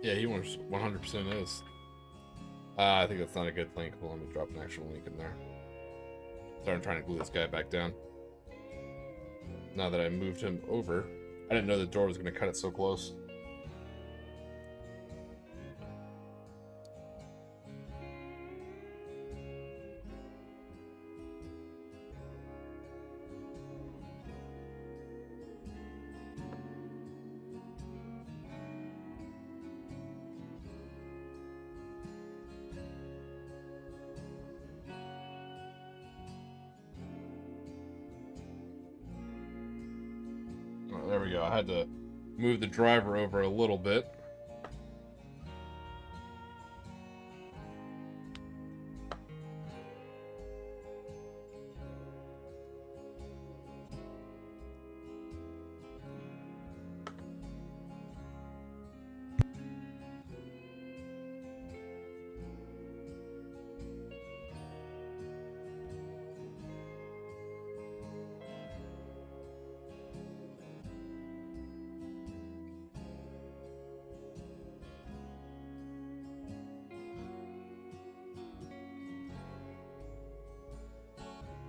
Yeah, he 100% is. I think that's not a good link. Well, let me drop an actual link in there. Sorry, I'm trying to glue this guy back down. Now that I moved him over, I didn't know the door was going to cut it so close. There we go. I had to move the driver over a little bit.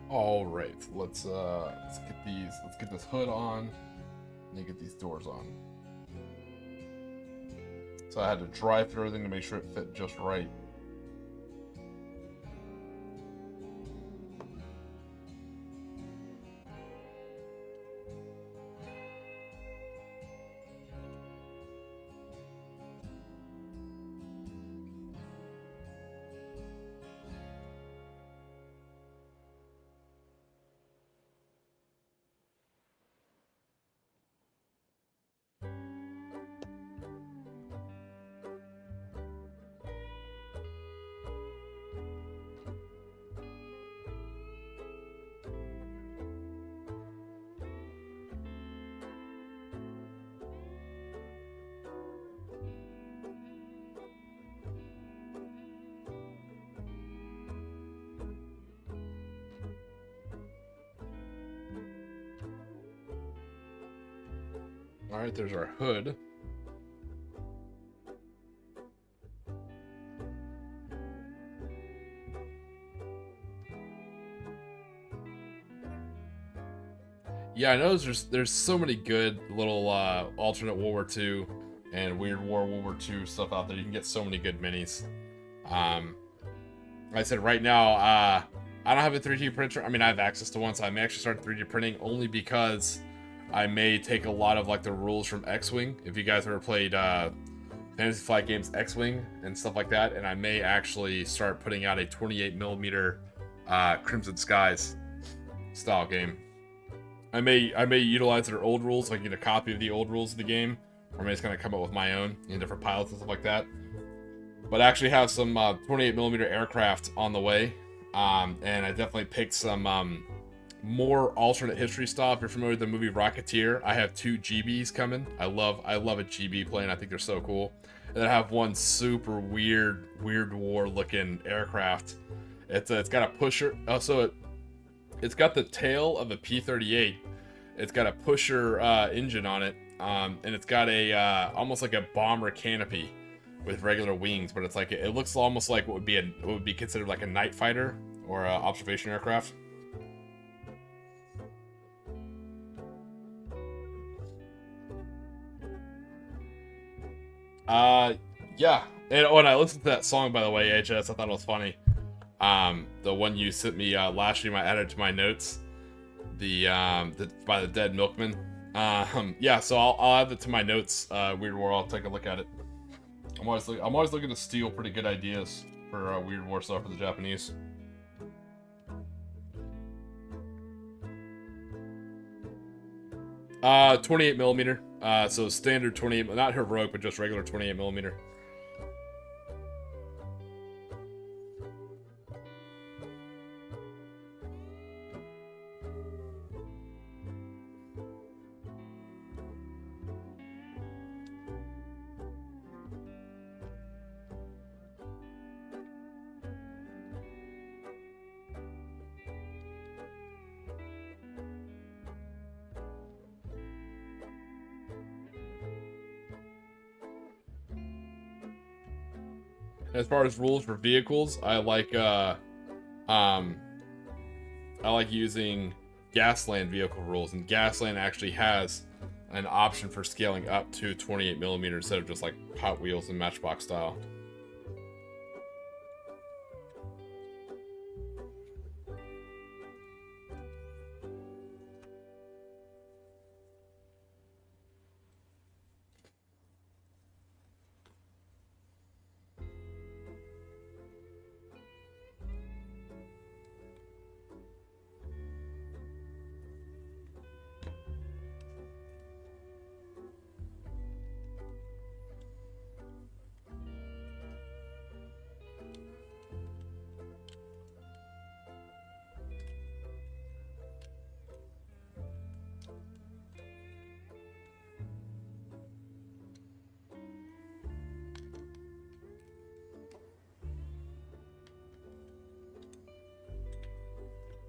All right, let's get this hood on, and then get these doors on. So I had to dry through everything to make sure it fit just right. All right, there's our hood. Yeah, I know there's so many good little alternate World War II and Weird World War II stuff out there. You can get so many good minis. Like I said, right now, I don't have a 3D printer. I mean, I have access to one, so I may actually start 3D printing only because I may take a lot of like the rules from X-Wing. If you guys ever played Fantasy Flight Games X-Wing and stuff like that, and I may actually start putting out a 28mm Crimson Skies style game. I may utilize their old rules, so I can get a copy of the old rules of the game, or I may just kind of come up with my own in different pilots and stuff like that. But I actually have some 28mm aircraft on the way, and I definitely picked some more alternate history stuff. If you're familiar with the movie Rocketeer, I have 2 GBs coming. I love a GB plane. I think they're so cool. And then I have one super weird war looking aircraft It's got a pusher. Oh, so it's got the tail of a P-38. It's got a pusher engine on it, and it's got a almost like a bomber canopy with regular wings, but it's like it looks almost like what would be considered like a night fighter or a observation aircraft. Yeah. And when I listened to that song, by the way, HS, I thought it was funny. The one you sent me last stream, I added to my notes. The by the Dead Milkman. Yeah. So I'll add it to my notes. Weird War. I'll take a look at it. I'm always looking to steal pretty good ideas for Weird War stuff for the Japanese. 28 millimeter. So standard 28, not heroic, but just regular 28 millimeter. As far as rules for vehicles, I like using Gasland vehicle rules, and Gasland actually has an option for scaling up to 28 millimeter instead of just like Hot Wheels and Matchbox style.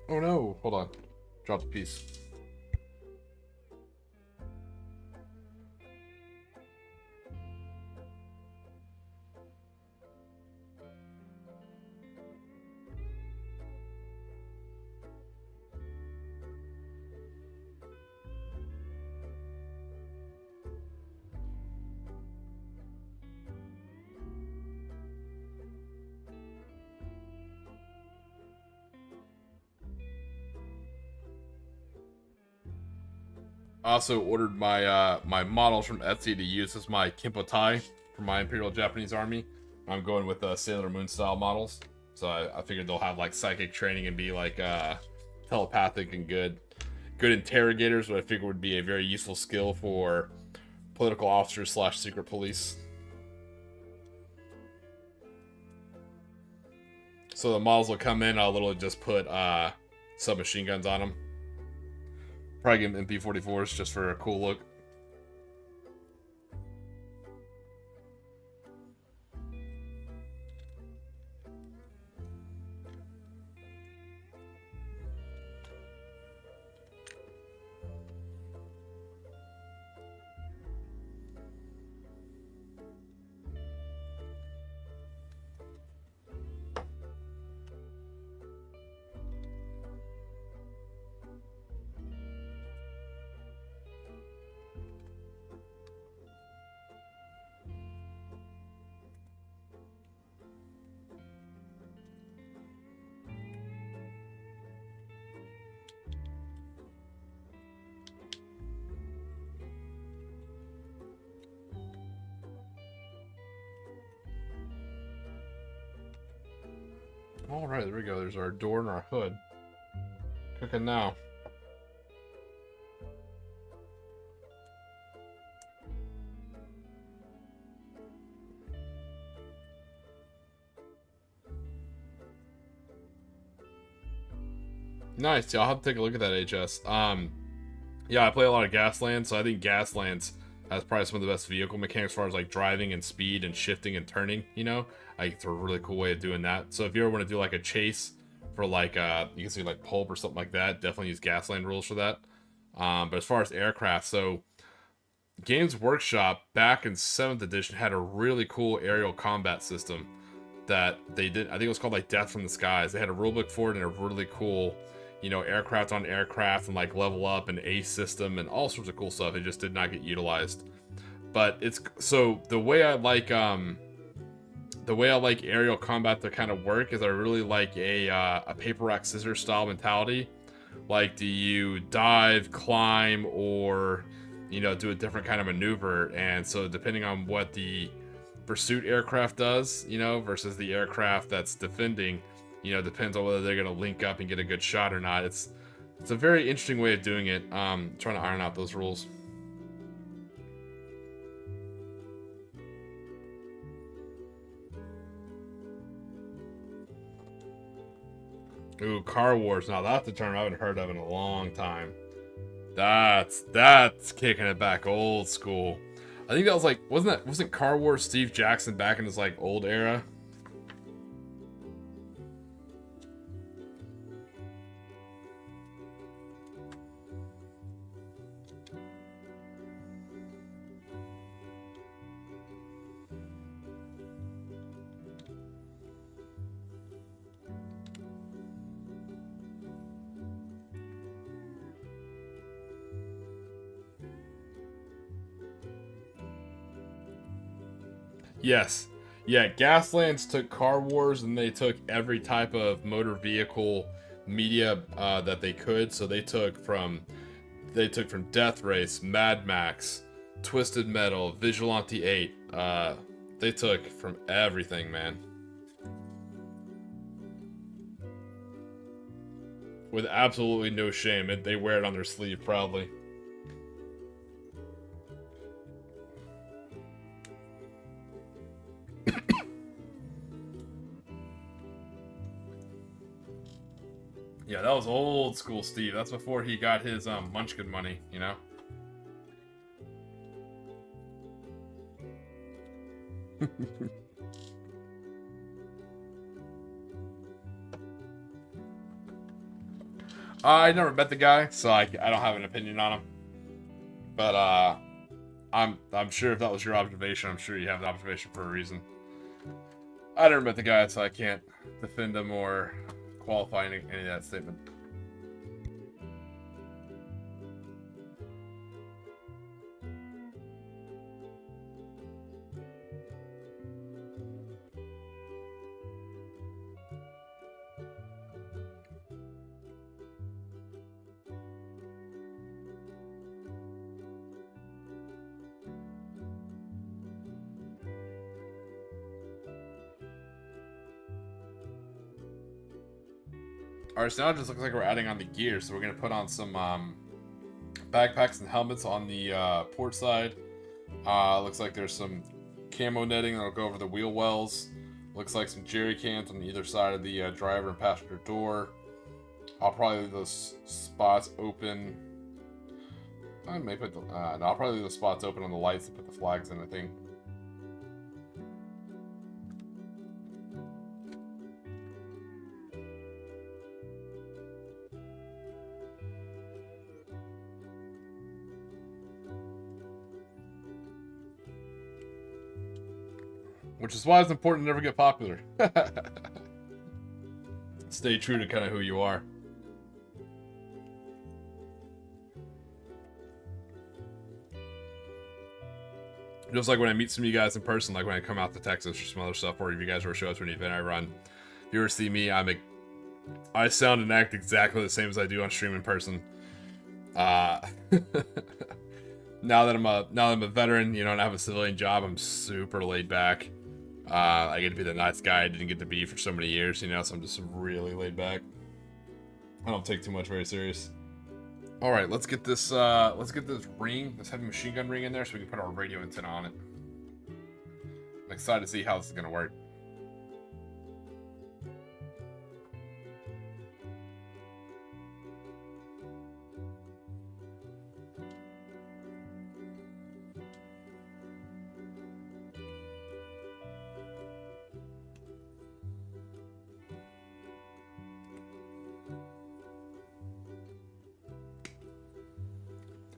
Oh no, hold on. Dropped a piece. I also ordered my my models from Etsy to use as my Kempo Tai for my Imperial Japanese Army. I'm going with Sailor Moon style models, so I figured they'll have like psychic training and be like telepathic and good interrogators, what I figure would be a very useful skill for political officers / secret police. So the models will come in, I'll literally just put submachine guns on them. Probably give them MP44s just for a cool look. Alright, there we go. There's our door and our hood. Cooking now. Nice. Yeah, I'll have to take a look at that HS. Yeah, I play a lot of Gaslands, so I think Gaslands has probably some of the best vehicle mechanics as far as like driving and speed and shifting and turning, you know? Like, it's a really cool way of doing that. So if you ever want to do like a chase for like you can see like pulp or something like that, definitely use Gasland rules for that. But as far as aircraft, so Games Workshop back in 7th edition had a really cool aerial combat system that they did. I think it was called like Death from the Skies. They had a rulebook for it and a really cool, you know, aircraft on aircraft and like level up and ace system and all sorts of cool stuff. It just did not get utilized. But it's so the way I like aerial combat to kind of work is I really like a paper rock scissors style mentality. Like, do you dive, climb, or you know, do a different kind of maneuver? And so depending on what the pursuit aircraft does, you know, versus the aircraft that's defending, you know, depends on whether they're going to link up and get a good shot or not. It's a very interesting way of doing it. Trying to iron out those rules. Ooh, Car Wars. Now that's a term I haven't heard of in a long time. That's kicking it back old school. I think that was like, wasn't Car Wars Steve Jackson back in his like old era? Yes. Yeah, Gaslands took Car Wars and they took every type of motor vehicle media that they could. So they took from Death Race, Mad Max, Twisted Metal, Vigilante 8. They took from everything, man. With absolutely no shame. They wear it on their sleeve proudly. Yeah, that was old school Steve. That's before he got his Munchkin money, you know? I never met the guy, so I don't have an opinion on him. But I'm sure if that was your observation, I'm sure you have the observation for a reason. I never met the guy, so I can't defend him or qualify any of that statement. Alright, so now it just looks like we're adding on the gear, so we're going to put on some backpacks and helmets on the port side. Looks like there's some camo netting that'll go over the wheel wells. Looks like some jerry cans on either side of the driver and passenger door. I'll probably leave those spots open. I may put the, no, I'll probably leave those spots open on the lights to put the flags in, I think. Which is why it's important to never get popular. Stay true to kind of who you are. Just like when I meet some of you guys in person, like when I come out to Texas or some other stuff, or if you guys ever show up to an event I run, if you ever see me, I sound and act exactly the same as I do on stream in person. Now that I'm a veteran, you know, and I have a civilian job, I'm super laid back. I get to be the nice guy I didn't get to be for so many years, you know, so I'm just really laid back. I don't take too much very serious. Alright, let's get this ring, this heavy machine gun ring in there so we can put our radio antenna on it. I'm excited to see how this is gonna work.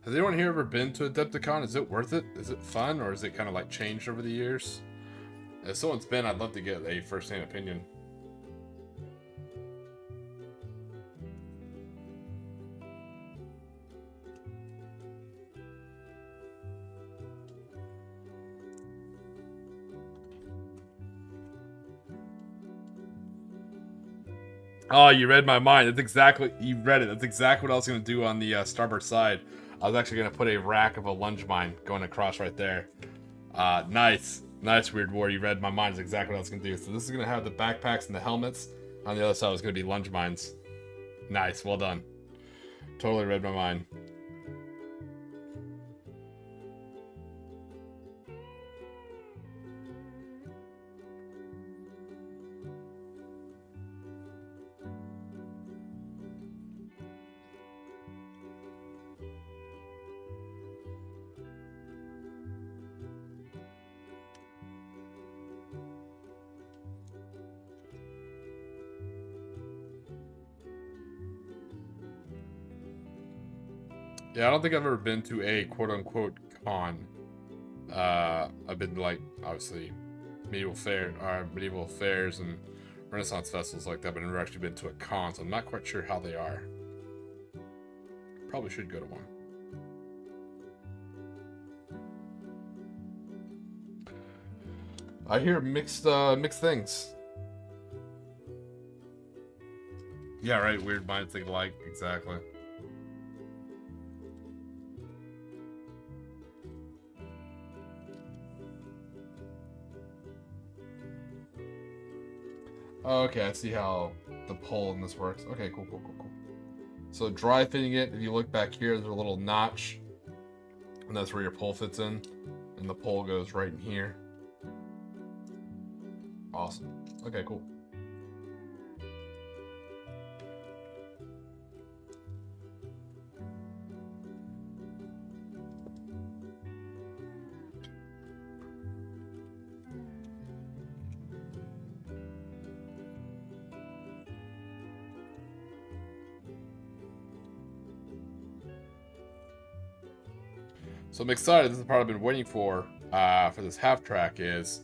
Has anyone here ever been to Adepticon? Is it worth it? Is it fun, or is it kind of like changed over the years? If someone's been, I'd love to get a first-hand opinion. Oh, you read my mind. That's exactly, you read it. That's exactly what I was going to do on the starboard side. I was actually going to put a rack of a lunge mine going across right there. Nice. Nice, Weird War. You read my mind. Is exactly what I was going to do. So this is going to have the backpacks and the helmets. On the other side was going to be lunge mines. Nice. Well done. Totally read my mind. Yeah, I don't think I've ever been to a quote-unquote con. I've been to, like, obviously medieval fairs and Renaissance festivals like that, but I've never actually been to a con, so I'm not quite sure how they are. Probably should go to one. I hear mixed things. Yeah, right. Weird minds think alike. Exactly. Oh, okay, I see how the pole in this works. Okay, cool. So dry fitting it, if you look back here, there's a little notch. And that's where your pole fits in. And the pole goes right in here. Awesome. Okay, cool. So I'm excited. This is the part I've been waiting for this half track. Is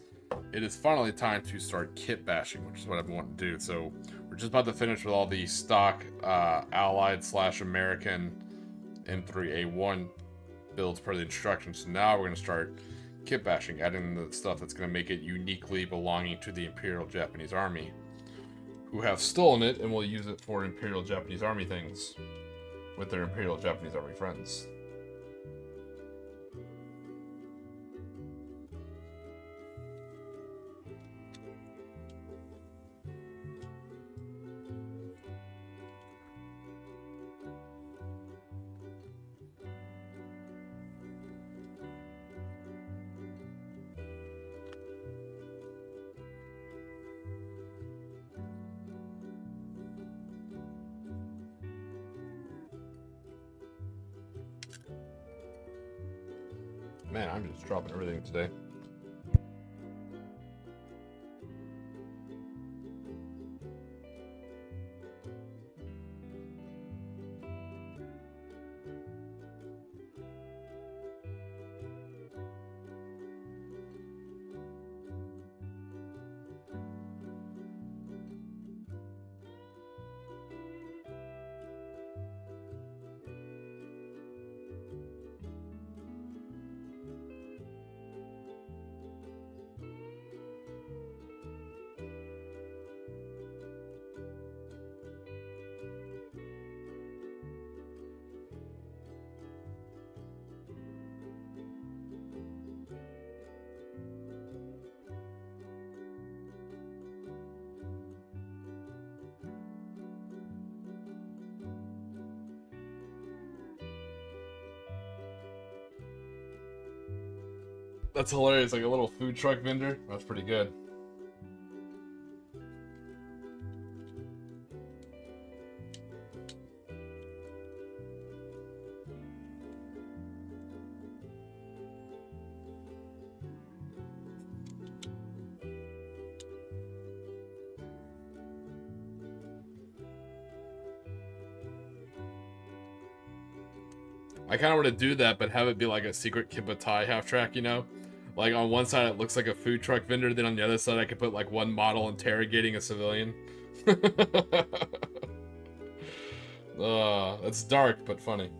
it is finally time to start kit bashing, which is what I've been wanting to do. So we're just about to finish with all the stock Allied/American M3A1 builds per the instructions. So now we're going to start kit bashing, adding the stuff that's going to make it uniquely belonging to the Imperial Japanese Army, who have stolen it and will use it for Imperial Japanese Army things with their Imperial Japanese Army friends. Man, I'm just dropping everything today. That's hilarious, like a little food truck vendor. That's pretty good. I kind of want to do that, but have it be like a secret kitbash half track, you know? Like on one side it looks like a food truck vendor, then on the other side I could put like one model interrogating a civilian. That's dark but funny.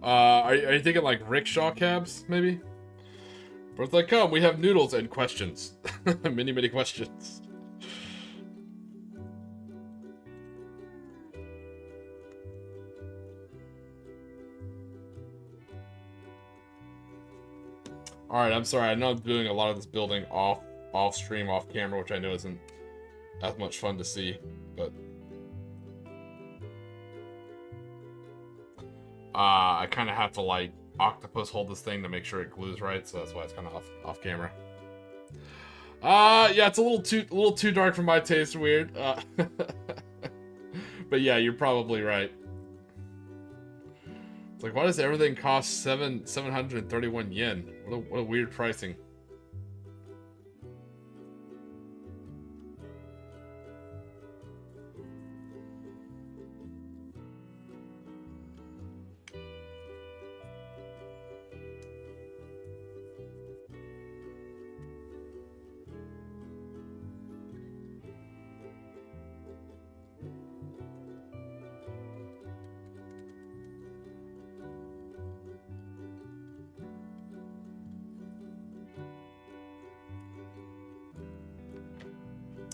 Are you thinking like rickshaw cabs, maybe? But it's like, come, we have noodles and questions. Many, many questions. Alright, I'm sorry. I know I'm doing a lot of this building off stream, off camera, which I know isn't as much fun to see, but I kind of have to like octopus hold this thing to make sure it glues right, so that's why it's kind of off camera. Yeah, it's a little too dark for my taste. Weird. But yeah, you're probably right. It's like, why does everything cost 731 yen? What a weird pricing.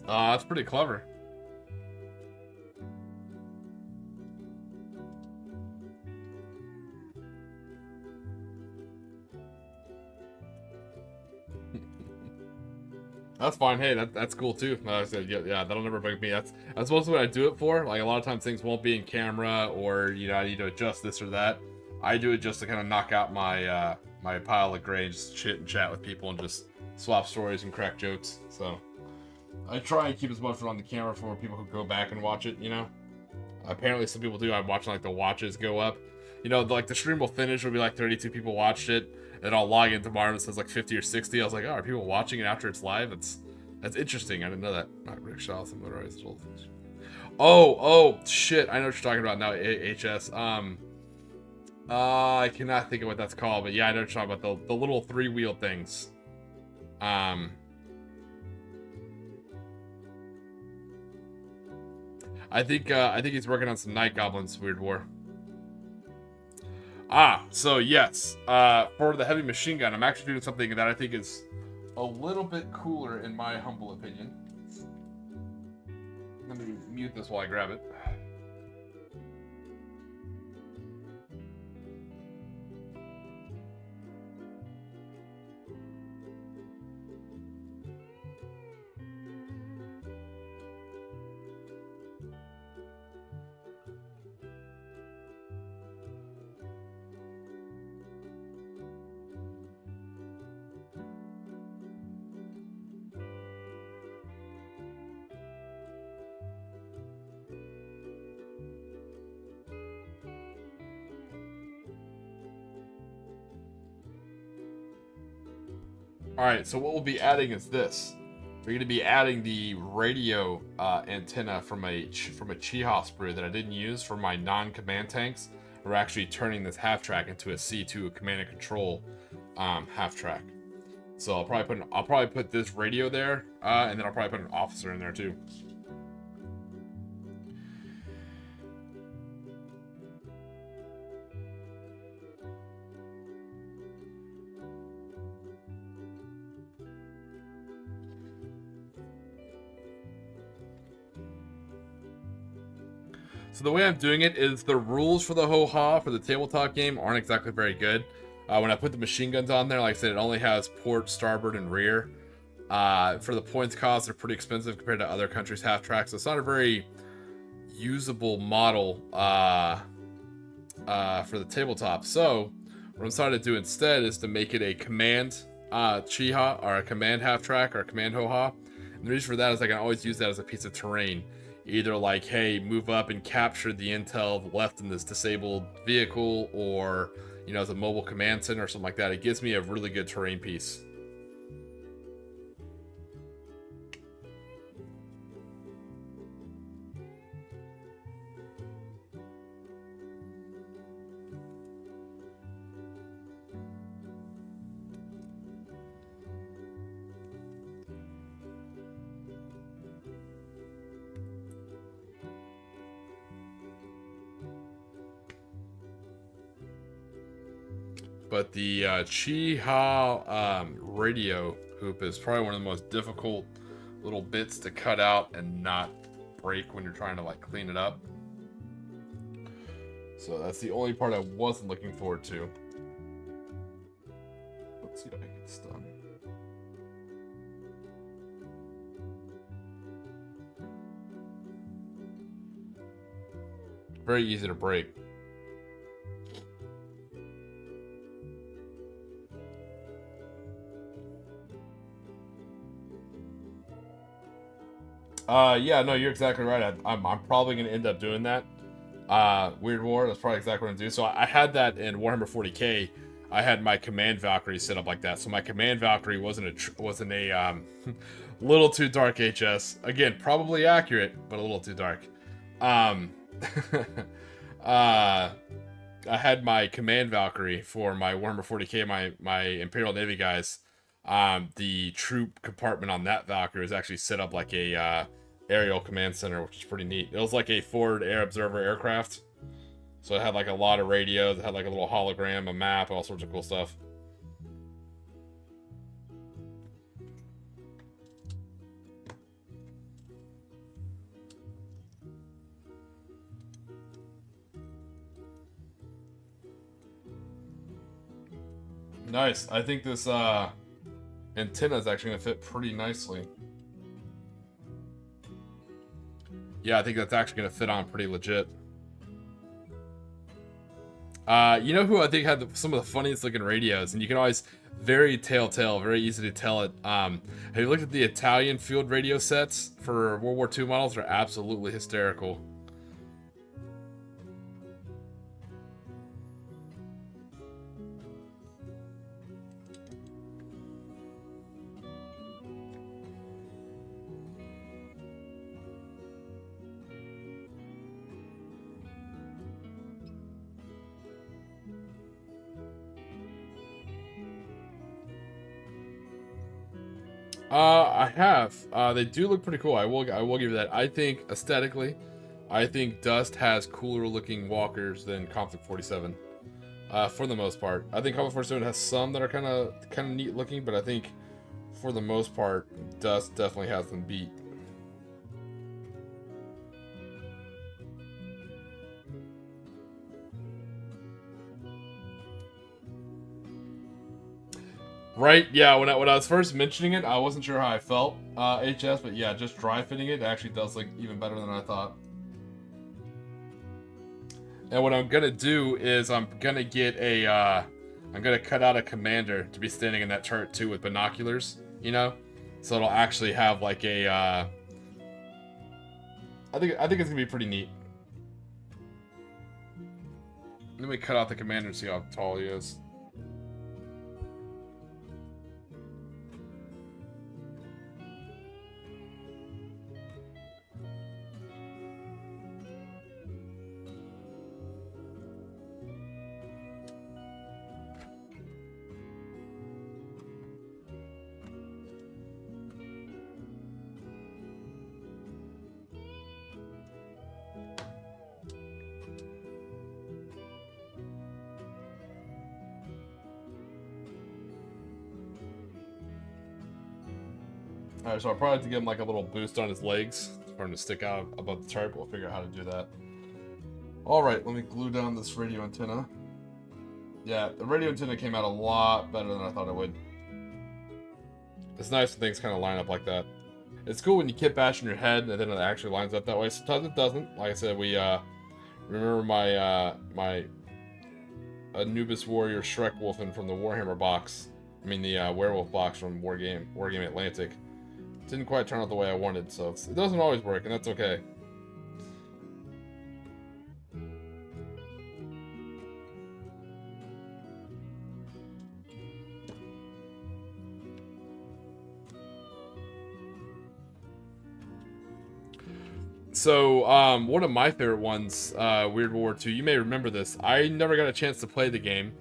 That's pretty clever. That's fine. Hey, that's cool too. I said, yeah, that'll never bug me. That's mostly what I do it for. Like a lot of times things won't be in camera, or you know, I need to adjust this or that. I do it just to kind of knock out my my pile of gray and just chit and chat with people and just swap stories and crack jokes. So I try and keep as much on the camera for people who go back and watch it, you know? Apparently some people do. I'm watching like the watches go up. You know, like the stream will finish, will be like 32 people watched it, and I'll log in tomorrow and it says like 50 or 60. I was like, oh, are people watching it after it's live? That's interesting. I didn't know that. Not rickshaws and motorized little things. Oh, shit. I know what you're talking about now, HS. I cannot think of what that's called, but yeah, I know what you're talking about. The little three-wheel things. I think he's working on some Night Goblins Weird War. So yes, for the heavy machine gun, I'm actually doing something that I think is a little bit cooler in my humble opinion. Let me mute this while I grab it. Alright, so what we'll be adding is this. We're going to be adding the radio antenna from a Chiha sprue that I didn't use for my non-command tanks. We're actually turning this half-track into a C2, a command and control half-track. So I'll probably put this radio there, and then I'll probably put an officer in there too. So the way I'm doing it is the rules for the ho-ha for the tabletop game aren't exactly very good. When I put the machine guns on there, like I said, it only has port, starboard, and rear. For the points cost, they're pretty expensive compared to other countries' half-tracks. So it's not a very usable model for the tabletop. So what I'm decided to do instead is to make it a command Chiha, or a command half-track, or a command ho-ha. And the reason for that is I can always use that as a piece of terrain. Either like, hey, move up and capture the intel left in this disabled vehicle, or, you know, as a mobile command center or something like that, it gives me a really good terrain piece. But the Chi-Ha radio hoop is probably one of the most difficult little bits to cut out and not break when you're trying to like clean it up. So that's the only part I wasn't looking forward to. Let's see if I can get this done. Very easy to break. Yeah, no, you're exactly right. I'm probably going to end up doing that. Weird War, that's probably exactly what I'm doing. So I had that in Warhammer 40k. I had my Command Valkyrie set up like that. So my Command Valkyrie wasn't a little too dark HS. Again, probably accurate, but a little too dark. I had my Command Valkyrie for my Warhammer 40k, my Imperial Navy guys. The troop compartment on that Valkyrie was actually set up like a aerial command center, which is pretty neat. It was like a forward air observer aircraft, so it had like a lot of radios. It had like a little hologram, a map, all sorts of cool stuff. Nice. I think this antenna is actually going to fit pretty nicely. Yeah, I think that's actually going to fit on pretty legit. You know who I think had some of the funniest looking radios, and you can always very telltale, very easy to tell it. Have you looked at the Italian field radio sets for World War II models? They're absolutely hysterical. I have. They do look pretty cool. I will give you that. I think aesthetically, I think Dust has cooler looking walkers than Conflict 47. For the most part, I think Conflict 47 has some that are kind of neat looking, but I think for the most part, Dust definitely has them beat. Right, yeah, when I was first mentioning it, I wasn't sure how I felt, HS, but yeah, just dry fitting it actually does look even better than I thought. And what I'm gonna do is I'm gonna get a, I'm gonna cut out a commander to be standing in that turret too with binoculars, you know? So it'll actually have like a, I think it's gonna be pretty neat. Let me cut out the commander and see how tall he is. Alright, so I'll probably have to give him like a little boost on his legs for him to stick out above the turret. We'll figure out how to do that. Alright, let me glue down this radio antenna. Yeah, the radio antenna came out a lot better than I thought it would. It's nice when things kind of line up like that. It's cool when you kitbash in your head and then it actually lines up that way. Sometimes it doesn't. Like I said, we remember my my Anubis Warrior Shrek Wolfen from the Warhammer box. I mean the Werewolf box from Wargame Atlantic. Didn't quite turn out the way I wanted, so it doesn't always work, and that's okay. So, one of my favorite ones, Weird World War II, you may remember this. I never got a chance to play the game,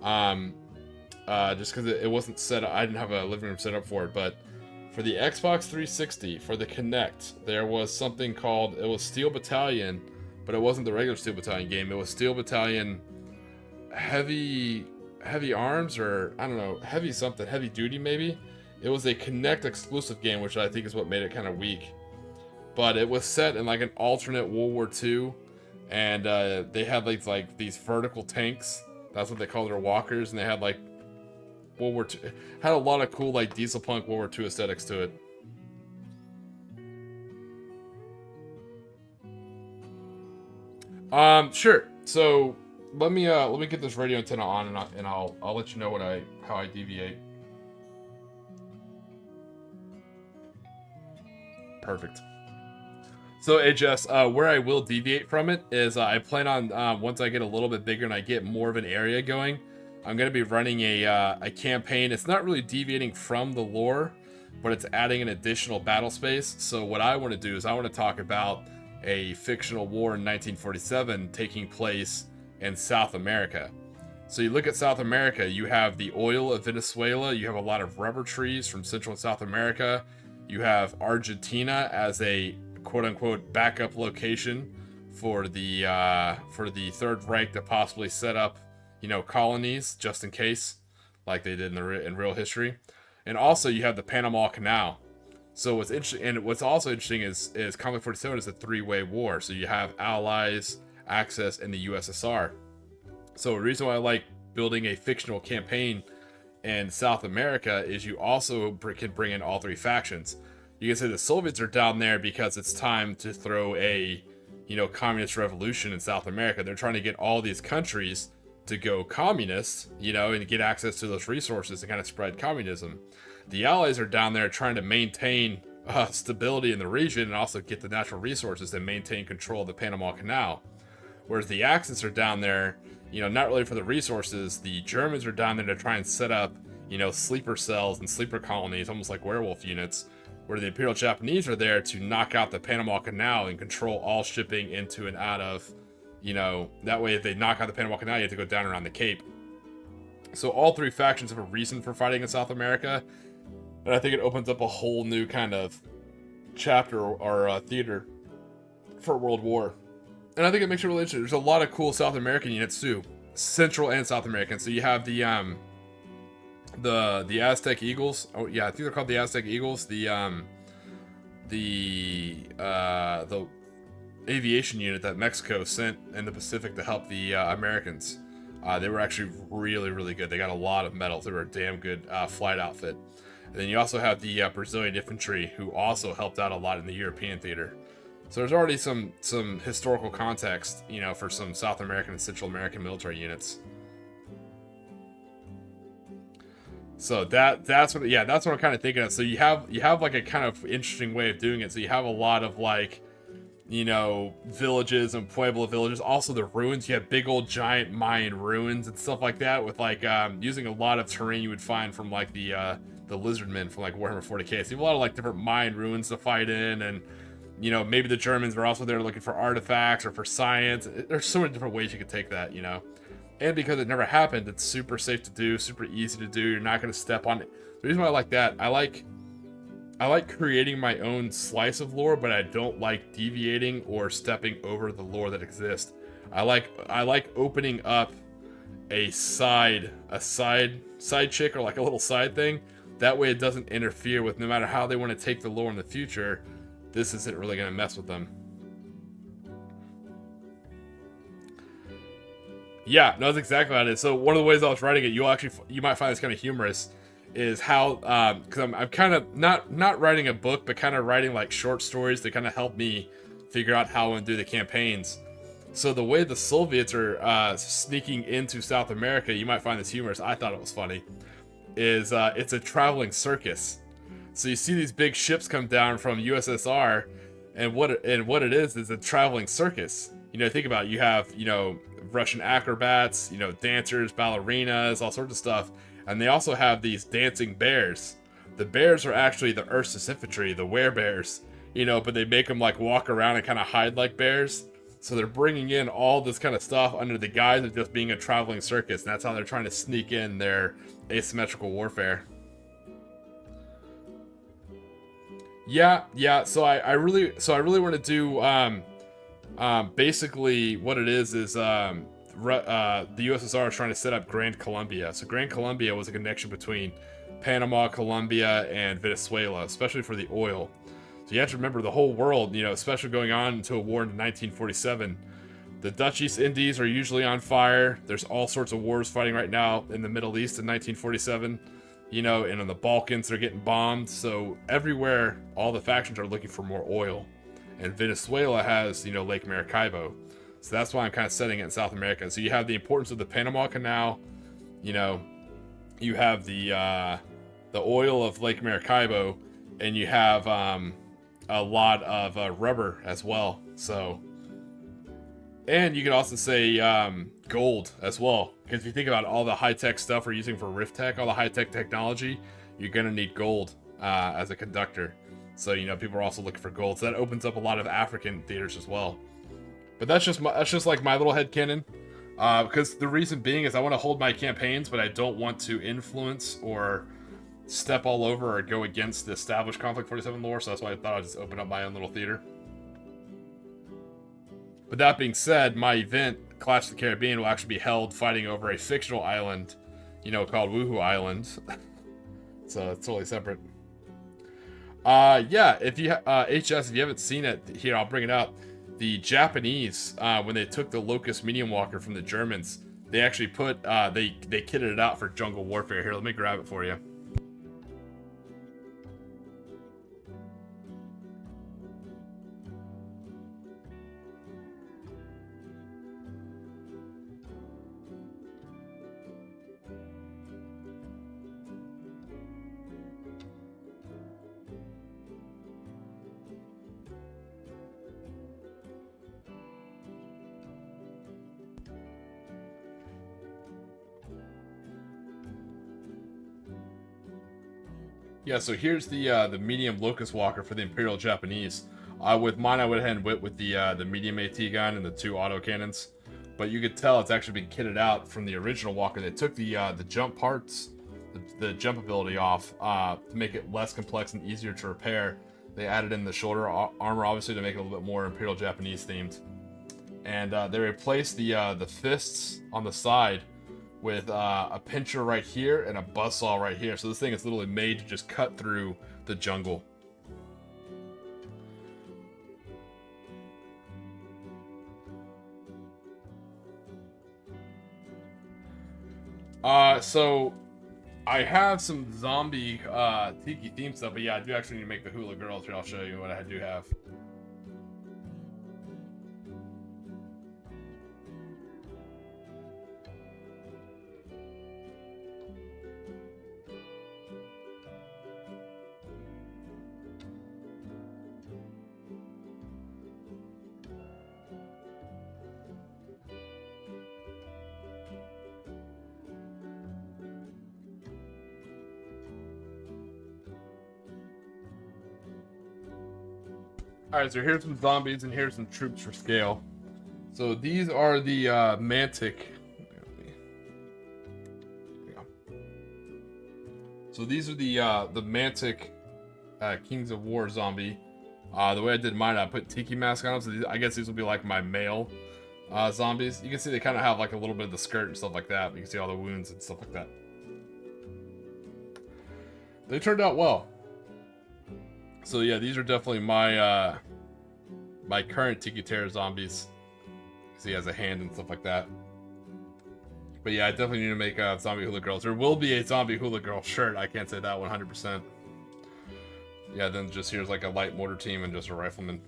just because it wasn't set up. I didn't have a living room set up for it, but for the Xbox 360, for the Kinect, there was something called, it was Steel Battalion, but it wasn't the regular Steel Battalion game. It was Steel Battalion Heavy Arms, or, I don't know, heavy something, heavy duty maybe? It was a Kinect exclusive game, which I think is what made it kind of weak. But it was set in like an alternate World War II, and they had like these vertical tanks. That's what they call their walkers, and they had like World War II. Had a lot of cool like diesel punk World War II aesthetics to it. Sure. So let me get this radio antenna on, and I'll let you know how I deviate. Perfect. So HS, where I will deviate from it is I plan on, once I get a little bit bigger and I get more of an area going, I'm going to be running a campaign. It's not really deviating from the lore, but it's adding an additional battle space. So what I want to do is I want to talk about a fictional war in 1947 taking place in South America. So you look at South America, you have the oil of Venezuela, you have a lot of rubber trees from Central and South America, you have Argentina as a quote-unquote backup location for the Third Reich to possibly set up, colonies just in case, like they did in real history. And also you have the Panama Canal. So what's interesting, and what's also interesting is Conflict 47 is a three-way war. So you have Allies, Axis, and the USSR. So the reason why I like building a fictional campaign in South America is you also can bring in all three factions. You can say the Soviets are down there because it's time to throw a, communist revolution in South America. They're trying to get all these countries to go communist, and get access to those resources and kind of spread communism. The Allies are down there trying to maintain stability in the region and also get the natural resources and maintain control of the Panama Canal. Whereas the Axis are down there, not really for the resources. The Germans are down there to try and set up, sleeper cells and sleeper colonies, almost like werewolf units, where the Imperial Japanese are there to knock out the Panama Canal and control all shipping into and out of, that way if they knock out the Panama Canal, you have to go down around the Cape. So all three factions have a reason for fighting in South America, and I think it opens up a whole new kind of chapter or theater for World War. And I think it makes it really interesting. There's a lot of cool South American units too, Central and South American. So you have the Aztec Eagles. Oh yeah, I think they're called the Aztec Eagles. The aviation unit that Mexico sent in the Pacific to help the Americans. They were actually really, really good. They got a lot of medals. They were a damn good flight outfit. And then you also have the Brazilian infantry, who also helped out a lot in the European theater. So there's already some historical context, for some South American and Central American military units. So that's what I'm kind of thinking of. So you have like a kind of interesting way of doing it. So you have a lot of like, villages and Pueblo villages. Also the ruins. You have big old giant Mayan ruins and stuff like that, with like using a lot of terrain you would find from like the Lizardmen from like Warhammer 40k. So you have a lot of like different Mayan ruins to fight in, and maybe the Germans are also there looking for artifacts or for science. There's so many different ways you could take that, And because it never happened, it's super safe to do, super easy to do. You're not going to step on it. The reason why I like that, I like creating my own slice of lore, but I don't like deviating or stepping over the lore that exists. I like opening up a side chick, or like a little side thing. That way it doesn't interfere with, no matter how they want to take the lore in the future, this isn't really going to mess with them. Yeah, no, that's exactly what it is. So one of the ways I was writing it, you might find this kind of humorous, is how, because I'm kind of not writing a book, but kind of writing like short stories to kind of help me figure out how I want to do the campaigns. So the way the Soviets are sneaking into South America, you might find this humorous. I thought it was funny. Is it's a traveling circus. So you see these big ships come down from USSR, and what it is a traveling circus. Think about it. You have Russian acrobats, dancers, ballerinas, all sorts of stuff, and they also have these dancing bears. The bears are actually the Ursus infantry, the werebears. you know, but they make them like walk around and kind of hide like bears. So they're bringing in all this kind of stuff under the guise of just being a traveling circus, and that's how they're trying to sneak in their asymmetrical warfare. Yeah. So I really want to do basically what it is the USSR is trying to set up Grand Colombia. So Grand Colombia was a connection between Panama, Colombia, and Venezuela, especially for the oil. So you have to remember the whole world, you know, especially going on into a war in 1947. The Dutch East Indies are usually on fire. There's all sorts of wars fighting right now in the Middle East in 1947. You know, and in the Balkans, they're getting bombed. So everywhere, all the factions are looking for more oil. And Venezuela has, you know, Lake Maracaibo. So that's why I'm kind of setting it in South America. So you have the importance of the Panama Canal. You know, you have the oil of Lake Maracaibo, and you have a lot of rubber as well. So, and you could also say gold as well, because if you think about all the high-tech stuff we're using for Rift Tech, all the high-tech technology, you're gonna need gold as a conductor. So, you know, people are also looking for gold. So that opens up a lot of African theaters as well. But that's just like my little headcanon. Because the reason being is I want to hold my campaigns, but I don't want to influence or step all over or go against the established Conflict 47 lore. So that's why I thought I'd just open up my own little theater. But that being said, my event, Clash of the Caribbean, will actually be held fighting over a fictional island, you know, called Woohoo Island. So it's totally separate. Yeah, if you HS, if you haven't seen it, here I'll bring it up. The Japanese, when they took the Locust Medium Walker from the Germans, they actually put they kitted it out for jungle warfare. Here, let me grab it for you. Yeah, so here's the medium Locust Walker for the Imperial Japanese. With mine, I went ahead and went with the medium AT gun and the 2 auto cannons. But you could tell it's actually been kitted out from the original Walker. They took the jump parts, the jump ability off to make it less complex and easier to repair. They added in the shoulder armor, obviously, to make it a little bit more Imperial Japanese themed. And they replaced the fists on the side with a pincher right here and a buzzsaw right here. So this thing is literally made to just cut through the jungle. So I have some zombie Tiki theme stuff, but yeah, I do actually need to make the hula girls here. I'll show you what I do have. Alright, so here's some zombies and here's some troops for scale. So these are the Mantic. So these are the Mantic Kings of War zombie. The way I did mine, I put Tiki mask on them. So these, I guess these will be like my male zombies. You can see they kind of have like a little bit of the skirt and stuff like that. But you can see all the wounds and stuff like that. They turned out well. So yeah, these are definitely my my current Tiki Terror zombies. So he has a hand and stuff like that. But yeah, I definitely need to make zombie hula girls. There will be a zombie hula girl shirt. I can't say that 100%. Yeah, then just here's like a light mortar team and just a rifleman.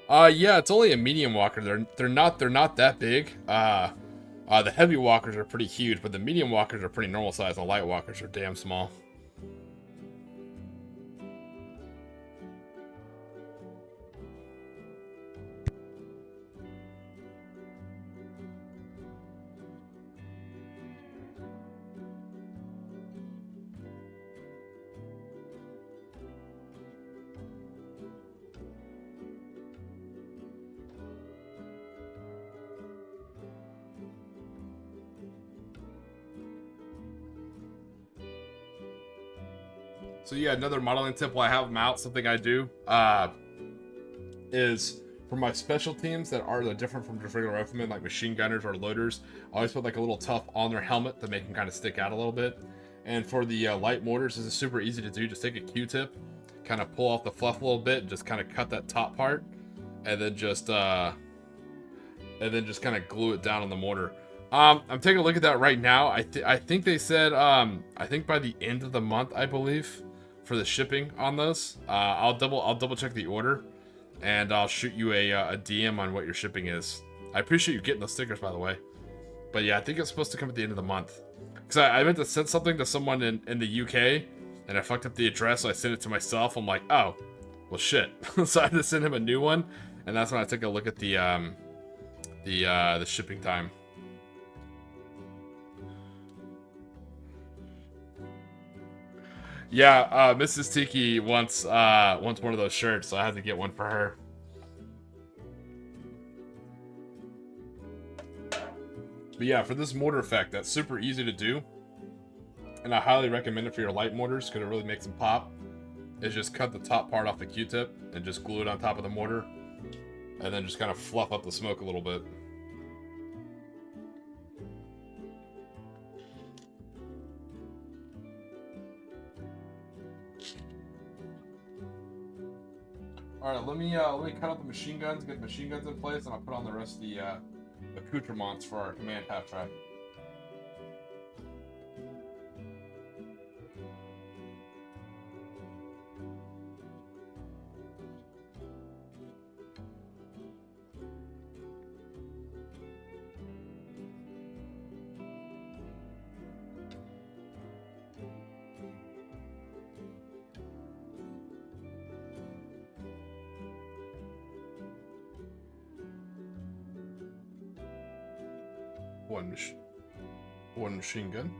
Yeah, it's only a medium walker. They're not that big. The heavy walkers are pretty huge, but the medium walkers are pretty normal size, and the light walkers are damn small. So yeah, another modeling tip while I have them out, something I do is for my special teams that are different from just regular riflemen, like machine gunners or loaders, I always put like a little tuft on their helmet to make them kind of stick out a little bit. And for the light mortars, this is super easy to do. Just take a Q-tip, kind of pull off the fluff a little bit, and just kind of cut that top part, and then just kind of glue it down on the mortar. I'm taking a look at that right now. I think they said I think by the end of the month, I believe, for the shipping on those. I'll double check the order, and I'll shoot you a DM on what your shipping is. I appreciate you getting those stickers, by the way. But yeah, I think it's supposed to come at the end of the month. Because I meant to send something to someone in the UK, and I fucked up the address, so I sent it to myself. I'm like, oh, well shit. So I had to send him a new one, and that's when I took a look at the shipping time. Yeah, Mrs. Tiki wants one of those shirts, so I had to get one for her. But yeah, for this mortar effect, that's super easy to do, and I highly recommend it for your light mortars because it really makes them pop. Is just cut the top part off the Q-tip and just glue it on top of the mortar, and then just kind of fluff up the smoke a little bit. Alright, let me cut out the machine guns, get the machine guns in place, and I'll put on the rest of the accoutrements for our command half-track. One machine gun.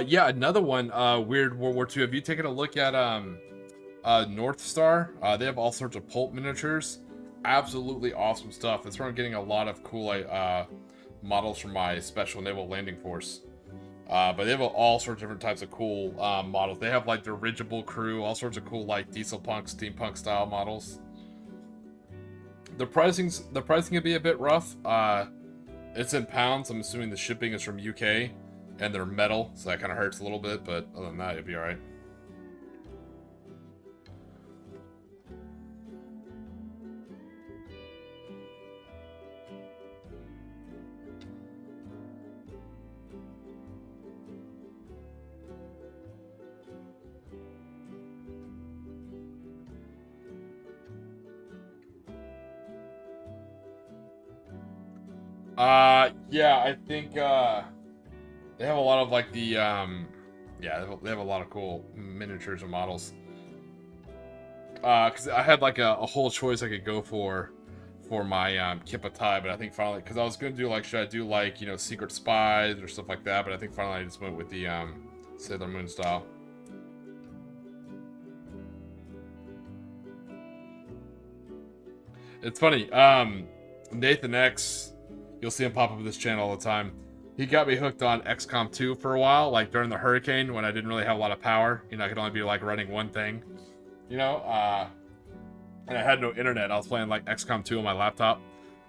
Yeah, another one, weird World War II. Have you taken a look at North Star? They have all sorts of pulp miniatures. Absolutely awesome stuff. That's where I'm getting a lot of cool models from my Special Naval Landing Force. But they have all sorts of different types of cool models. They have like the dirigible crew, all sorts of cool like diesel punk, steampunk style models. The pricing can be a bit rough. It's in pounds. I'm assuming the shipping is from UK, and they're metal, so that kind of hurts a little bit. But other than that, it'll be all right. Yeah, I think, they have a lot of, like, the, yeah, they have a lot of cool miniatures and models. Because I had, like, a whole choice I could go for my, Kippa tie, but I think finally, because I was going to do, like, should I do, like, you know, Secret Spies or stuff like that, but I think finally I just went with the, Sailor Moon style. It's funny, Nathan X, you'll see him pop up on this channel all the time. He got me hooked on XCOM 2 for a while, like during the hurricane when I didn't really have a lot of power. You know, I could only be like running one thing, you know, and I had no internet. I was playing like XCOM 2 on my laptop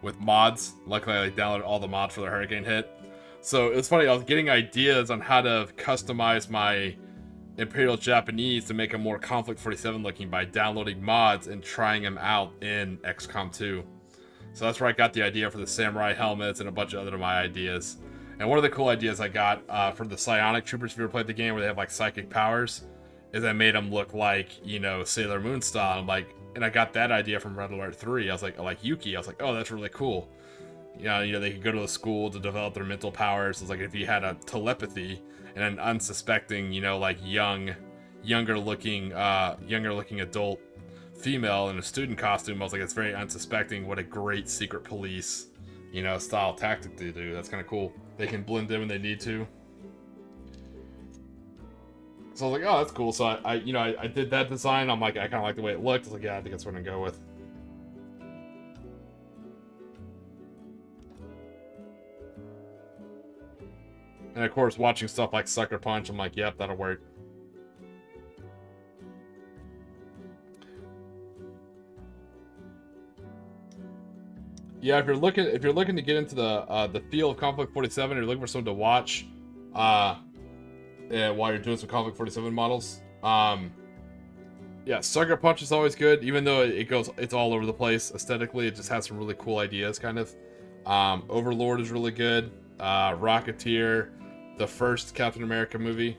with mods. Luckily, I downloaded all the mods for the hurricane hit. So it was funny, I was getting ideas on how to customize my Imperial Japanese to make them more Conflict 47 looking by downloading mods and trying them out in XCOM 2. So that's where I got the idea for the samurai helmets and a bunch of other my ideas. And one of the cool ideas I got for the Psionic Troopers, if you ever played the game where they have like psychic powers, is I made them look like, you know, Sailor Moon style. I'm like, and I got that idea from Red Alert 3. I was like Yuki. I was like, oh, that's really cool. You know, they could go to the school to develop their mental powers. It's like if you had a telepathy and an unsuspecting, you know, like younger looking adult female in a student costume. I was like, it's very unsuspecting. What a great secret police, style tactic they do. That's kind of cool. They can blend in when they need to. So I was like, oh, that's cool. So I did that design. I'm like, I kind of like the way it looked. I was like, yeah, I think that's what I'm gonna go with. And of course, watching stuff like Sucker Punch, I'm like, yep, that'll work. Yeah, if you're looking to get into the feel of Conflict 47, or you're looking for something to watch, while you're doing some Conflict 47 models, yeah, Sucker Punch is always good, even though it's all over the place aesthetically. It just has some really cool ideas, kind of. Overlord is really good. Rocketeer, the first Captain America movie,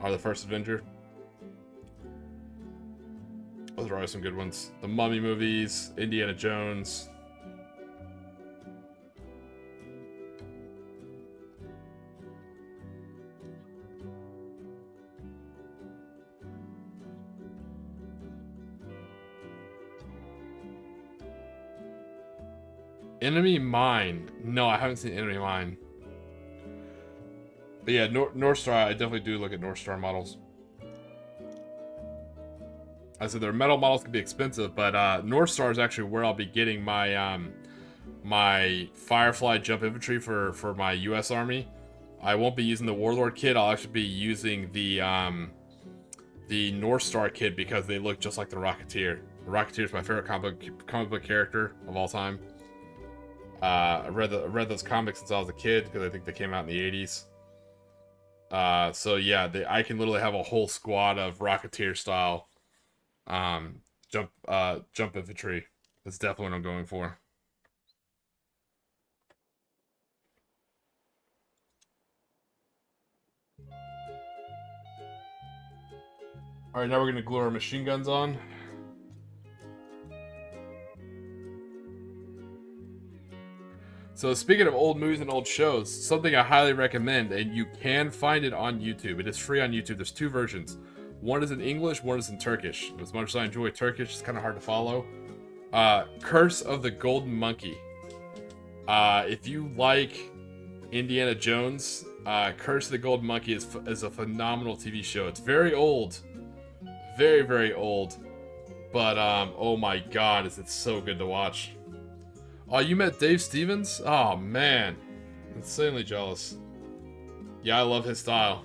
or the first Avenger. Those are always some good ones. The Mummy movies, Indiana Jones. Enemy Mine. No, I haven't seen Enemy Mine. But yeah, North Star, I definitely do look at North Star models. I said their metal models can be expensive, but North Star is actually where I'll be getting my my Firefly jump infantry for my U.S. Army. I won't be using the Warlord kit. I'll actually be using the North Star kit because they look just like the Rocketeer. The Rocketeer is my favorite comic book character of all time. I read those comics since I was a kid because I think they came out in the 80s. So yeah, I can literally have a whole squad of Rocketeer style jump infantry. That's definitely what I'm going for. Alright, now we're gonna glue our machine guns on. So speaking of old movies and old shows, something I highly recommend, and you can find it on YouTube. It is free on YouTube. There's two versions. One is in English, one is in Turkish. As much as I enjoy Turkish, it's kind of hard to follow. Curse of the Golden Monkey. If you like Indiana Jones, Curse of the Golden Monkey is a phenomenal TV show. It's very old. Very, very old. But, oh my god, is it so good to watch. Oh, you met Dave Stevens? Oh, man. Insanely jealous. Yeah, I love his style.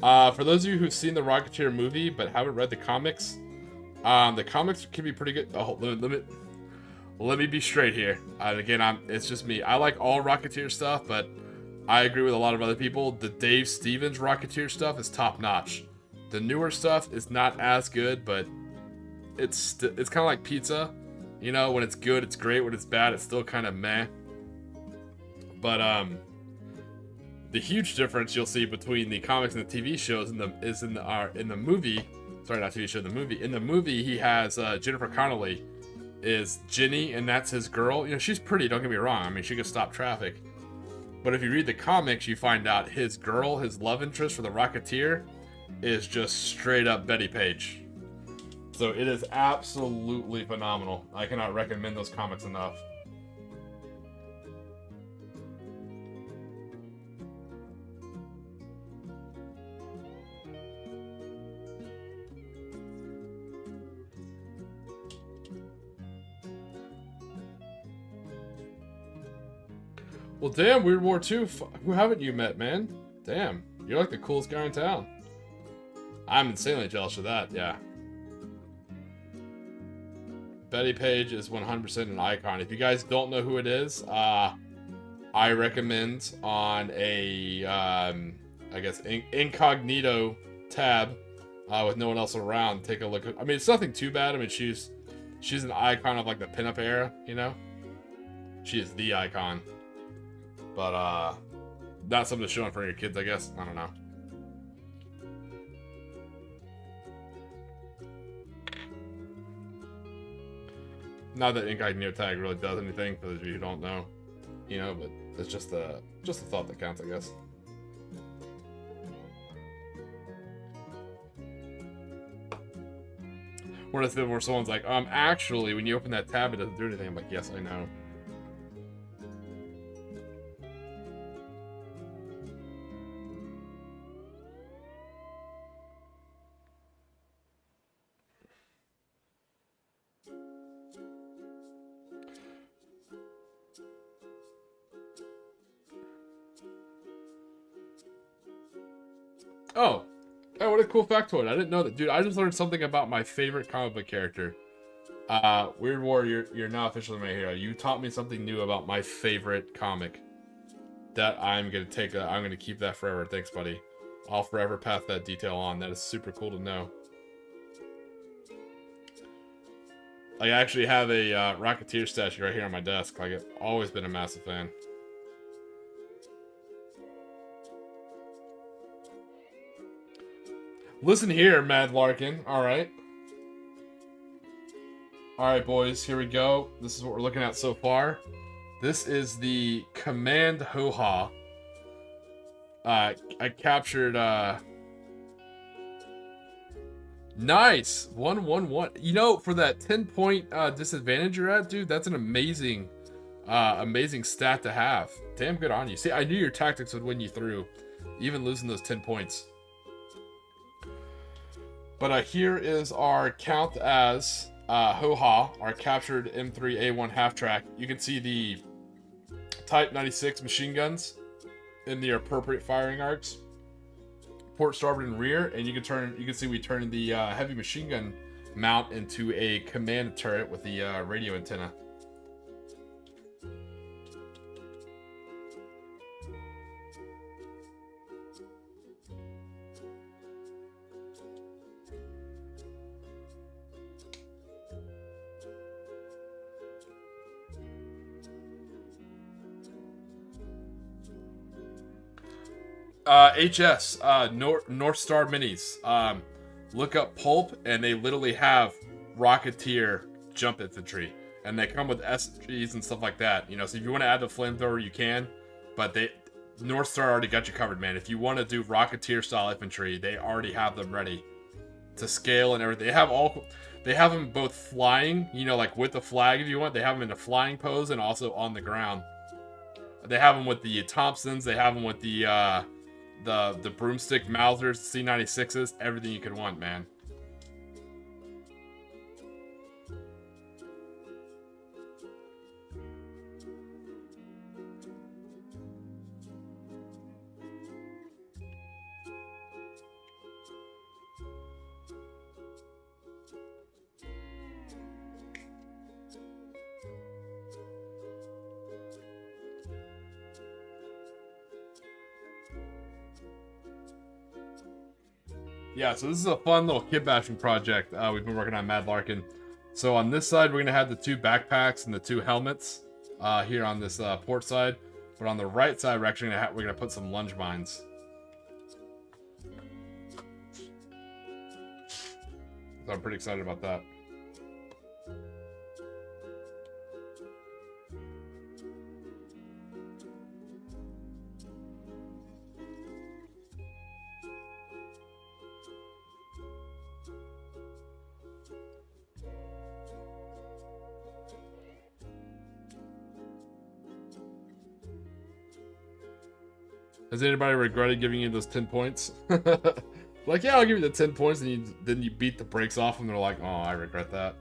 For those of you who've seen the Rocketeer movie but haven't read the comics can be pretty good. Oh, let me be straight here. And again, it's just me. I like all Rocketeer stuff, but I agree with a lot of other people. The Dave Stevens Rocketeer stuff is top notch. The newer stuff is not as good, but it's kind of like pizza. You know, when it's good, it's great. When it's bad, it's still kind of meh. But the huge difference you'll see between the comics and the TV shows is in the movie. Sorry, not TV show. The movie. In the movie, he has Jennifer Connelly is Ginny, and that's his girl. You know, she's pretty. Don't get me wrong. I mean, she could stop traffic. But if you read the comics, you find out his girl, his love interest for the Rocketeer, is just straight up Betty Page. So it is absolutely phenomenal. I cannot recommend those comics enough. Well, damn, Weird War 2. Who haven't you met, man? Damn, you're like the coolest guy in town. I'm insanely jealous of that, yeah. Betty Page is 100% an icon. If you guys don't know who it is, I recommend on a, I guess, incognito tab with no one else around, take a look. I mean, it's nothing too bad. I mean, she's an icon of like the pinup era, you know? She is the icon. But, not something to show in front of your kids, I guess. I don't know. Not that incognito tag really does anything for those of you who don't know, you know, but it's just the thought that counts, I guess. Where someone's like, actually, when you open that tab, it doesn't do anything. I'm like, yes, I know. Oh, oh, what a cool factoid! I didn't know that, dude. I just learned something about my favorite comic book character. Weird Warrior, you're now officially my hero. You taught me something new about my favorite comic. That I'm gonna keep that forever. Thanks, buddy. I'll forever pass that detail on. That is super cool to know. I actually have a Rocketeer statue right here on my desk. Like, I've always been a massive fan. Listen here, Mad Larkin. Alright. Alright, boys. Here we go. This is what we're looking at so far. This is the Command Ho-Ha. I captured, Nice! 1-1-1. You know, for that 10-point disadvantage you're at, dude, that's an amazing stat to have. Damn good on you. See, I knew your tactics would win you through, even losing those 10 points. But here is our count as Ho-Ha, our captured M3A1 half-track. You can see the Type 96 machine guns in the appropriate firing arcs. Port, starboard, and rear, and you can see we turned the heavy machine gun mount into a command turret with the radio antenna. HS, North Star Minis. Look up Pulp, and they literally have Rocketeer jump infantry, and they come with SGs and stuff like that. You know, so if you want to add the flamethrower, you can, but North Star already got you covered, man. If you want to do Rocketeer style infantry, they already have them ready to scale and everything. They have them both flying, you know, like with the flag if you want. They have them in a flying pose and also on the ground. They have them with the Thompsons. They have them with the broomstick Mausers, C96s, everything you could want, man. Yeah, so this is a fun little kit bashing project we've been working on, Mad Larkin. So on this side, we're going to have the 2 backpacks and the 2 helmets here on this port side. But on the right side, we're actually we're going to put some lunge mines. So I'm pretty excited about that. Has anybody regretted giving you those 10 points? Like, yeah, I'll give you the 10 points, and then you beat the brakes off, and they're like, oh, I regret that.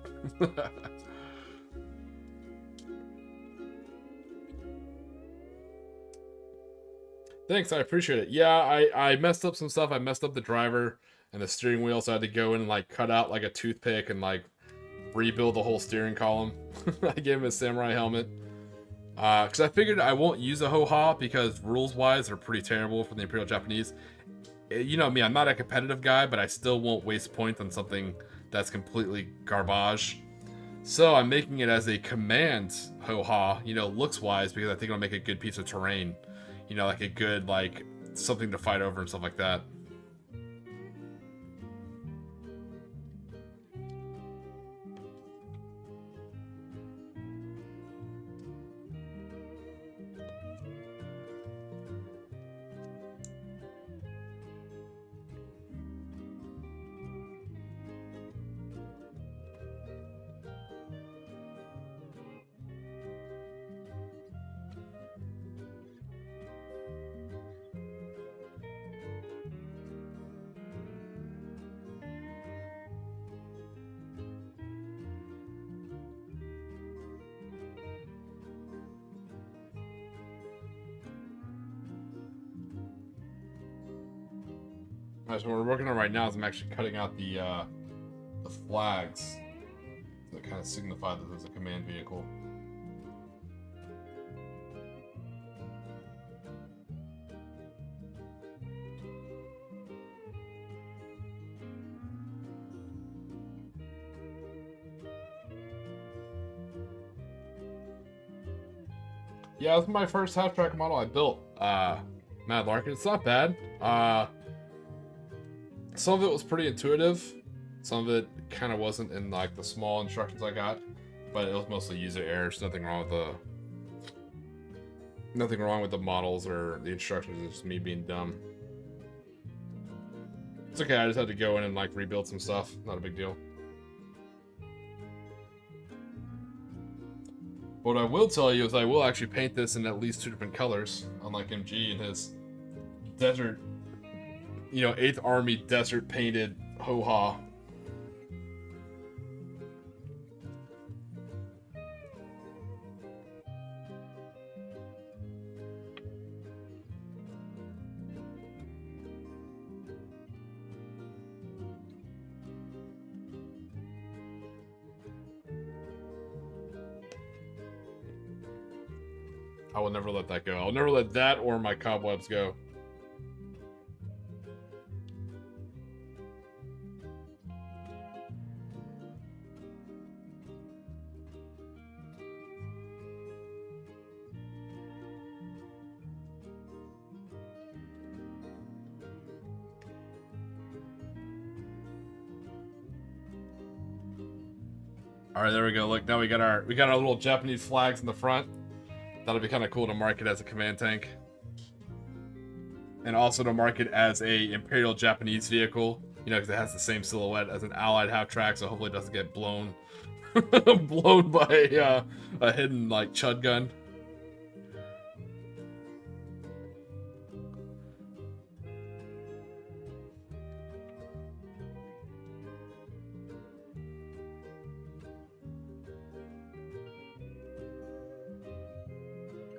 Thanks, I appreciate it. Yeah, I messed up some stuff. I messed up the driver and the steering wheel, so I had to go in and, like, cut out, like, a toothpick and, like, rebuild the whole steering column. I gave him a samurai helmet. Because I figured I won't use a Ho-Ha because rules-wise they're pretty terrible for the Imperial Japanese. You know me, I'm not a competitive guy, but I still won't waste points on something that's completely garbage. So I'm making it as a command Ho-Ha, you know, looks-wise, because I think it'll make a good piece of terrain. You know, like a good, like, something to fight over and stuff like that. Alright, so what we're working on right now is I'm actually cutting out the flags that kind of signify that there's a command vehicle. Yeah, this is my first half-track model I built. Mad Larkin. It's not bad. Some of it was pretty intuitive. Some of it kind of wasn't in like the small instructions I got, but it was mostly user errors. Nothing wrong with the models or the instructions. It's just me being dumb. It's okay. I just had to go in and like rebuild some stuff. Not a big deal. What I will tell you is I will actually paint this in at least 2 different colors, unlike MG and his desert, 8th Army desert painted ho-ha. I will never let that go. I'll never let that or my cobwebs go. All right, there we go. Look, now we got our little Japanese flags in the front. That'll be kind of cool to mark it as a command tank. And also to mark it as a Imperial Japanese vehicle, because it has the same silhouette as an Allied half-track, so hopefully it doesn't get blown blown by a hidden, like, Chud gun.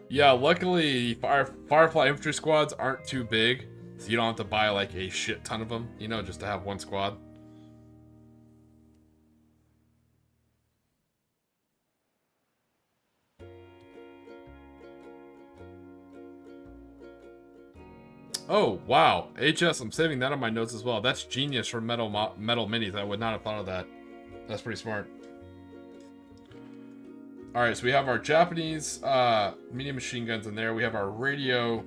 Yeah, luckily, Firefly infantry squads aren't too big, so you don't have to buy, like, a shit ton of them, just to have one squad. Oh, wow. HS, I'm saving that on my notes as well. That's genius for metal minis. I would not have thought of that. That's pretty smart. Alright, so we have our Japanese medium machine guns in there. We have our radio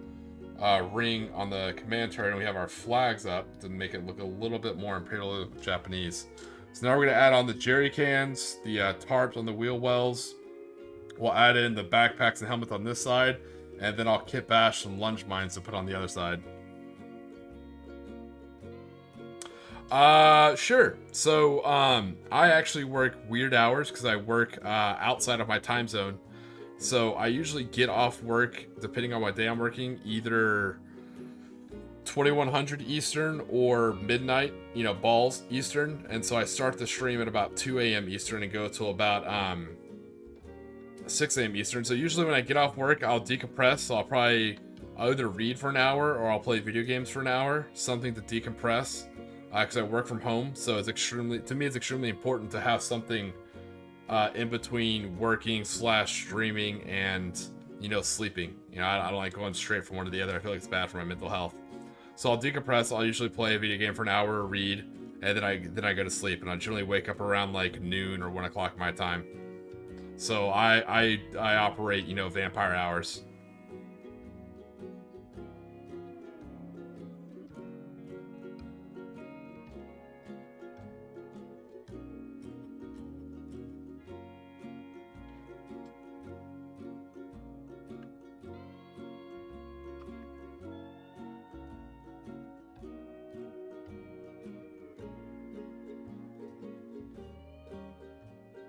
ring on the command turret, and we have our flags up to make it look a little bit more Imperial Japanese. So now we're going to add on the jerry cans, the tarps on the wheel wells. We'll add in the backpacks and helmets on this side, and then I'll kitbash some lunge mines to put on the other side. Sure. So, I actually work weird hours because I work outside of my time zone. So I usually get off work, depending on what day I'm working, either 2100 Eastern or midnight, balls Eastern. And so I start the stream at about 2 a.m. Eastern and go till about 6 a.m. Eastern. So usually when I get off work, I'll decompress. So I'll either read for an hour or I'll play video games for an hour, something to decompress. Because I work from home, so it's extremely important to have something in between working / streaming and sleeping. I don't like going straight from one to the other. I feel like it's bad for my mental health. So I'll decompress. I'll usually play a video game for an hour, read, and then I go to sleep. And I generally wake up around like noon or 1 o'clock my time. So I operate vampire hours.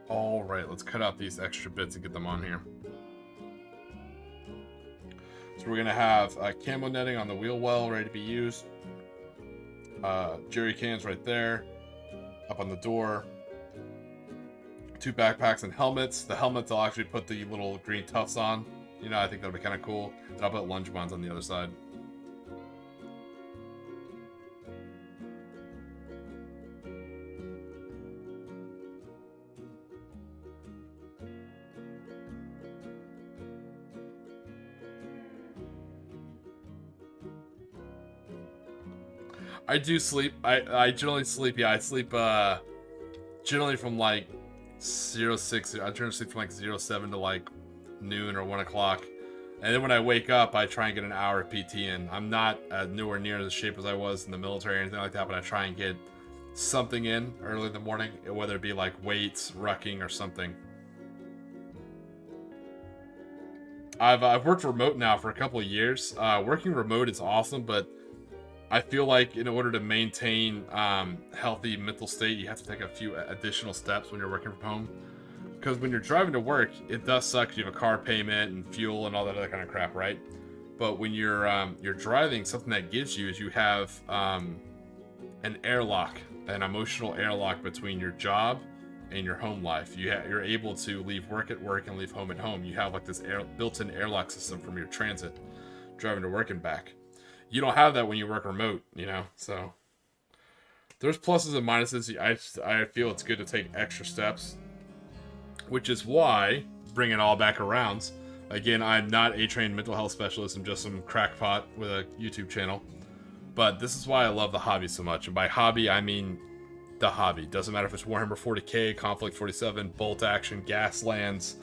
Alright, let's cut out these extra bits and get them on here. So we're going to have camo netting on the wheel well ready to be used. Jerry cans right there. Up on the door. 2 backpacks and helmets. The helmets I'll actually put the little green tufts on. I think that'll be kind of cool. And I'll put lunge buns on the other side. I do sleep. I generally sleep. Yeah, I sleep generally from like 06. I generally sleep from like 07 to like noon or 1 o'clock. And then when I wake up, I try and get an hour of PT in. I'm not nowhere near as shape as I was in the military or anything like that, but I try and get something in early in the morning, whether it be like weights, rucking, or something. I've worked remote now for a couple of years. Working remote is awesome, but I feel like in order to maintain healthy mental state, you have to take a few additional steps when you're working from home. Because when you're driving to work, it does suck. You have a car payment and fuel and all that other kind of crap, right? But when you're driving, something that gives you is you have an airlock, an emotional airlock between your job and your home life. You're able to leave work at work and leave home at home. You have like this built-in airlock system from your transit, driving to work and back. You don't have that when you work remote, you know. So there's pluses and minuses. I feel it's good to take extra steps, which is why, bring it all back around, again, I'm not a trained mental health specialist. I'm just some crackpot with a YouTube channel. But this is why I love the hobby so much. And by hobby, I mean the hobby. Doesn't matter if it's Warhammer 40k, Conflict 47, Bolt Action, Gaslands,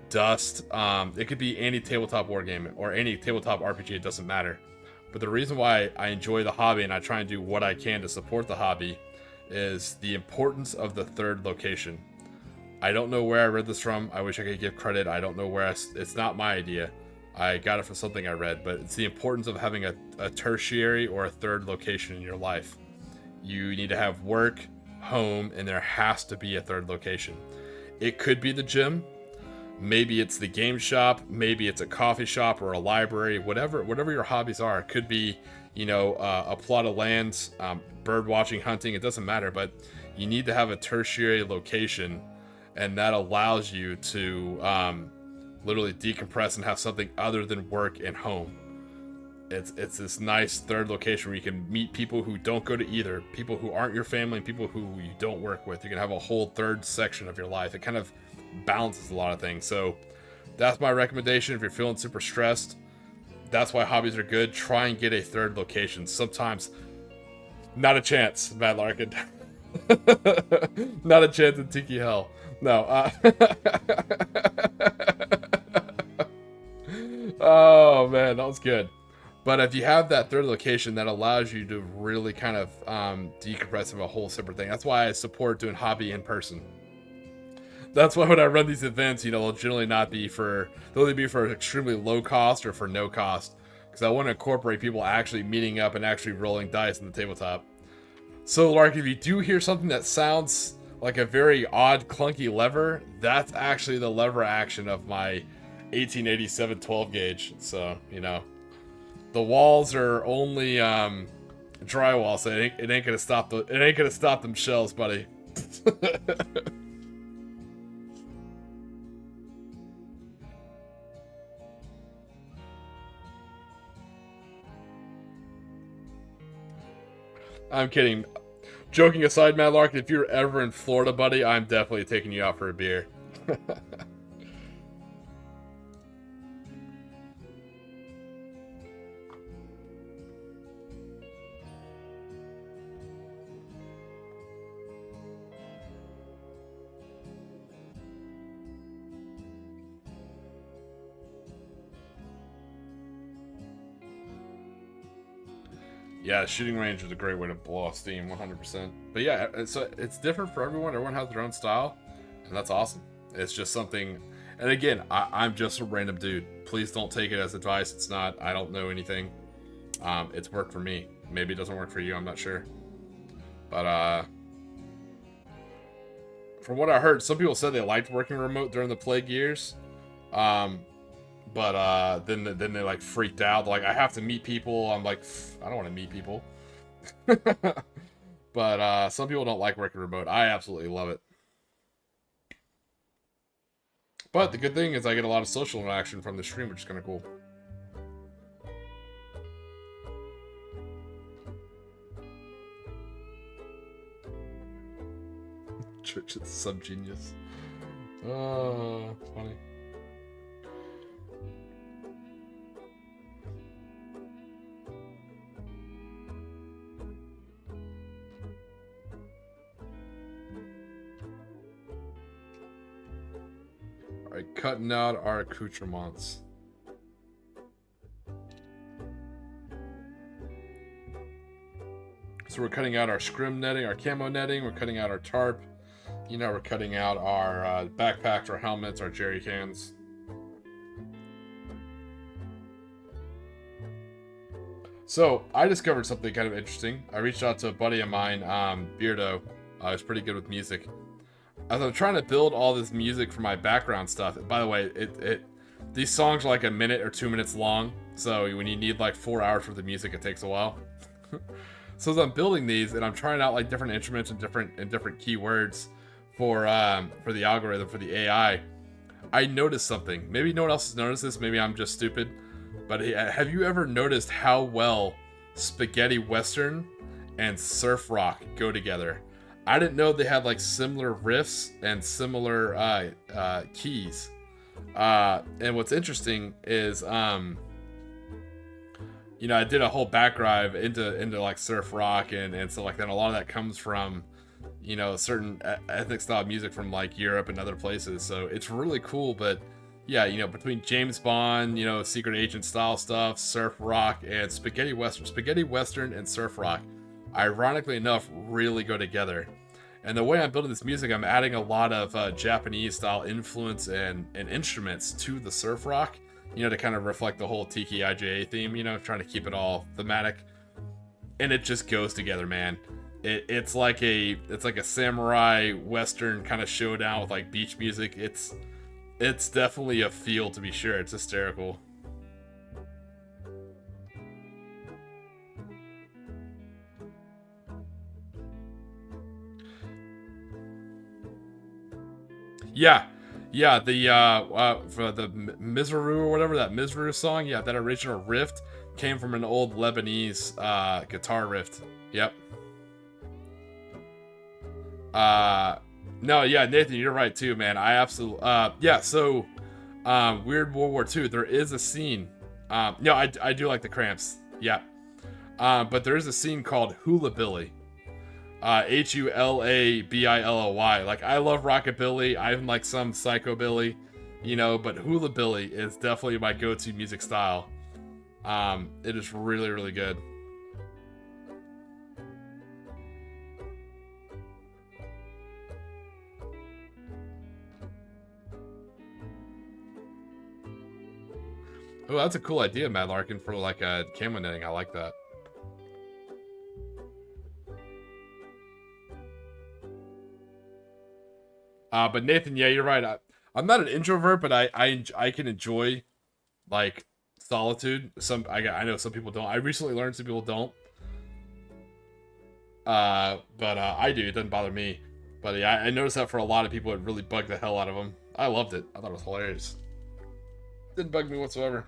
Dust. It could be any tabletop wargame or any tabletop RPG. It doesn't matter. But the reason why I enjoy the hobby and I try and do what I can to support the hobby is the importance of the third location. I don't know where I read this from. I wish I could give credit. I don't know where it's not my idea. I got it from something I read, but it's the importance of having a tertiary or a third location in your life. You need to have work, home, and there has to be a third location. It could be the gym. Maybe it's the game shop. Maybe it's a coffee shop or a library. Whatever your hobbies are. It could be, you know, a plot of land, bird watching, hunting. It doesn't matter, but you need to have a tertiary location, and that allows you to literally decompress and have something other than work and home. It's this nice third location where you can meet people who don't go to either, people who aren't your family, and people who you don't work with. You can have a whole third section of your life. It kind of balances a lot of things. So that's my recommendation if you're feeling super stressed. That's why hobbies are good. Try and get a third location. Sometimes, not a chance, Matt Larkin. Not a chance in Tiki Hell. No. Oh man, that was good. But if you have that third location, that allows you to really kind of decompress of a whole separate thing. That's why I support doing hobby in person. That's why when I run these events, you know, they'll generally not be for, they'll either be for extremely low cost or for no cost. Because I want to incorporate people actually meeting up and actually rolling dice in the tabletop. So, Lark, if you do hear something that sounds like a very odd, clunky lever, that's actually the lever action of my 1887 12 gauge. So, you know, the walls are only drywall, so it ain't gonna stop them shells, buddy. I'm kidding. Joking aside, Matt Larkin, if you're ever in Florida, buddy, I'm definitely taking you out for a beer. Yeah, shooting range is a great way to blow off steam, 100%. But yeah, it's different for everyone. Everyone has their own style, and that's awesome. It's just something, and again, I'm just a random dude. Please don't take it as advice. It's not, I don't know anything. It's worked for me. Maybe it doesn't work for you, I'm not sure. But from what I heard, some people said they liked working remote during the plague years. But then they like freaked out. Like, I have to meet people. I'm like, I don't want to meet people. But some people don't like working remote. I absolutely love it. But the good thing is I get a lot of social interaction from the stream, which is kind of cool. Church is sub-genius. Oh, funny. Like cutting out our accoutrements. So we're cutting out our scrim netting, our camo netting. We're cutting out our tarp. You know, we're cutting out our backpacks, our helmets, our jerry cans. So I discovered something kind of interesting. I reached out to a buddy of mine, Beardo. He's pretty good with music. As I'm trying to build all this music for my background stuff. By the way, these songs are like a minute or 2 minutes long. So when you need like 4 hours worth of music, it takes a while. So as I'm building these and I'm trying out like different instruments and different keywords for the algorithm, for the AI, I noticed something. Maybe no one else has noticed this. Maybe I'm just stupid. But have you ever noticed how well spaghetti western and surf rock go together? I didn't know they had like similar riffs and similar keys. And what's interesting is, you know, I did a whole back drive into like surf rock and so like that. A lot of that comes from, you know, certain ethnic style music from like Europe and other places. So it's really cool. But yeah, you know, between James Bond, you know, secret agent style stuff, surf rock, and spaghetti western and surf rock, ironically enough, really go together. And the way I'm building this music, I'm adding a lot of Japanese style influence and instruments to the surf rock, you know, to kind of reflect the whole Tiki IJA theme, you know, trying to keep it all thematic. And it just goes together, man. It's like a samurai western kind of showdown with like beach music. It's definitely a feel, to be sure. It's hysterical. Yeah, for the Mizraru or whatever, that Mizraru song, yeah, that original riff came from an old Lebanese guitar riff. Yep. No, yeah, Nathan, you're right too, man. I absolutely, yeah. So, Weird World War II. There is a scene. No, I do like the Cramps. Yeah. But there is a scene called Hula Billy. Hulabilly. Like, I love rockabilly. I'm like some psychobilly, you know, but Hula Billy is definitely my go-to music style. It is really, really good. Oh, that's a cool idea, Mad Larkin, for like a camo netting. I like that. But Nathan, yeah, you're right. I'm not an introvert, but I can enjoy like solitude. I know some people don't. I recently learned some people don't. But I do. It doesn't bother me. But yeah, I noticed that for a lot of people, it really bugged the hell out of them. I loved it. I thought it was hilarious. Didn't bug me whatsoever.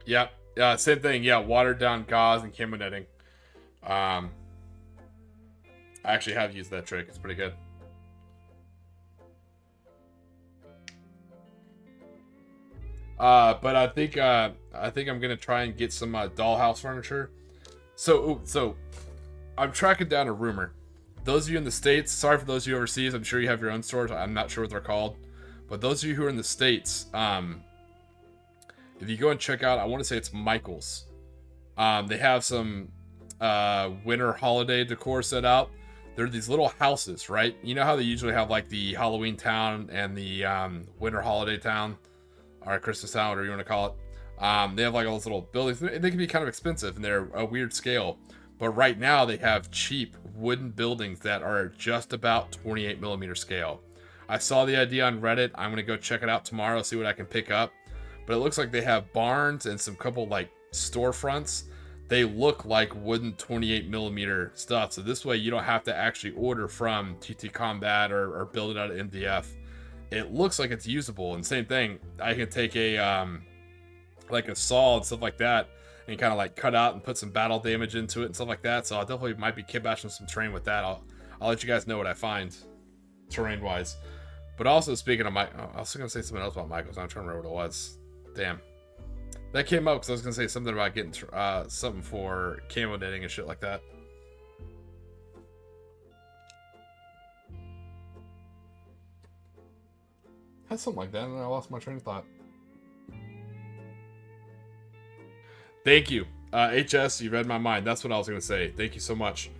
Yep. Yeah, same thing. Yeah, watered down gauze and camo netting. I actually have used that trick. It's pretty good. But I think I'm gonna try and get some dollhouse furniture. So I'm tracking down a rumor. Those of you in the States, sorry for those of you overseas, I'm sure you have your own stores. I'm not sure what they're called. But those of you who are in the States, if you go and check out, I want to say it's Michael's. They have some winter holiday decor set out. They're these little houses, right? You know how they usually have like the Halloween town and the winter holiday town, or Christmas town, whatever you want to call it. They have like all those little buildings. They can be kind of expensive and they're a weird scale. But right now they have cheap wooden buildings that are just about 28 millimeter scale. I saw the idea on Reddit. I'm going to go check it out tomorrow, see what I can pick up. But it looks like they have barns and some couple like storefronts. They look like wooden 28 millimeter stuff. So this way you don't have to actually order from TT Combat or build it out of MDF. It looks like it's usable. And same thing, I can take a like a saw and stuff like that and kind of like cut out and put some battle damage into it and stuff like that. So I definitely might be kitbashing some terrain with that. I'll let you guys know what I find terrain wise. But also speaking of Mike, I was gonna say something else about Michaels. I'm trying to remember what it was. Damn, that came up because I was gonna say something about getting something for camo knitting and shit like that. Had something like that, and I lost my train of thought. Thank you, HS. You read my mind. That's what I was gonna say. Thank you so much.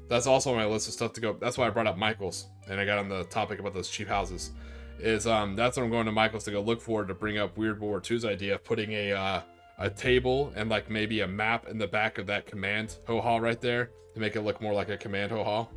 That's also on my list of stuff to go. That's why I brought up Michaels, and I got on the topic about those cheap houses. That's what I'm going to Michaels to go look for, to bring up Weird War 2's idea of putting a table and like maybe a map in the back of that command ho-ha right there to make it look more like a command ho-ha.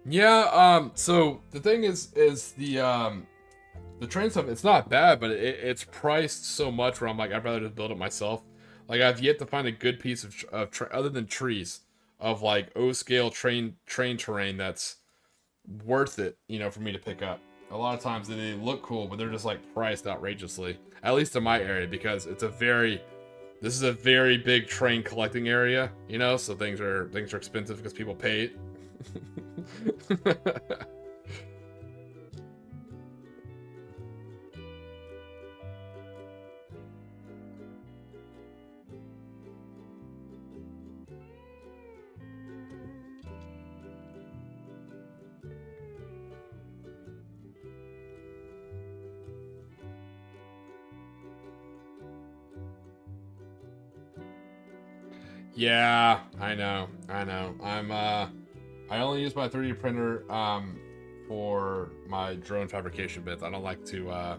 Yeah, so the thing is the train stuff, it's not bad, but it's priced so much where I'm like, I'd rather just build it myself. Like, I've yet to find a good piece of other than trees, of like O-scale train terrain that's worth it, you know, for me to pick up. A lot of times they look cool, but they're just like priced outrageously. At least in my area, because this is a very big train collecting area, you know, so things are expensive because people pay it. Yeah, I know. I only use my 3D printer for my drone fabrication bits. I don't like to I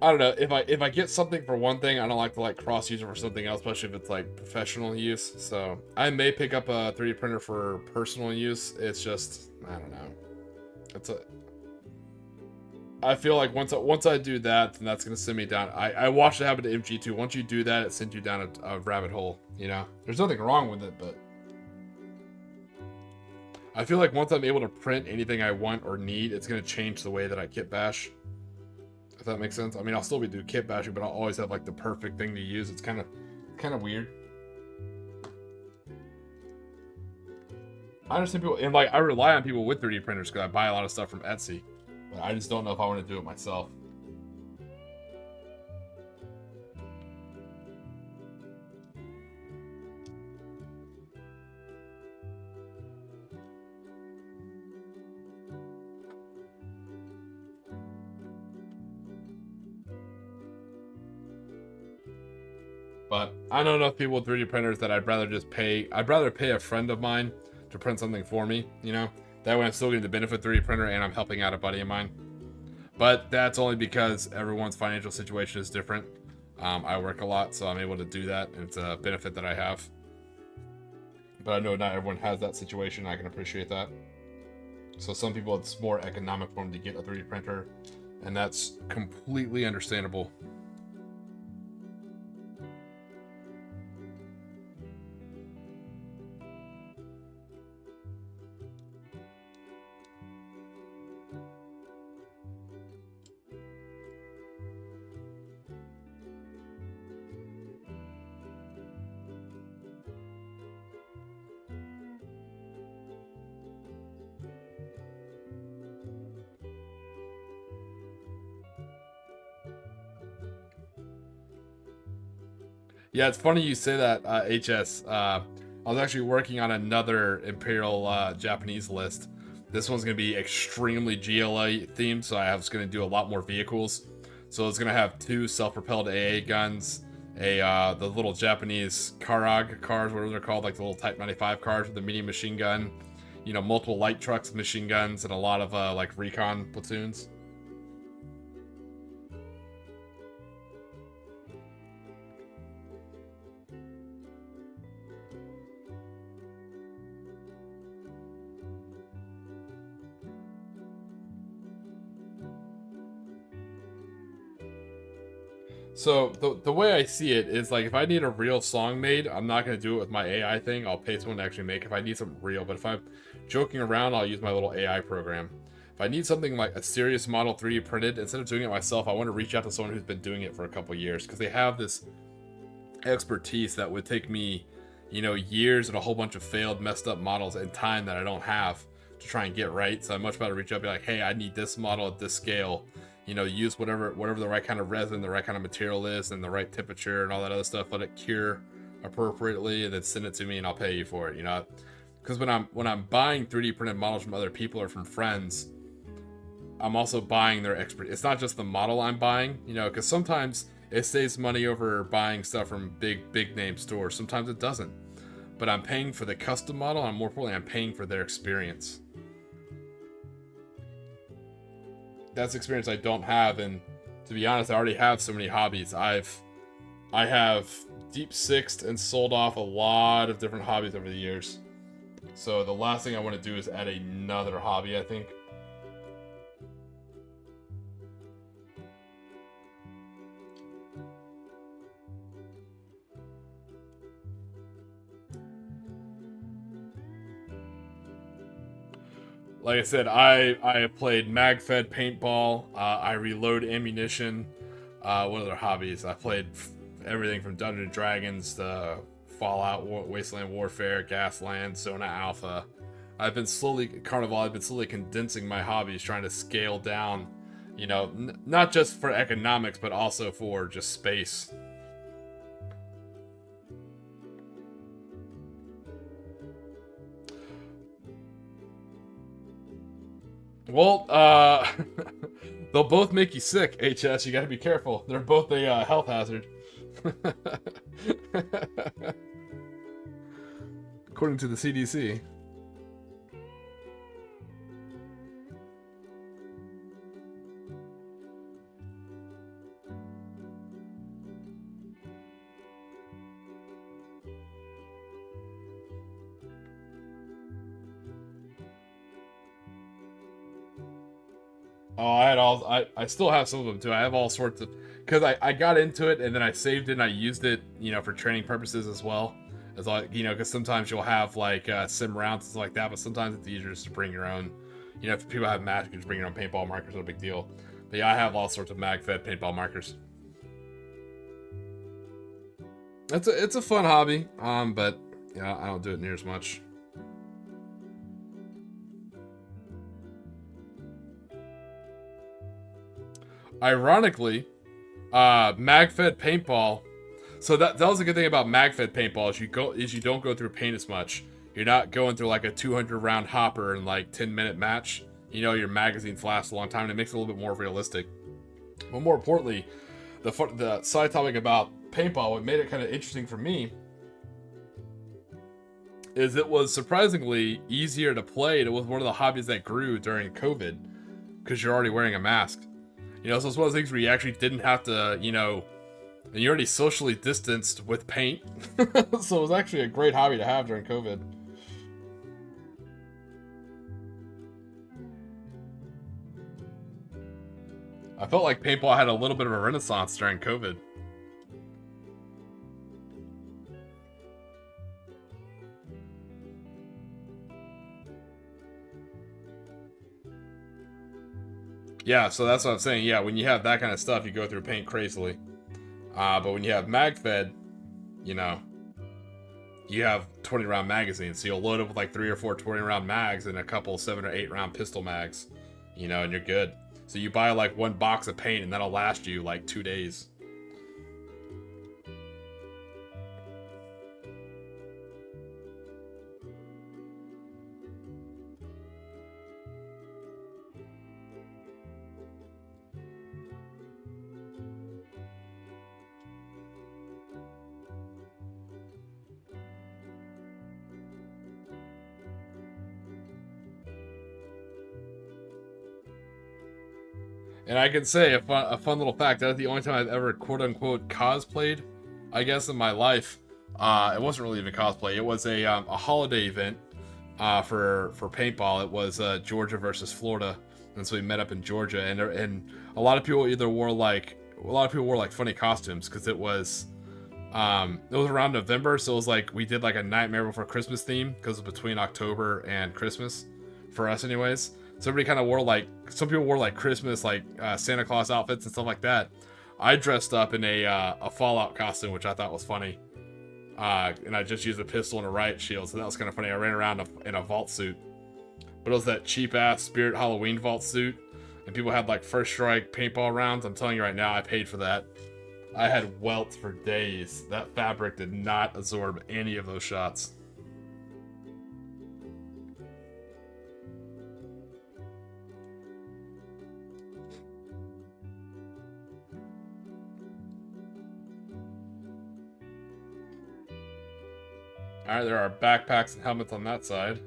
don't know, if I get something for one thing, I don't like to like cross use it for something else, especially if it's like professional use. So I may pick up a 3D printer for personal use. It's just, I don't know. I feel like once I do that, then that's gonna send me down. I watched it happen to MG2. Once you do that, it sends you down a rabbit hole. You know, there's nothing wrong with it, but I feel like once I'm able to print anything I want or need, it's gonna change the way that I kitbash. If that makes sense. I mean, I'll still be doing kitbashing, but I'll always have like the perfect thing to use. It's kind of weird. I understand people, and like I rely on people with 3D printers because I buy a lot of stuff from Etsy. But I just don't know if I want to do it myself. But I know enough people with 3D printers that I'd rather pay a friend of mine to print something for me, you know? That way I'm still getting the benefit of 3D printer and I'm helping out a buddy of mine. But that's only because everyone's financial situation is different. I work a lot, so I'm able to do that, and it's a benefit that I have. But I know not everyone has that situation. I can appreciate that. So some people, it's more economic for them to get a 3D printer, and that's completely understandable. Yeah, it's funny you say that, HS. I was actually working on another Imperial Japanese list. This one's going to be extremely GLA themed, so I was going to do a lot more vehicles. So it's going to have 2 self-propelled AA guns, the little Japanese Karag cars, whatever they're called, like the little Type 95 cars with the medium machine gun, you know, multiple light trucks, machine guns, and a lot of like recon platoons. So the way I see it is like if I need a real song made, I'm not gonna do it with my AI thing. I'll pay someone to actually make. If I need something real, but if I'm joking around, I'll use my little AI program. If I need something like a serious model 3D printed, instead of doing it myself, I want to reach out to someone who's been doing it for a couple years because they have this expertise that would take me, years and a whole bunch of failed, messed up models and time that I don't have to try and get right. So I'm much better reach out and be like, hey, I need this model at this scale. Use whatever the right kind of resin, the right kind of material is, and the right temperature and all that other stuff. Let it cure appropriately, and then send it to me, and I'll pay you for it. Because when I'm buying 3D printed models from other people or from friends, I'm also buying their expertise. It's not just the model I'm buying, because sometimes it saves money over buying stuff from big name stores. Sometimes it doesn't. But I'm paying for the custom model, and more importantly, I'm paying for their experience. That's experience I don't have, and to be honest, I already have so many hobbies. I have deep sixed and sold off a lot of different hobbies over the years. So the last thing I want to do is add another hobby, I think. Like I said, I have played mag-fed paintball. I reload ammunition. What other hobbies? I played everything from Dungeons and Dragons to Fallout, Wasteland Warfare, Gasland, Zona Alpha. I've been slowly condensing my hobbies, trying to scale down, not just for economics, but also for just space. Well, they'll both make you sick, HS. You gotta be careful. They're both a health hazard. According to the CDC. Oh, I still have some of them too. I have all sorts of, because I got into it and then I saved it and I used it, for training purposes as well. As like, because sometimes you'll have like sim rounds and stuff like that, but sometimes it's easier just to bring your own. If people have match, you can just bring your own paintball markers, no big deal. But yeah, I have all sorts of mag-fed paintball markers. It's a fun hobby, but yeah, I don't do it near as much. Ironically, mag-fed paintball. So that was a good thing about mag-fed paintball is you don't go through paint as much. You're not going through like a 200 round hopper in like 10-minute match. Your magazines last a long time, and it makes it a little bit more realistic. But more importantly, the side topic about paintball, what made it kind of interesting for me, is it was surprisingly easier to play. It was one of the hobbies that grew during COVID because you're already wearing a mask. So it's one of those things where you actually didn't have to, and you're already socially distanced with paint. So it was actually a great hobby to have during COVID. I felt like paintball had a little bit of a renaissance during COVID. Yeah, so that's what I'm saying. Yeah, when you have that kind of stuff, you go through paint crazily. But when you have mag-fed, you have 20 round magazines. So you'll load up with like 3 or 4 20 round mags and a couple 7 or 8 round pistol mags, and you're good. So you buy like one box of paint and that'll last you like 2 days. And I can say a fun little fact. That's the only time I've ever quote unquote cosplayed, I guess, in my life. It wasn't really even cosplay. It was a holiday event for paintball. It was Georgia versus Florida, and so we met up in Georgia. And a lot of people either wore like a lot of people wore like funny costumes because it was around November, so it was like we did like a Nightmare Before Christmas theme because it was between October and Christmas for us, anyways. So everybody kind of wore like, some people wore like Christmas, like Santa Claus outfits and stuff like that. I dressed up in a Fallout costume, which I thought was funny. And I just used a pistol and a riot shield, so that was kind of funny. I ran around in a vault suit. But it was that cheap-ass Spirit Halloween vault suit. And people had like First Strike paintball rounds. I'm telling you right now, I paid for that. I had welts for days. That fabric did not absorb any of those shots. Alright, there are backpacks and helmets on that side.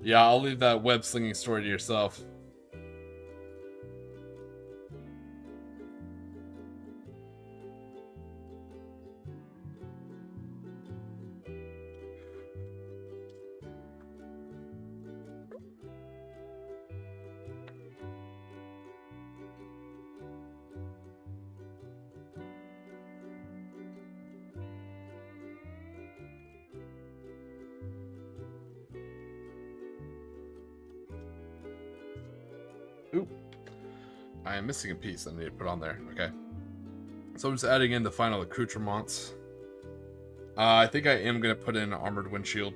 Yeah, I'll leave that web slinging story to yourself. Oop. I am missing a piece I need to put on there. Okay. So I'm just adding in the final accoutrements. I think I am going to put in an armored windshield.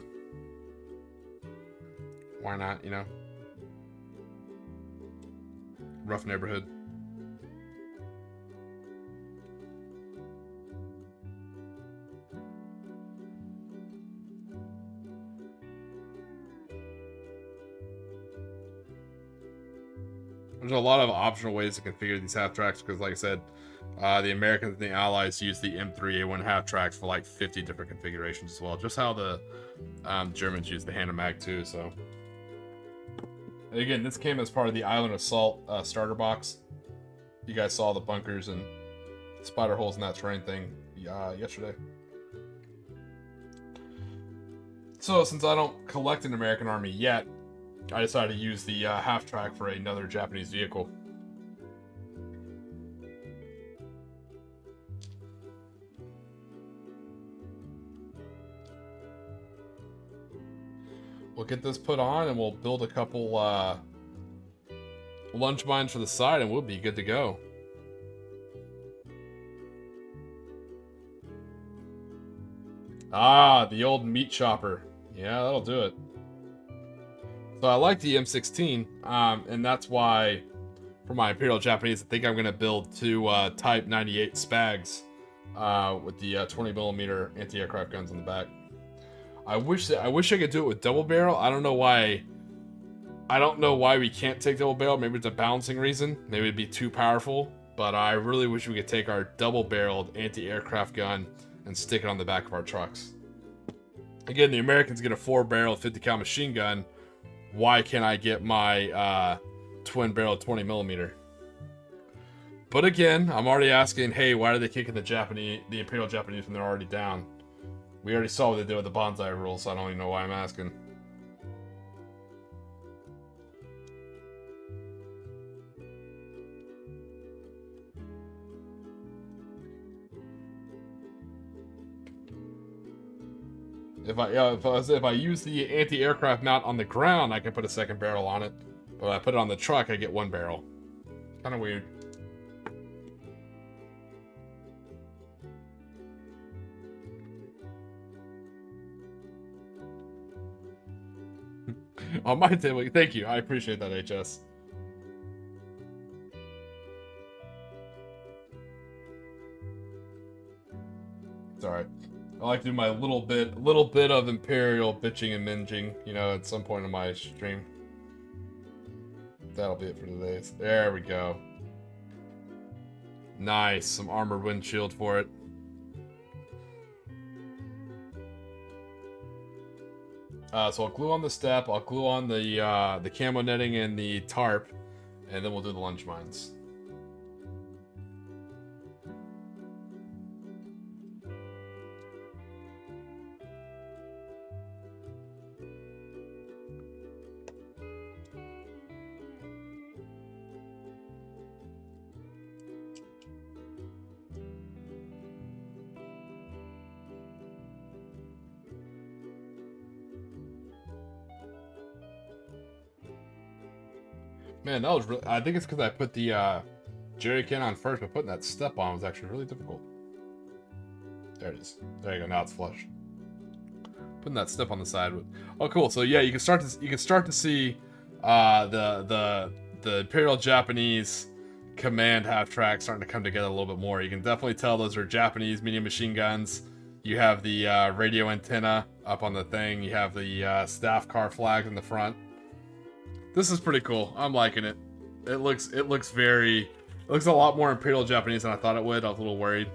Why not, you know? Rough neighborhood. There's a lot of optional ways to configure these half tracks because, like I said, the Americans and the Allies use the M3A1 half tracks for like 50 different configurations as well. Just how the Germans use the Hand Mag too. So, and again, this came as part of the Island Assault starter box. You guys saw the bunkers and spider holes in that terrain thing yesterday. So, since I don't collect an American Army yet, I decided to use the half track for another Japanese vehicle. We'll get this put on and we'll build a couple lunch mines for the side and we'll be good to go. Ah, the old meat chopper. Yeah, that'll do it. So I like the M16, and that's why, for my Imperial Japanese, I think I'm going to build two Type 98 Spags with the 20mm anti-aircraft guns on the back. I wish I could do it with double barrel. I don't know why. I don't know why we can't take double barrel. Maybe it's a balancing reason. Maybe it'd be too powerful. But I really wish we could take our double-barreled anti-aircraft gun and stick it on the back of our trucks. Again, the Americans get a 4-barrel 50 cal machine gun. Why can't I get my twin barrel 20mm? But again, I'm already asking, hey, why are they kicking the Imperial Japanese when they're already down? We already saw what they did with the bonsai rule, so I don't even know why I'm asking. If I use the anti-aircraft mount on the ground, I can put a second barrel on it. But if I put it on the truck, I get 1 barrel. Kind of weird. On my table, thank you. I appreciate that, HS. It's alright. I like to do my little bit of Imperial bitching and minging, you know, at some point in my stream. That'll be it for today. There we go. Nice, some armored windshield for it. So I'll glue on the step, I'll glue on the camo netting and the tarp, and then we'll do the lunch mines. Man, that was really. I think it's because I put the jerry can on first, but putting that step on was actually really difficult. There it is. There you go. Now it's flush. Putting that step on the side with. Oh, cool. So yeah, you can start to see the Imperial Japanese command half track starting to come together a little bit more. You can definitely tell those are Japanese medium machine guns. You have the radio antenna up on the thing. You have the staff car flag in the front. This is pretty cool. I'm liking it. It looks a lot more Imperial Japanese than I thought it would. I was a little worried.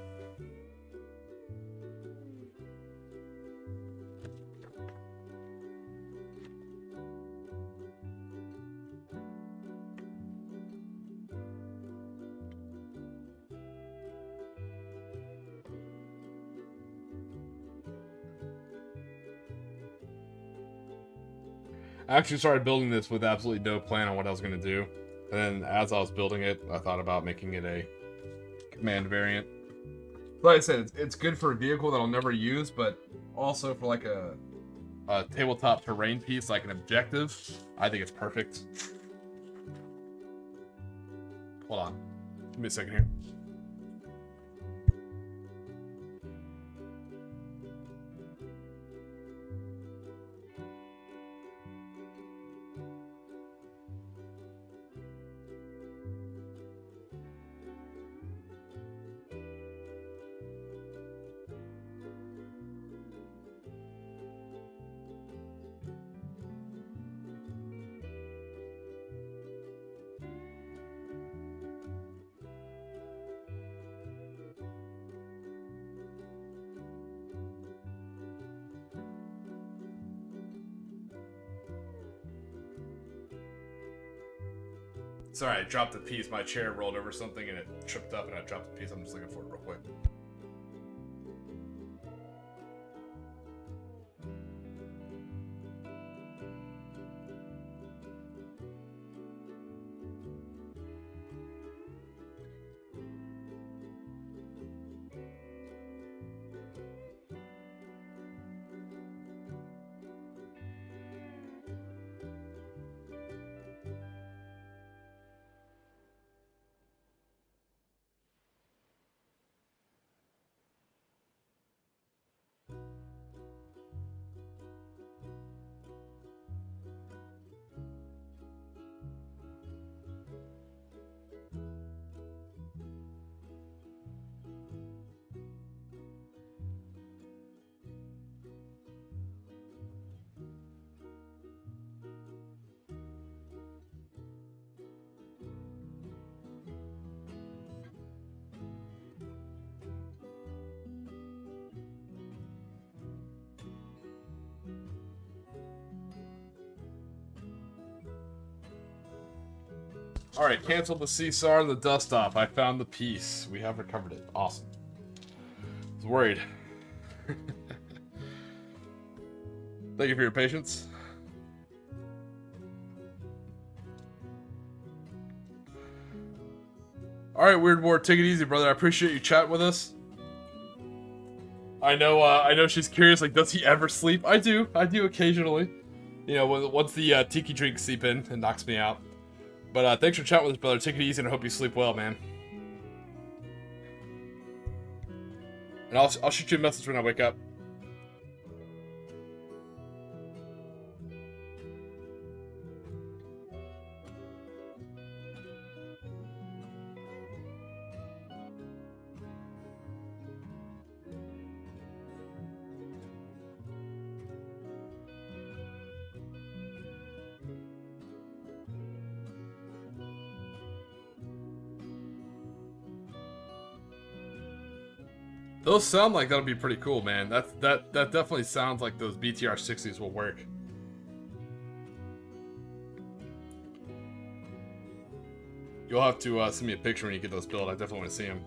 I actually started building this with absolutely no plan on what I was going to do. And then as I was building it, I thought about making it a command variant. Like I said, it's good for a vehicle that I'll never use, but also for like a tabletop terrain piece, like an objective, I think it's perfect. Hold on. Give me a second here. Sorry, I dropped the piece. My chair rolled over something and it tripped up and I dropped the piece. I'm just looking for it real quick. Alright, cancel the CSAR and the dust off. I found the piece. We have recovered it. Awesome. I was worried. Thank you for your patience. Alright, Weird War, take it easy, brother. I appreciate you chatting with us. I know she's curious, like, does he ever sleep? I do occasionally. You know, once the Tiki drink seep in, it knocks me out. But thanks for chatting with us, brother. Take it easy and I hope you sleep well, man. And I'll shoot you a message when I wake up. Those sound like that'll be pretty cool, man. That definitely sounds like those BTR 60s will work. You'll have to send me a picture when you get those built. I definitely want to see them.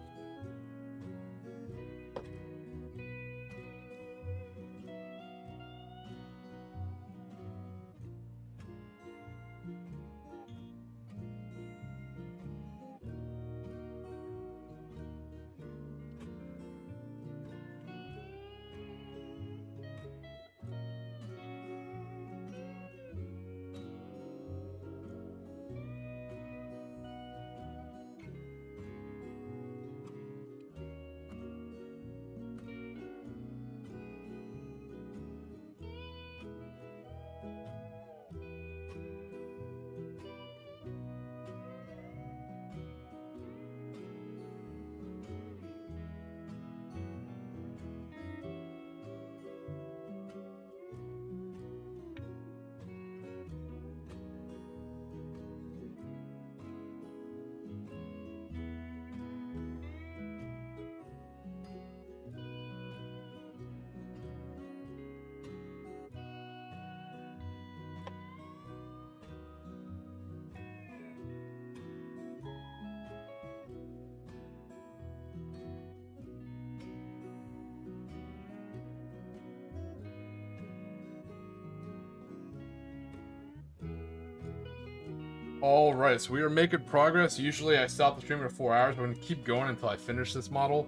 Alright, so we are making progress. Usually I stop the stream at 4 hours, but I'm going to keep going until I finish this model,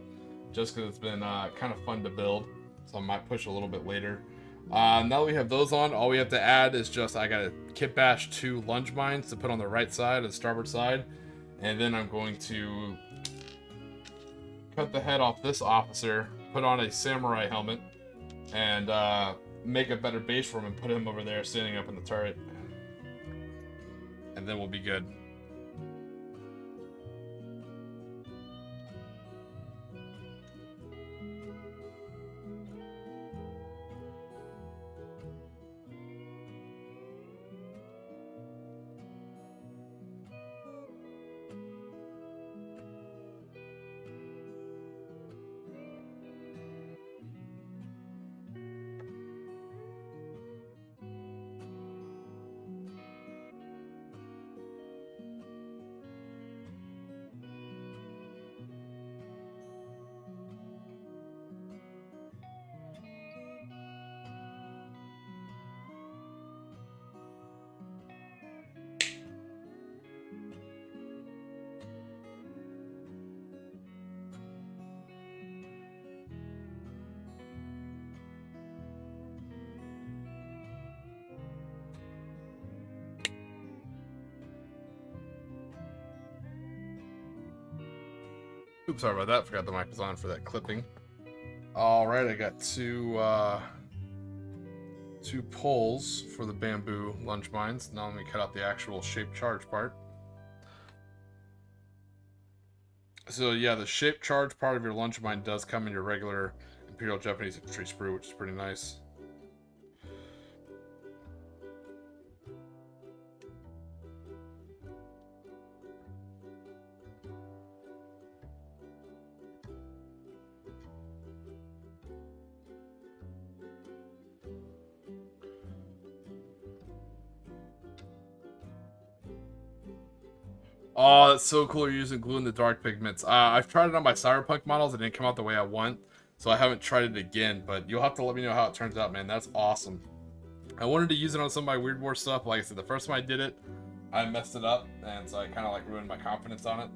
just because it's been kind of fun to build, so I might push a little bit later. Now that we have those on, all we have to add is just, I got to kitbash 2 lunge mines to put on the right side, the starboard side, and then I'm going to cut the head off this officer, put on a samurai helmet, and make a better base for him and put him over there standing up in the turret. And then we'll be good. Oops, sorry about that. Forgot the mic was on for that clipping. Alright, I got two poles for the bamboo lunge mines. Now let me cut out the actual shaped charge part. So yeah, the shaped charge part of your lunge mine does come in your regular Imperial Japanese infantry sprue, which is pretty nice. Oh, that's so cool you're using glue in the dark pigments. I've tried it on my Cyberpunk models. It didn't come out the way I want, so I haven't tried it again, but you'll have to let me know how it turns out, man. That's awesome. I wanted to use it on some of my Weird War stuff. Like I said, the first time I did it, I messed it up, and so I kind of like ruined my confidence on it.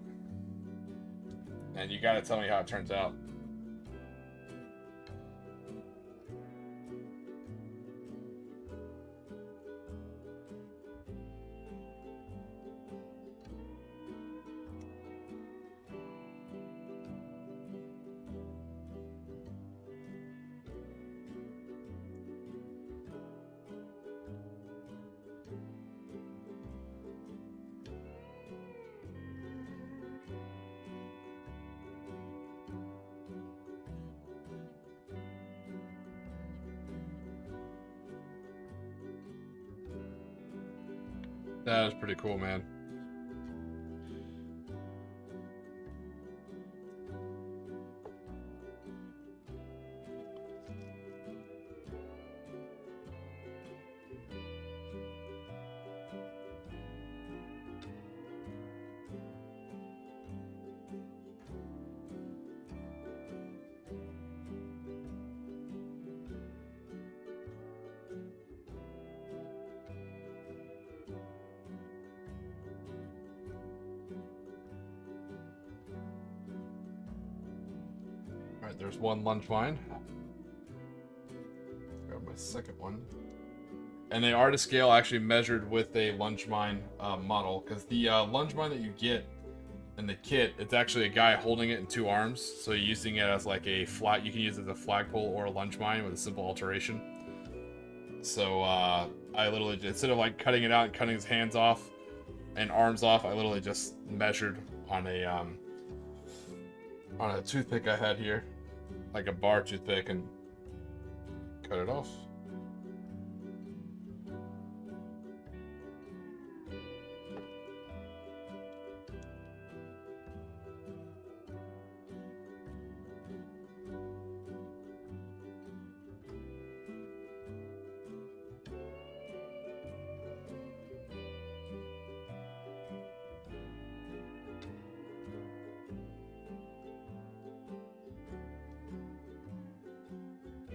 And you gotta tell me how it turns out. That is pretty cool, man. Alright, there's one lunge mine. Grab my second one. And they are to scale, actually measured with a lunge mine model, because the lunge mine that you get in the kit, it's actually a guy holding it in 2 arms, so you're using it as like a flag. You can use it as a flagpole or a lunge mine with a simple alteration. So I literally, instead of like cutting it out and cutting his hands off and arms off, I literally just measured on a toothpick I had here, like a bar toothpick, and cut it off.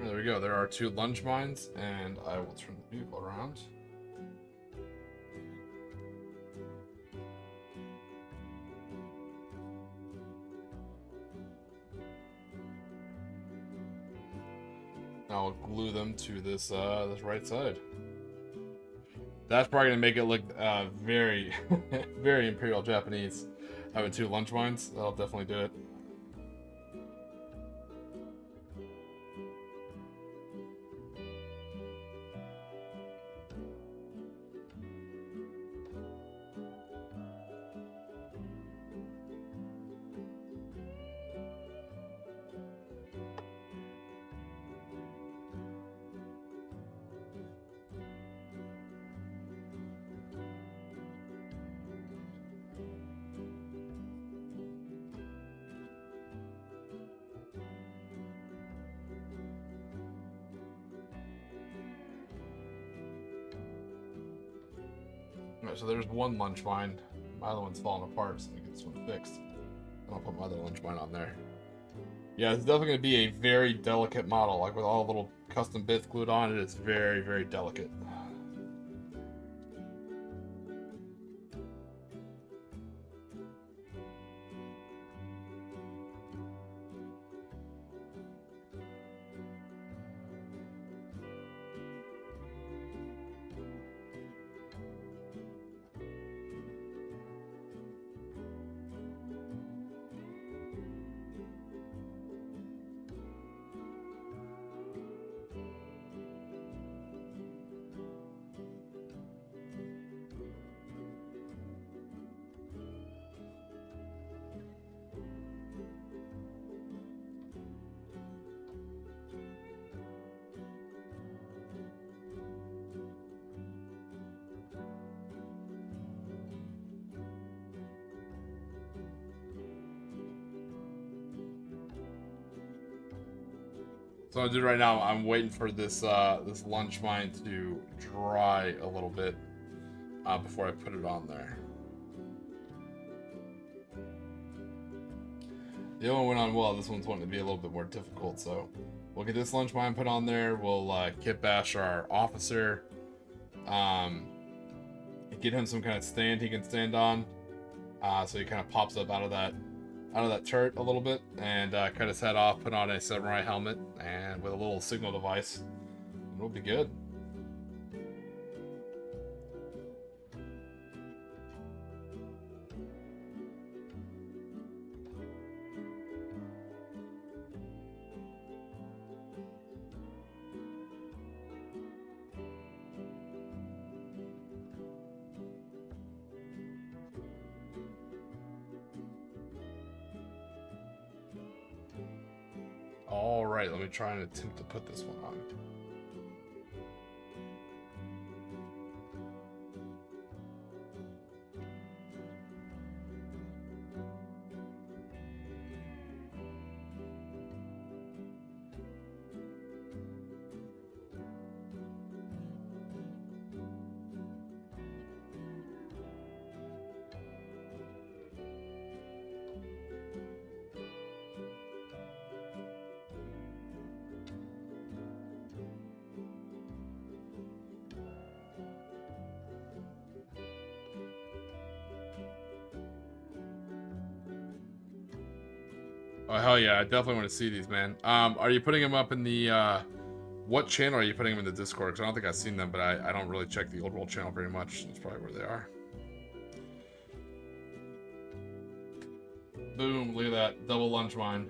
There we go. There are 2 lunge mines, and I will turn the vehicle around. I'll glue them to this this right side. That's probably gonna make it look very, very Imperial Japanese. Having 2 lunch mines, that'll definitely do it. Alright, so there's one lunch mine. My other one's falling apart, so I get this one fixed. And I'll put my other lunch mine on there. Yeah, it's definitely going to be a very delicate model. Like with all the little custom bits glued on it, it's very, very delicate. So what I'm doing right now, I'm waiting for this this lunch mine to dry a little bit before I put it on there. The other one went on well. This one's wanting to be a little bit more difficult, so we'll get this lunch mine put on there. We'll kitbash our officer, get him some kind of stand he can stand on, so he kind of pops up out of that turret a little bit, and cut his head off, put on a samurai helmet, and with a little signal device, and we'll be good. Alright, let me try and attempt to put this one on. Oh hell yeah, I definitely want to see these, man. Are you putting them up in the what channel are you putting them in the Discord? Because I don't think I've seen them, but I don't really check the Old World channel very much. That's probably where they are. Boom, look at that. Double lunch mine.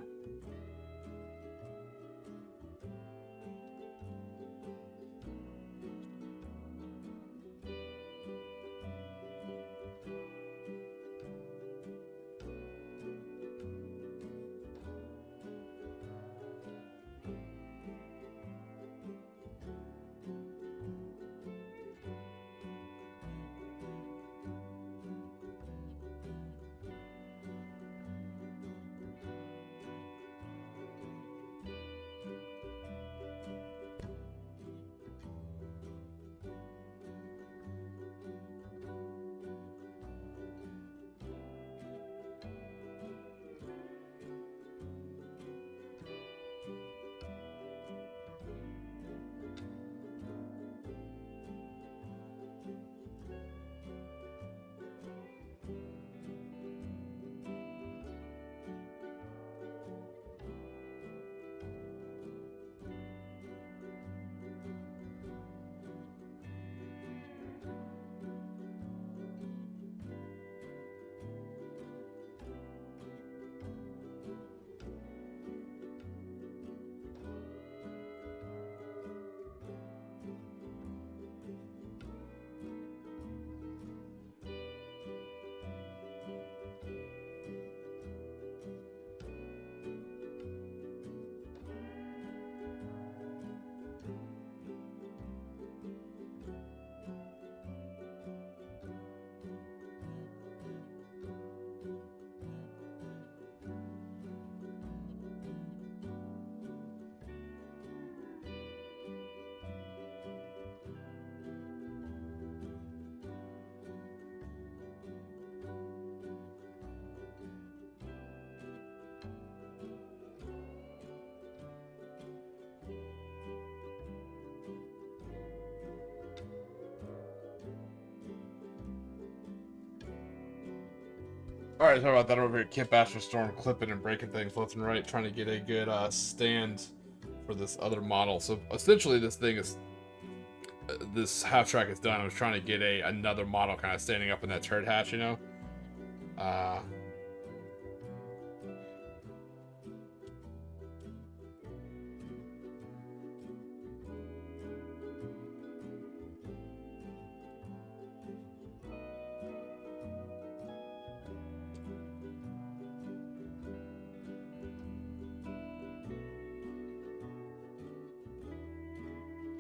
Alright, sorry about that. I'm over here kitbash storm, clipping and breaking things left and right, trying to get a good stand for this other model. So essentially this thing is, this half track is done. I was trying to get another model kind of standing up in that turret hatch, you know?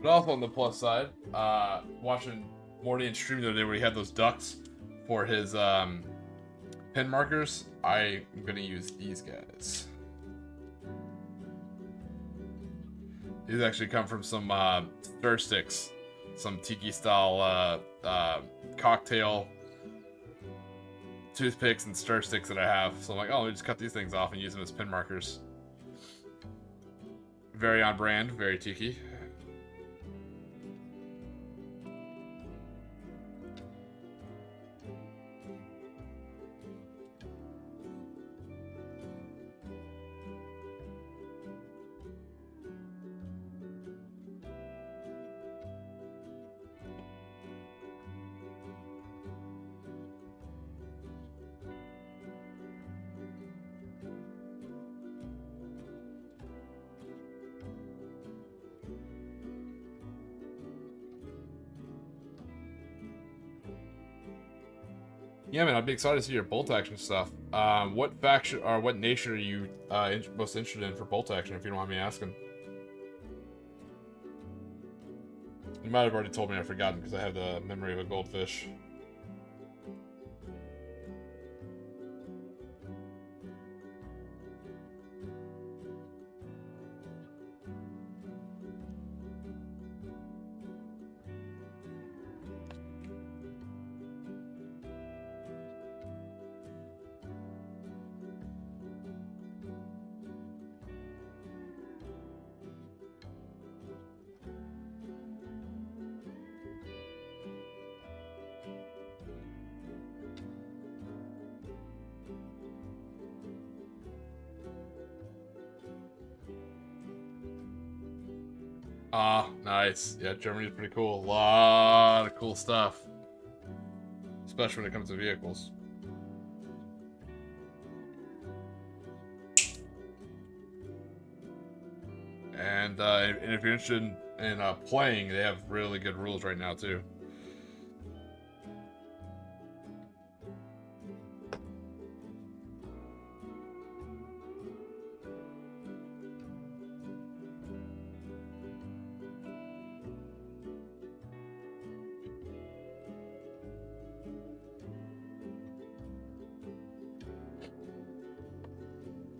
But also on the plus side, watching Morty and stream the other day where he had those ducks for his pin markers, I'm gonna use these guys. These actually come from some stir sticks, some Tiki style cocktail toothpicks and stir sticks that I have. So I'm like, oh, let me just cut these things off and use them as pin markers. Very on brand, very Tiki. Yeah, man, I'd be excited to see your bolt action stuff. What faction or what nation are you most interested in for bolt action, if you don't mind me asking? You might have already told me, I've forgotten because I have the memory of a goldfish. Ah, nice. Yeah, Germany's pretty cool. A lot of cool stuff. Especially when it comes to vehicles. And if you're interested in playing, they have really good rules right now, too.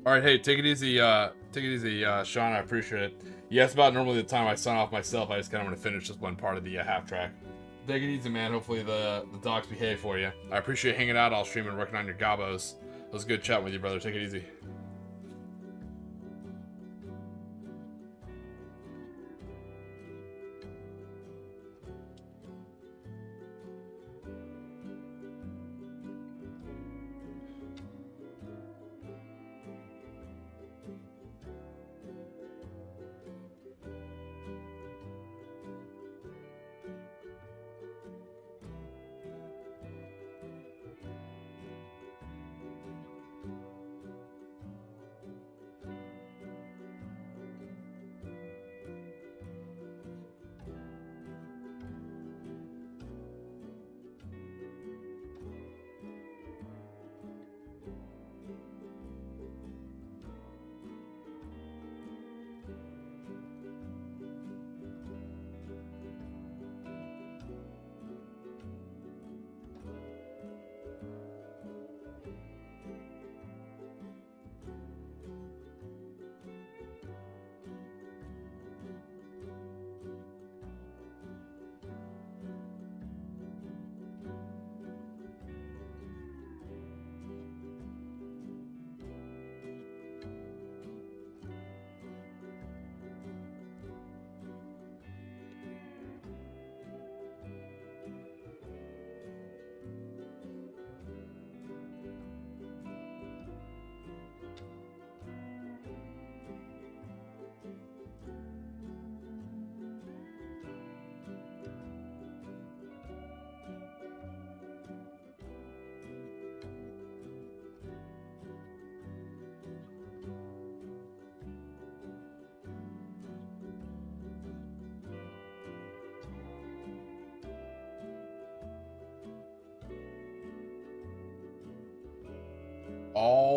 All right, hey, take it easy, Sean. I appreciate it. Yeah, it's about normally the time I sign off myself. I just kind of want to finish this one part of the half track. Take it easy, man. Hopefully the dogs behave for you. I appreciate hanging out. I'll stream and working on your gobos. It was good chatting with you, brother. Take it easy.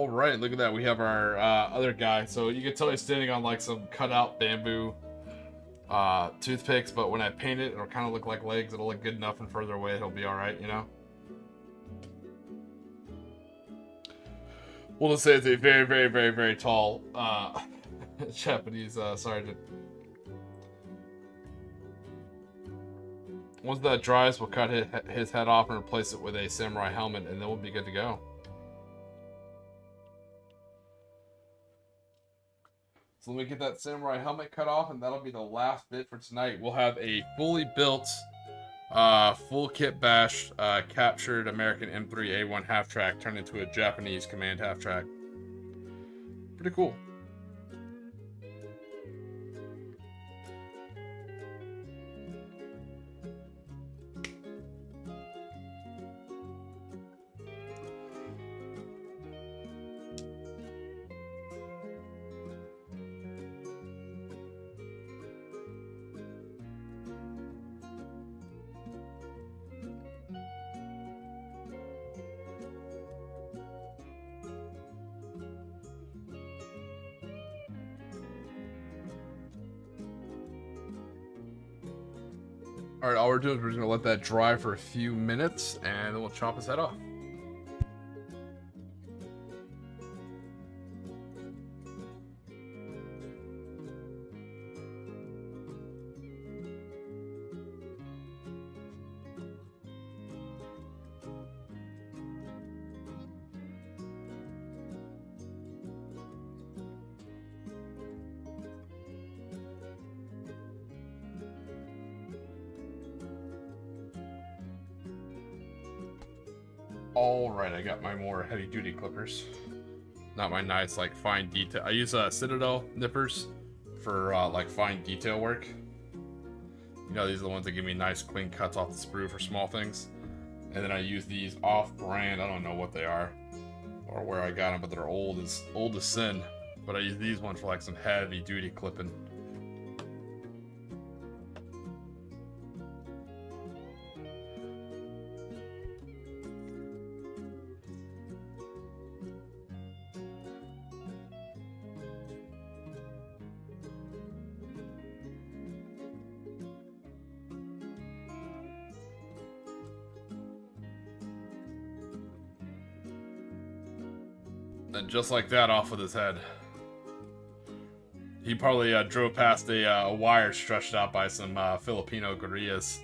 All right, look at that. We have our other guy. So you can tell he's standing on like some cutout bamboo toothpicks, but when I paint it, it'll kind of look like legs. It'll look good enough, and further away, it'll be all right, you know? We'll just say it's a very, very, very, very tall Japanese sergeant. Once that dries, we'll cut his head off and replace it with a samurai helmet, and then we'll be good to go. So let me get that samurai helmet cut off, and that'll be the last bit for tonight. We'll have a fully built, full kit bash, captured American M3A1 half-track turned into a Japanese command half-track. Pretty cool. Alright, all we're doing is we're just going to let that dry for a few minutes, and then we'll chop his head off. Alright, I got my more heavy duty clippers. Not my nice, like, fine detail. I use Citadel nippers for, like, fine detail work. You know, these are the ones that give me nice, clean cuts off the sprue for small things. And then I use these off-brand, I don't know what they are, or where I got them, but they're old as sin. But I use these ones for, like, some heavy duty clipping. And just like that, off with his head. He probably drove past a wire stretched out by some Filipino guerrillas.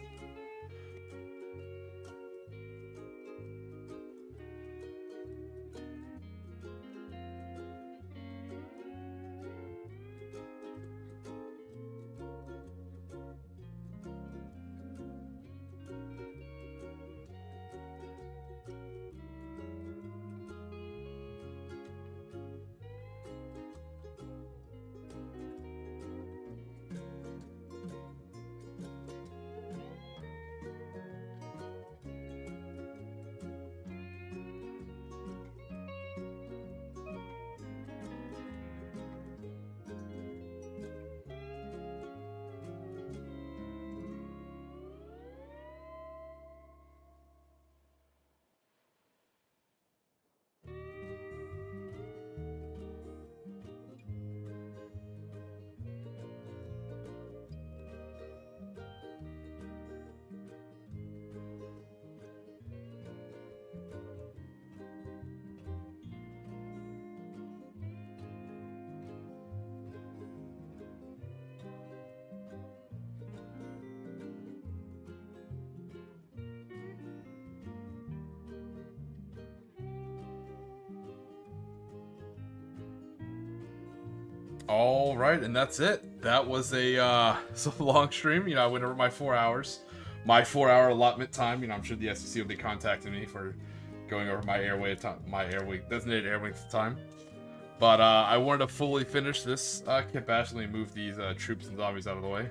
All right, and that's it. That was a long stream. You know, I went over my 4 hours, my 4-hour allotment time. You know, I'm sure the SEC will be contacting me for going over my designated airway time. But I wanted to fully finish this kit bash. Let me move these troops and zombies out of the way.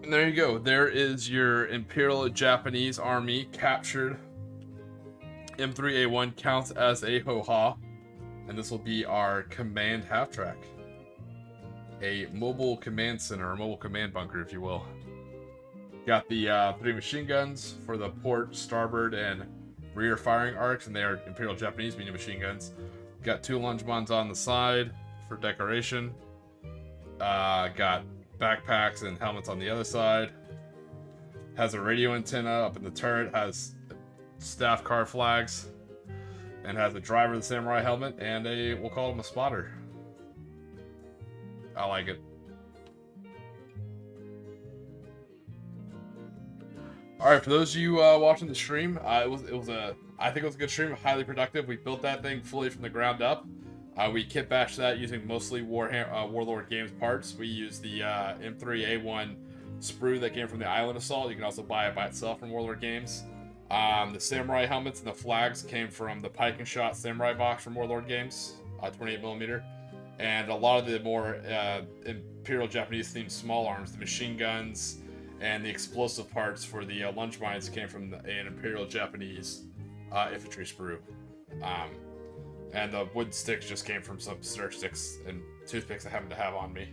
And there you go. There is your Imperial Japanese Army captured M3A1 counts as a ho-ha, and this will be our command half-track. A mobile command center, or mobile command bunker, if you will. Got the 3 machine guns for the port, starboard, and rear firing arcs, and they are Imperial Japanese, meaning machine guns. Got 2 lungemons on the side for decoration. Got backpacks and helmets on the other side. Has a radio antenna up in the turret. Has staff car flags. And has a driver of the samurai helmet and we'll call him a spotter. I like it. All right, for those of you watching the stream, I think it was a good stream, highly productive. We built that thing fully from the ground up. We kit bashed that using mostly Warlord Games parts. We used the M3A1 sprue that came from the Island Assault. You can also buy it by itself from Warlord Games. The samurai helmets and the flags came from the Pike and Shot samurai box from Warlord Games, 28mm. And a lot of the more Imperial Japanese themed small arms, the machine guns, and the explosive parts for the lunge mines came from an Imperial Japanese infantry sprue. And the wood sticks just came from some stir sticks and toothpicks I happen to have on me.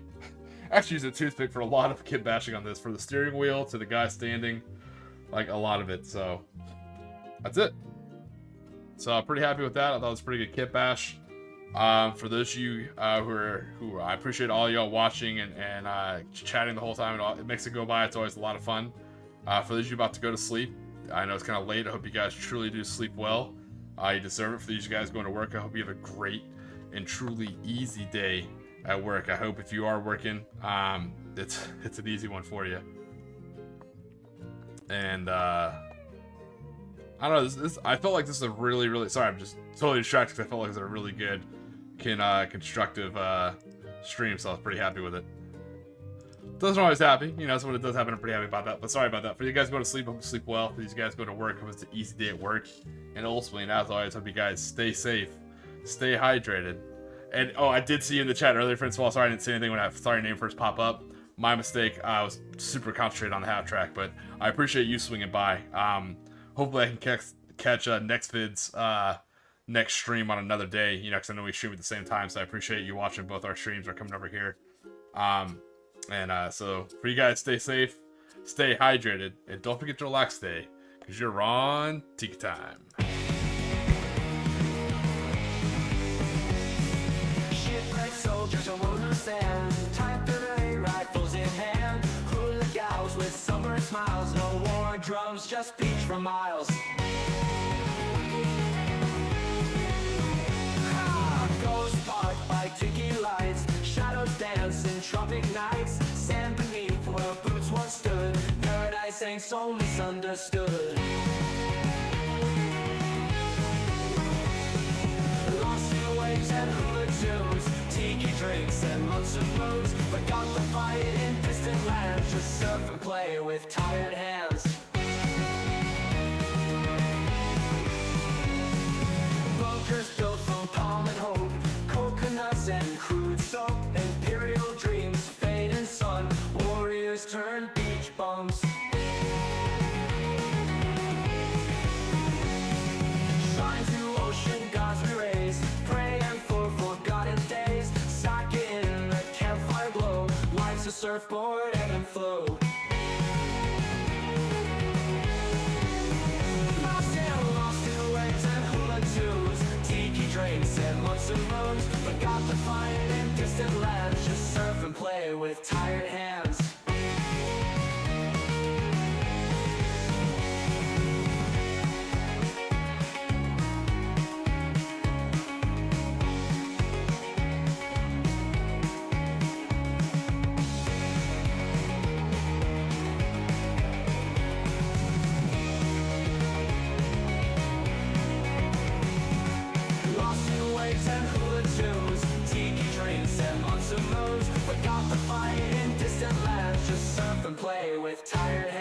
I actually used a toothpick for a lot of kit bashing on this, for the steering wheel to the guy standing, like a lot of it. So that's it. So I'm pretty happy with that. I thought it was a pretty good kit bash. For those of you who I appreciate all y'all watching and chatting the whole time. It makes it go by. It's always a lot of fun. For those of you about to go to sleep, I know it's kind of late. I hope you guys truly do sleep well. You deserve it. For these guys going to work, I hope you have a great and truly easy day at work. I hope if you are working, it's an easy one for you. And I don't know. I felt like this is a really sorry. I'm just totally distracted because I felt like it's a really good, constructive stream. So I was pretty happy with it. Doesn't always happen, you know. So when it does happen, I'm pretty happy about that. But sorry about that. For you guys go to sleep, hope you sleep well. For these guys go to work, hope it's an easy day at work. And ultimately, and as always, hope you guys stay safe, stay hydrated. And oh, I did see you in the chat earlier, Francois. Sorry I didn't say anything when I saw your name first pop up. My mistake. I was super concentrated on the half track, but I appreciate you swinging by. Hopefully I can catch next vid's next stream on another day, you know, because I know we stream at the same time, so I appreciate you watching both our streams or coming over here. So for you guys, stay safe, stay hydrated, and don't forget to relax today, because you're on Tiki time. Shipwrecked soldiers on wooden sand, type array rifles in hand, hula gals with summer smiles, no war drums, just beach for miles. Ghost park by Tiki lights, shadows dance in tropic nights, sand beneath where boots once stood, paradise ain't so misunderstood. Lost in waves and hula tunes, tiki drinks and months of moons, forgot the fight in distant lands, just surf and play with tired hands. Bunkers built from palm and hope, coconuts and crude soap, imperial dreams, fade and sun, warriors turn beach bums. Shine to ocean gods we raise, praying for forgotten days, sake in the campfire glow, life's a surfboard, ebb and flow. Lost in waves and hula tunes, tiki drinks and months of moons, forgot the fight in distant lands, just surf and play with tired hands. Lost in waves and hula tunes, tiki drinks and months of moons, forgot the fight in distant lands, just surf and play with tired hands.